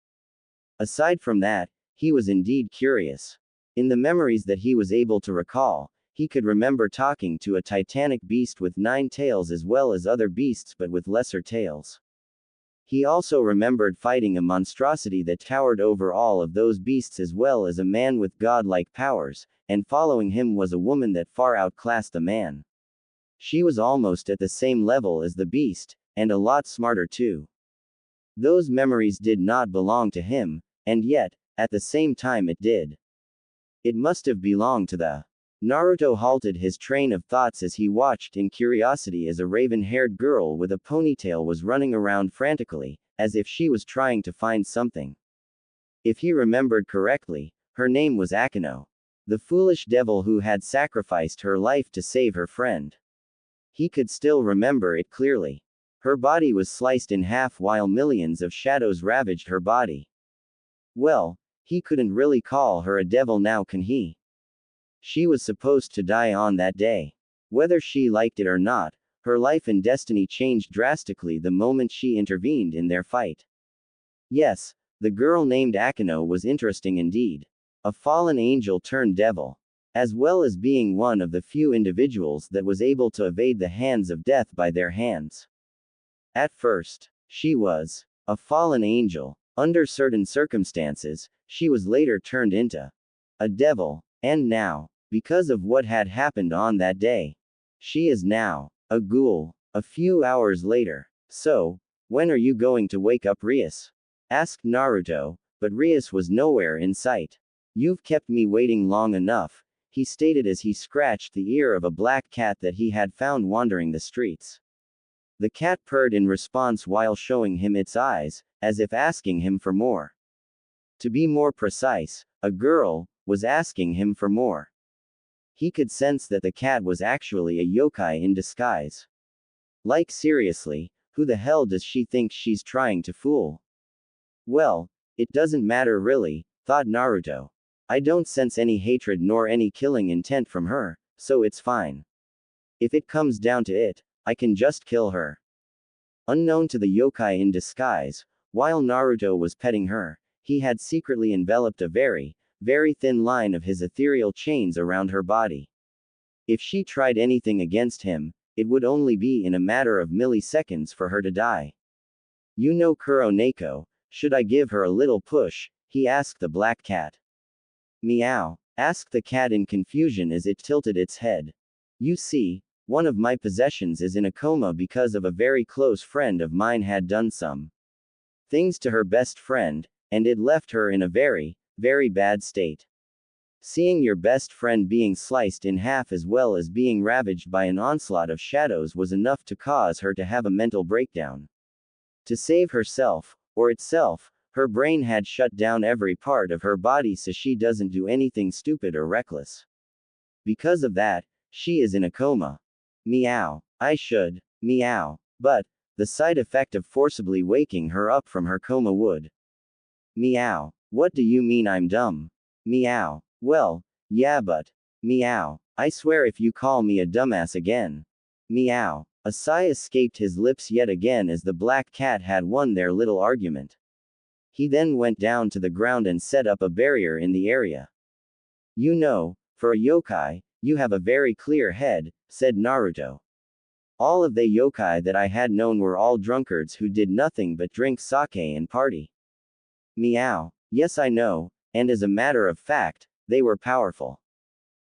Aside from that, he was indeed curious. In the memories that he was able to recall, he could remember talking to a titanic beast with 9 tails as well as other beasts but with lesser tails. He also remembered fighting a monstrosity that towered over all of those beasts as well as a man with godlike powers, and following him was a woman that far outclassed the man. She was almost at the same level as the beast, and a lot smarter too. Those memories did not belong to him, and yet, at the same time it did. It must have belonged to the. Naruto halted his train of thoughts as he watched in curiosity as a raven-haired girl with a ponytail was running around frantically, as if she was trying to find something. If he remembered correctly, her name was Akino, the foolish devil who had sacrificed her life to save her friend. He could still remember it clearly. Her body was sliced in half while millions of shadows ravaged her body. Well, he couldn't really call her a devil now, can he? She was supposed to die on that day. Whether she liked it or not, her life and destiny changed drastically the moment she intervened in their fight. Yes, the girl named Akino was interesting indeed. A fallen angel turned devil. As well as being one of the few individuals that was able to evade the hands of death by their hands. At first, she was a fallen angel. Under certain circumstances, she was later turned into a devil. And now, because of what had happened on that day, she is now a ghoul. A few hours later. So, when are you going to wake up, Rias? Asked Naruto, but Rias was nowhere in sight. You've kept me waiting long enough, he stated as he scratched the ear of a black cat that he had found wandering the streets. The cat purred in response while showing him its eyes, as if asking him for more. To be more precise, a girl was asking him for more. He could sense that the cat was actually a yokai in disguise. Like seriously, who the hell does she think she's trying to fool? Well, it doesn't matter really, thought Naruto. I don't sense any hatred nor any killing intent from her, so it's fine. If it comes down to it, I can just kill her. Unknown to the yokai in disguise, while Naruto was petting her, he had secretly enveloped a very thin line of his ethereal chains around her body. If she tried anything against him, it would only be in a matter of milliseconds for her to die. You know Kuro Neko, should I give her a little push? He asked the black cat. Meow, asked the cat in confusion as it tilted its head. You see, one of my possessions is in a coma because of a very close friend of mine had done some things to her best friend, and it left her in a very bad state. Seeing your best friend being sliced in half as well as being ravaged by an onslaught of shadows was enough to cause her to have a mental breakdown. To save herself, or itself, her brain had shut down every part of her body so she doesn't do anything stupid or reckless. Because of that, she is in a coma. Meow. I should. Meow. But, the side effect of forcibly waking her up from her coma would. Meow. What do you mean I'm dumb? Meow. Well, yeah, but. Meow. I swear if you call me a dumbass again. Meow. A sigh escaped his lips yet again as the black cat had won their little argument. He then went down to the ground and set up a barrier in the area. You know, for a yokai, you have a very clear head, said Naruto. All of the yokai that I had known were all drunkards who did nothing but drink sake and party. Meow. Yes, I know, and as a matter of fact, they were powerful.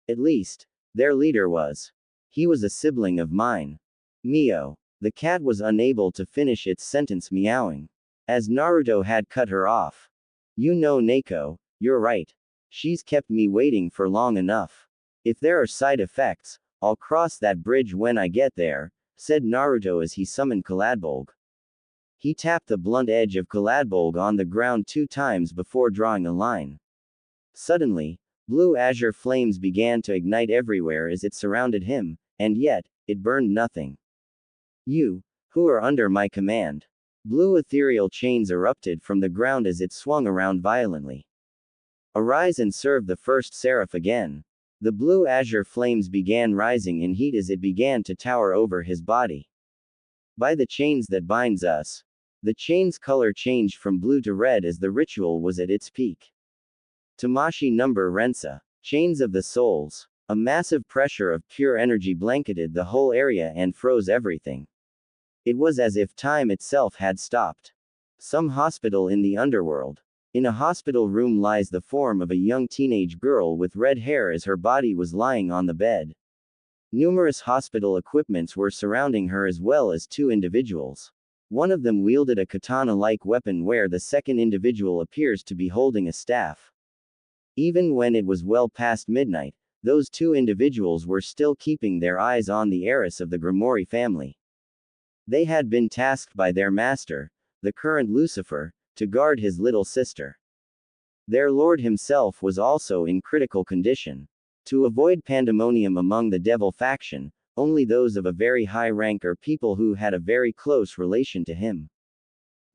At least, their leader was. He was a sibling of mine. Mio. The cat was unable to finish its sentence meowing, as Naruto had cut her off. You know, Neko, you're right. She's kept me waiting for long enough. If there are side effects, I'll cross that bridge when I get there, said Naruto as he summoned Kaladbolg. He tapped the blunt edge of Kaladbolg on the ground 2 times before drawing a line. Suddenly, blue azure flames began to ignite everywhere as it surrounded him, and yet, it burned nothing. You, who are under my command. Blue ethereal chains erupted from the ground as it swung around violently. Arise and serve the first seraph again. The blue azure flames began rising in heat as it began to tower over his body. By the chains that binds us. The chain's color changed from blue to red as the ritual was at its peak. Tamashi number Rensa. Chains of the souls. A massive pressure of pure energy blanketed the whole area and froze everything. It was as if time itself had stopped. Some hospital in the underworld. In a hospital room lies the form of a young teenage girl with red hair as her body was lying on the bed. Numerous hospital equipments were surrounding her as well as 2 individuals. One of them wielded a katana-like weapon where the second individual appears to be holding a staff. Even when it was well past midnight, those 2 individuals were still keeping their eyes on the heiress of the Grimoire family. They had been tasked by their master, the current Lucifer, to guard his little sister. Their lord himself was also in critical condition. To avoid pandemonium among the devil faction, only those of a very high rank or people who had a very close relation to him.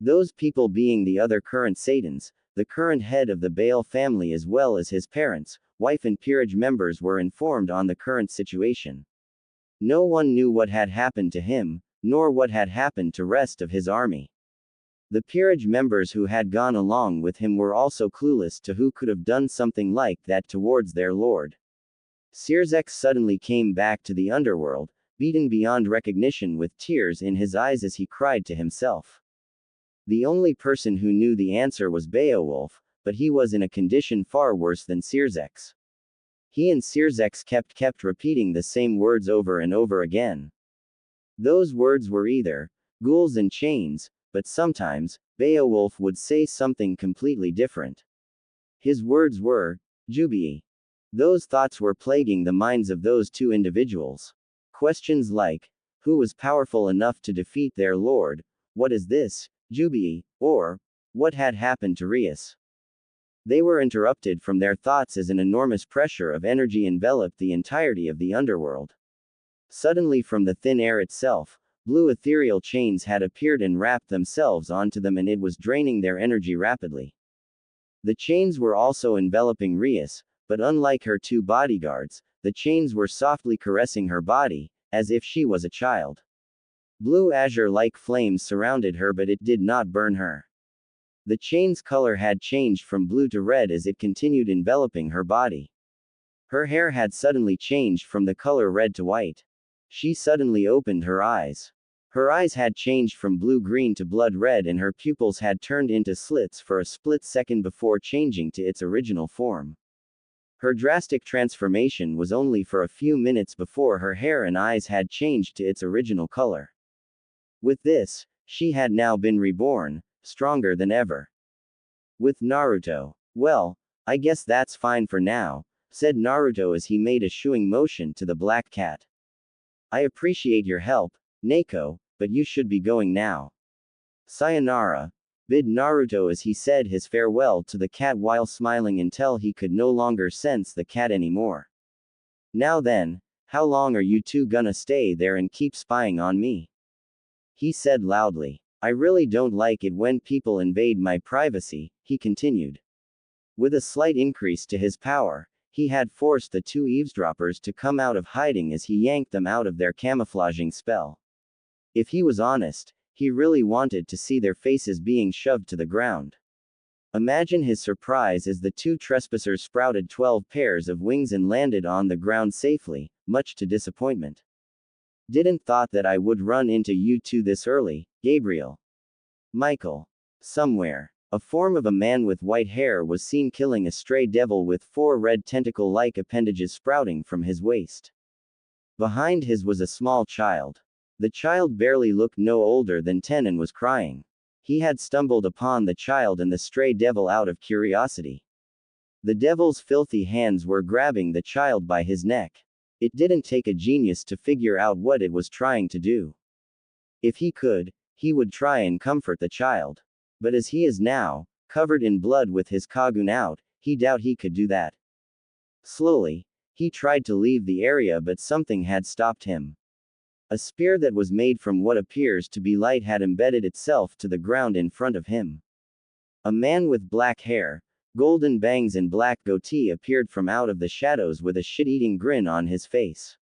Those people being the other current Satans, the current head of the Baal family as well as his parents, wife and peerage members were informed on the current situation. No one knew what had happened to him, nor what had happened to rest of his army. The peerage members who had gone along with him were also clueless to who could have done something like that towards their lord. Sirzek suddenly came back to the underworld, beaten beyond recognition with tears in his eyes as he cried to himself. The only person who knew the answer was Beowulf, but he was in a condition far worse than Sirzek's. He and Sirzek kept repeating the same words over and over again. Those words were either, ghouls and chains, but sometimes, Beowulf would say something completely different. His words were, Jubii. Those thoughts were plaguing the minds of those 2 individuals. Questions like, who was powerful enough to defeat their lord, what is this, Jubii, or, what had happened to Rias? They were interrupted from their thoughts as an enormous pressure of energy enveloped the entirety of the underworld. Suddenly from the thin air itself, blue ethereal chains had appeared and wrapped themselves onto them and it was draining their energy rapidly. The chains were also enveloping Rias, but unlike her 2 bodyguards, the chains were softly caressing her body, as if she was a child. Blue azure-like flames surrounded her but it did not burn her. The chain's color had changed from blue to red as it continued enveloping her body. Her hair had suddenly changed from the color red to white. She suddenly opened her eyes. Her eyes had changed from blue-green to blood-red and her pupils had turned into slits for a split second before changing to its original form. Her drastic transformation was only for a few minutes before her hair and eyes had changed to its original color. With this, she had now been reborn, stronger than ever. With Naruto. Well, I guess that's fine for now, said Naruto as he made a shooing motion to the black cat. I appreciate your help, Neko, but you should be going now. Sayonara, bid Naruto as he said his farewell to the cat while smiling until he could no longer sense the cat anymore. Now then, How long are you two gonna stay there and keep spying on me? He said loudly. I really don't like it when people invade my privacy, he continued. With a slight increase to his power, he had forced the two eavesdroppers to come out of hiding as he yanked them out of their camouflaging spell. If he was honest, he really wanted to see their faces being shoved to the ground. Imagine his surprise as the two trespassers sprouted 12 pairs of wings and landed on the ground safely, much to disappointment. Didn't thought that I would run into you two this early, Gabriel. Michael. Somewhere, a form of a man with white hair was seen killing a stray devil with 4 red tentacle-like appendages sprouting from his waist. Behind his was a small child. The child barely looked no older than 10 and was crying. He had stumbled upon the child and the stray devil out of curiosity. The devil's filthy hands were grabbing the child by his neck. It didn't take a genius to figure out what it was trying to do. If he could, he would try and comfort the child. But as he is now, covered in blood with his kagun out, he doubt he could do that. Slowly, he tried to leave the area but something had stopped him. A spear that was made from what appears to be light had embedded itself to the ground in front of him. A man with black hair, golden bangs and black goatee appeared from out of the shadows with a shit-eating grin on his face.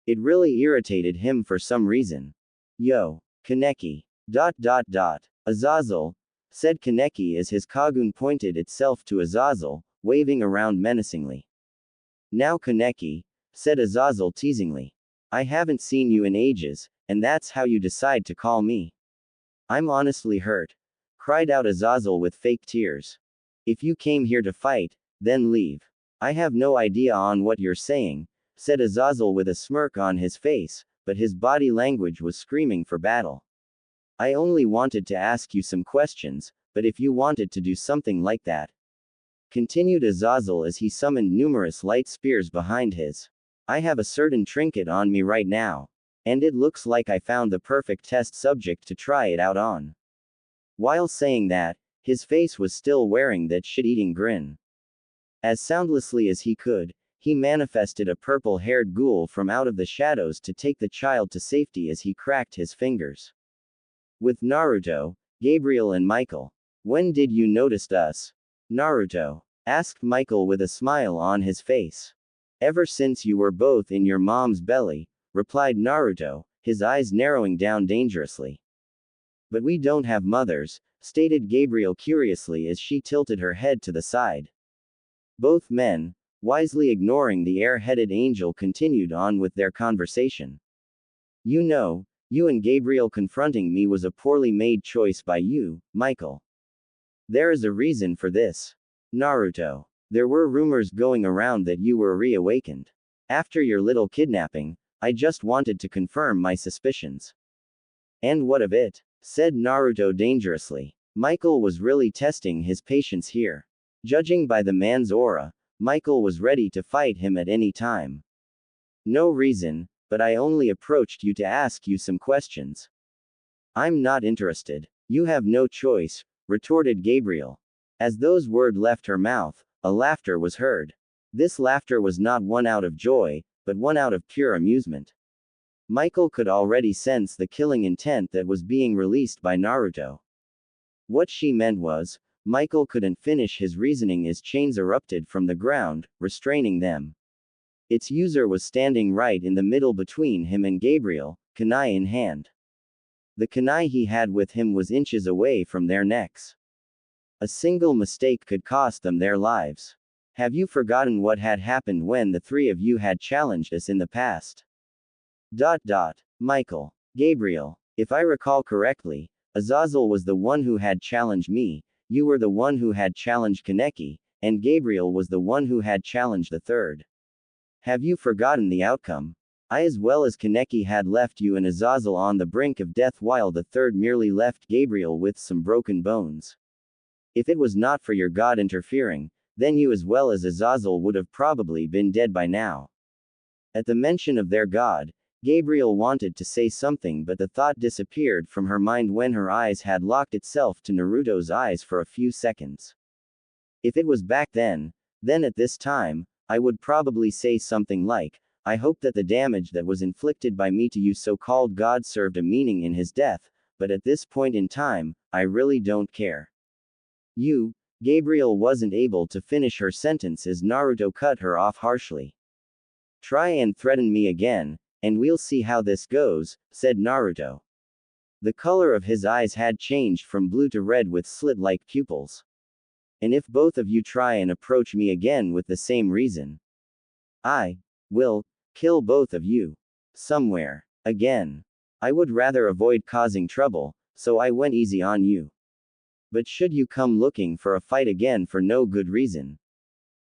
It really irritated him for some reason. Yo, Kaneki. Azazel, said Kaneki as his kagun pointed itself to Azazel, waving around menacingly. Now Kaneki, said Azazel teasingly. I haven't seen you in ages, and that's how you decide to call me. I'm honestly hurt, cried out Azazel with fake tears. If you came here to fight, then leave. I have no idea on what you're saying, said Azazel with a smirk on his face, but his body language was screaming for battle. I only wanted to ask you some questions, but if you wanted to do something like that, continued Azazel as he summoned numerous light spears behind his. I have a certain trinket on me right now, and it looks like I found the perfect test subject to try it out on. While saying that, his face was still wearing that shit-eating grin. As soundlessly as he could, he manifested a purple-haired ghoul from out of the shadows to take the child to safety as he cracked his fingers. With Naruto, Gabriel and Michael. When did you notice us? Naruto asked Michael with a smile on his face. Ever since you were both in your mom's belly, replied Naruto, his eyes narrowing down dangerously. But we don't have mothers, stated Gabriel curiously as she tilted her head to the side. Both men, wisely ignoring the air-headed angel, continued on with their conversation. You know, you and Gabriel confronting me was a poorly made choice by you, Michael. There is a reason for this. Naruto. There were rumors going around that you were reawakened. After your little kidnapping, I just wanted to confirm my suspicions. And what of it? Said Naruto dangerously. Michael was really testing his patience here. Judging by the man's aura, Michael was ready to fight him at any time. No reason, but I only approached you to ask you some questions. I'm not interested. You have no choice, retorted Gabriel. As those words left her mouth, a laughter was heard. This laughter was not one out of joy, but one out of pure amusement. Michael could already sense the killing intent that was being released by Naruto. What she meant was, Michael couldn't finish his reasoning as chains erupted from the ground, restraining them. Its user was standing right in the middle between him and Gabriel, kunai in hand. The kunai he had with him was inches away from their necks. A single mistake could cost them their lives. Have you forgotten what had happened when the three of you had challenged us in the past? Michael. Gabriel. If I recall correctly, Azazel was the one who had challenged me, you were the one who had challenged Kaneki, and Gabriel was the one who had challenged the third. Have you forgotten the outcome? I as well as Kaneki had left you and Azazel on the brink of death while the third merely left Gabriel with some broken bones. If it was not for your god interfering, then you as well as Azazel would have probably been dead by now. At the mention of their god, Gabriel wanted to say something but the thought disappeared from her mind when her eyes had locked itself to Naruto's eyes for a few seconds. If it was back then at this time, I would probably say something like, I hope that the damage that was inflicted by me to you so-called God served a meaning in his death, but at this point in time, I really don't care. You, Gabriel wasn't able to finish her sentence as Naruto cut her off harshly. Try and threaten me again, and we'll see how this goes, said Naruto. The color of his eyes had changed from blue to red with slit-like pupils. And if both of you try and approach me again with the same reason, I will kill both of you. Somewhere. Again. I would rather avoid causing trouble, so I went easy on you. But should you come looking for a fight again for no good reason,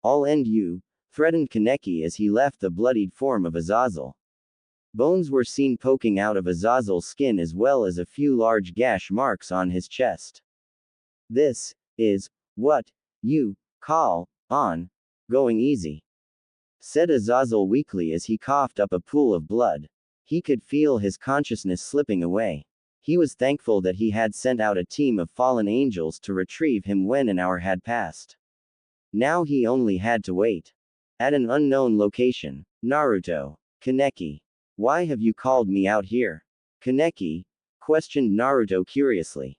I'll end you, threatened Kaneki as he left the bloodied form of Azazel. Bones were seen poking out of Azazel's skin as well as a few large gash marks on his chest. This is what you call on going easy, said Azazel weakly as he coughed up a pool of blood. He could feel his consciousness slipping away. He was thankful that he had sent out a team of fallen angels to retrieve him when an hour had passed. Now he only had to wait. At an unknown location. Naruto. Kaneki. Why have you called me out here? Kaneki questioned Naruto curiously.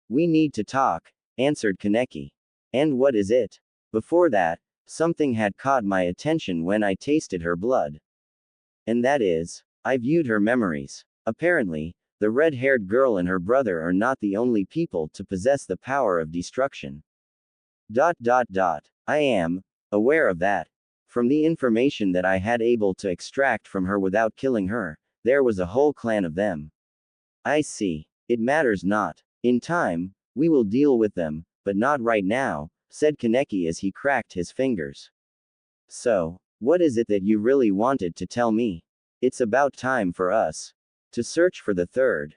We need to talk, answered Kaneki. And what is it? Before that, something had caught my attention when I tasted her blood. And that is, I viewed her memories. Apparently, the red-haired girl and her brother are not the only people to possess the power of destruction. I am aware of that. From the information that I had able to extract from her without killing her, there was a whole clan of them. I see. It matters not. In time, we will deal with them, but not right now, said Kaneki as he cracked his fingers. So, what is it that you really wanted to tell me? It's about time for us to search for the third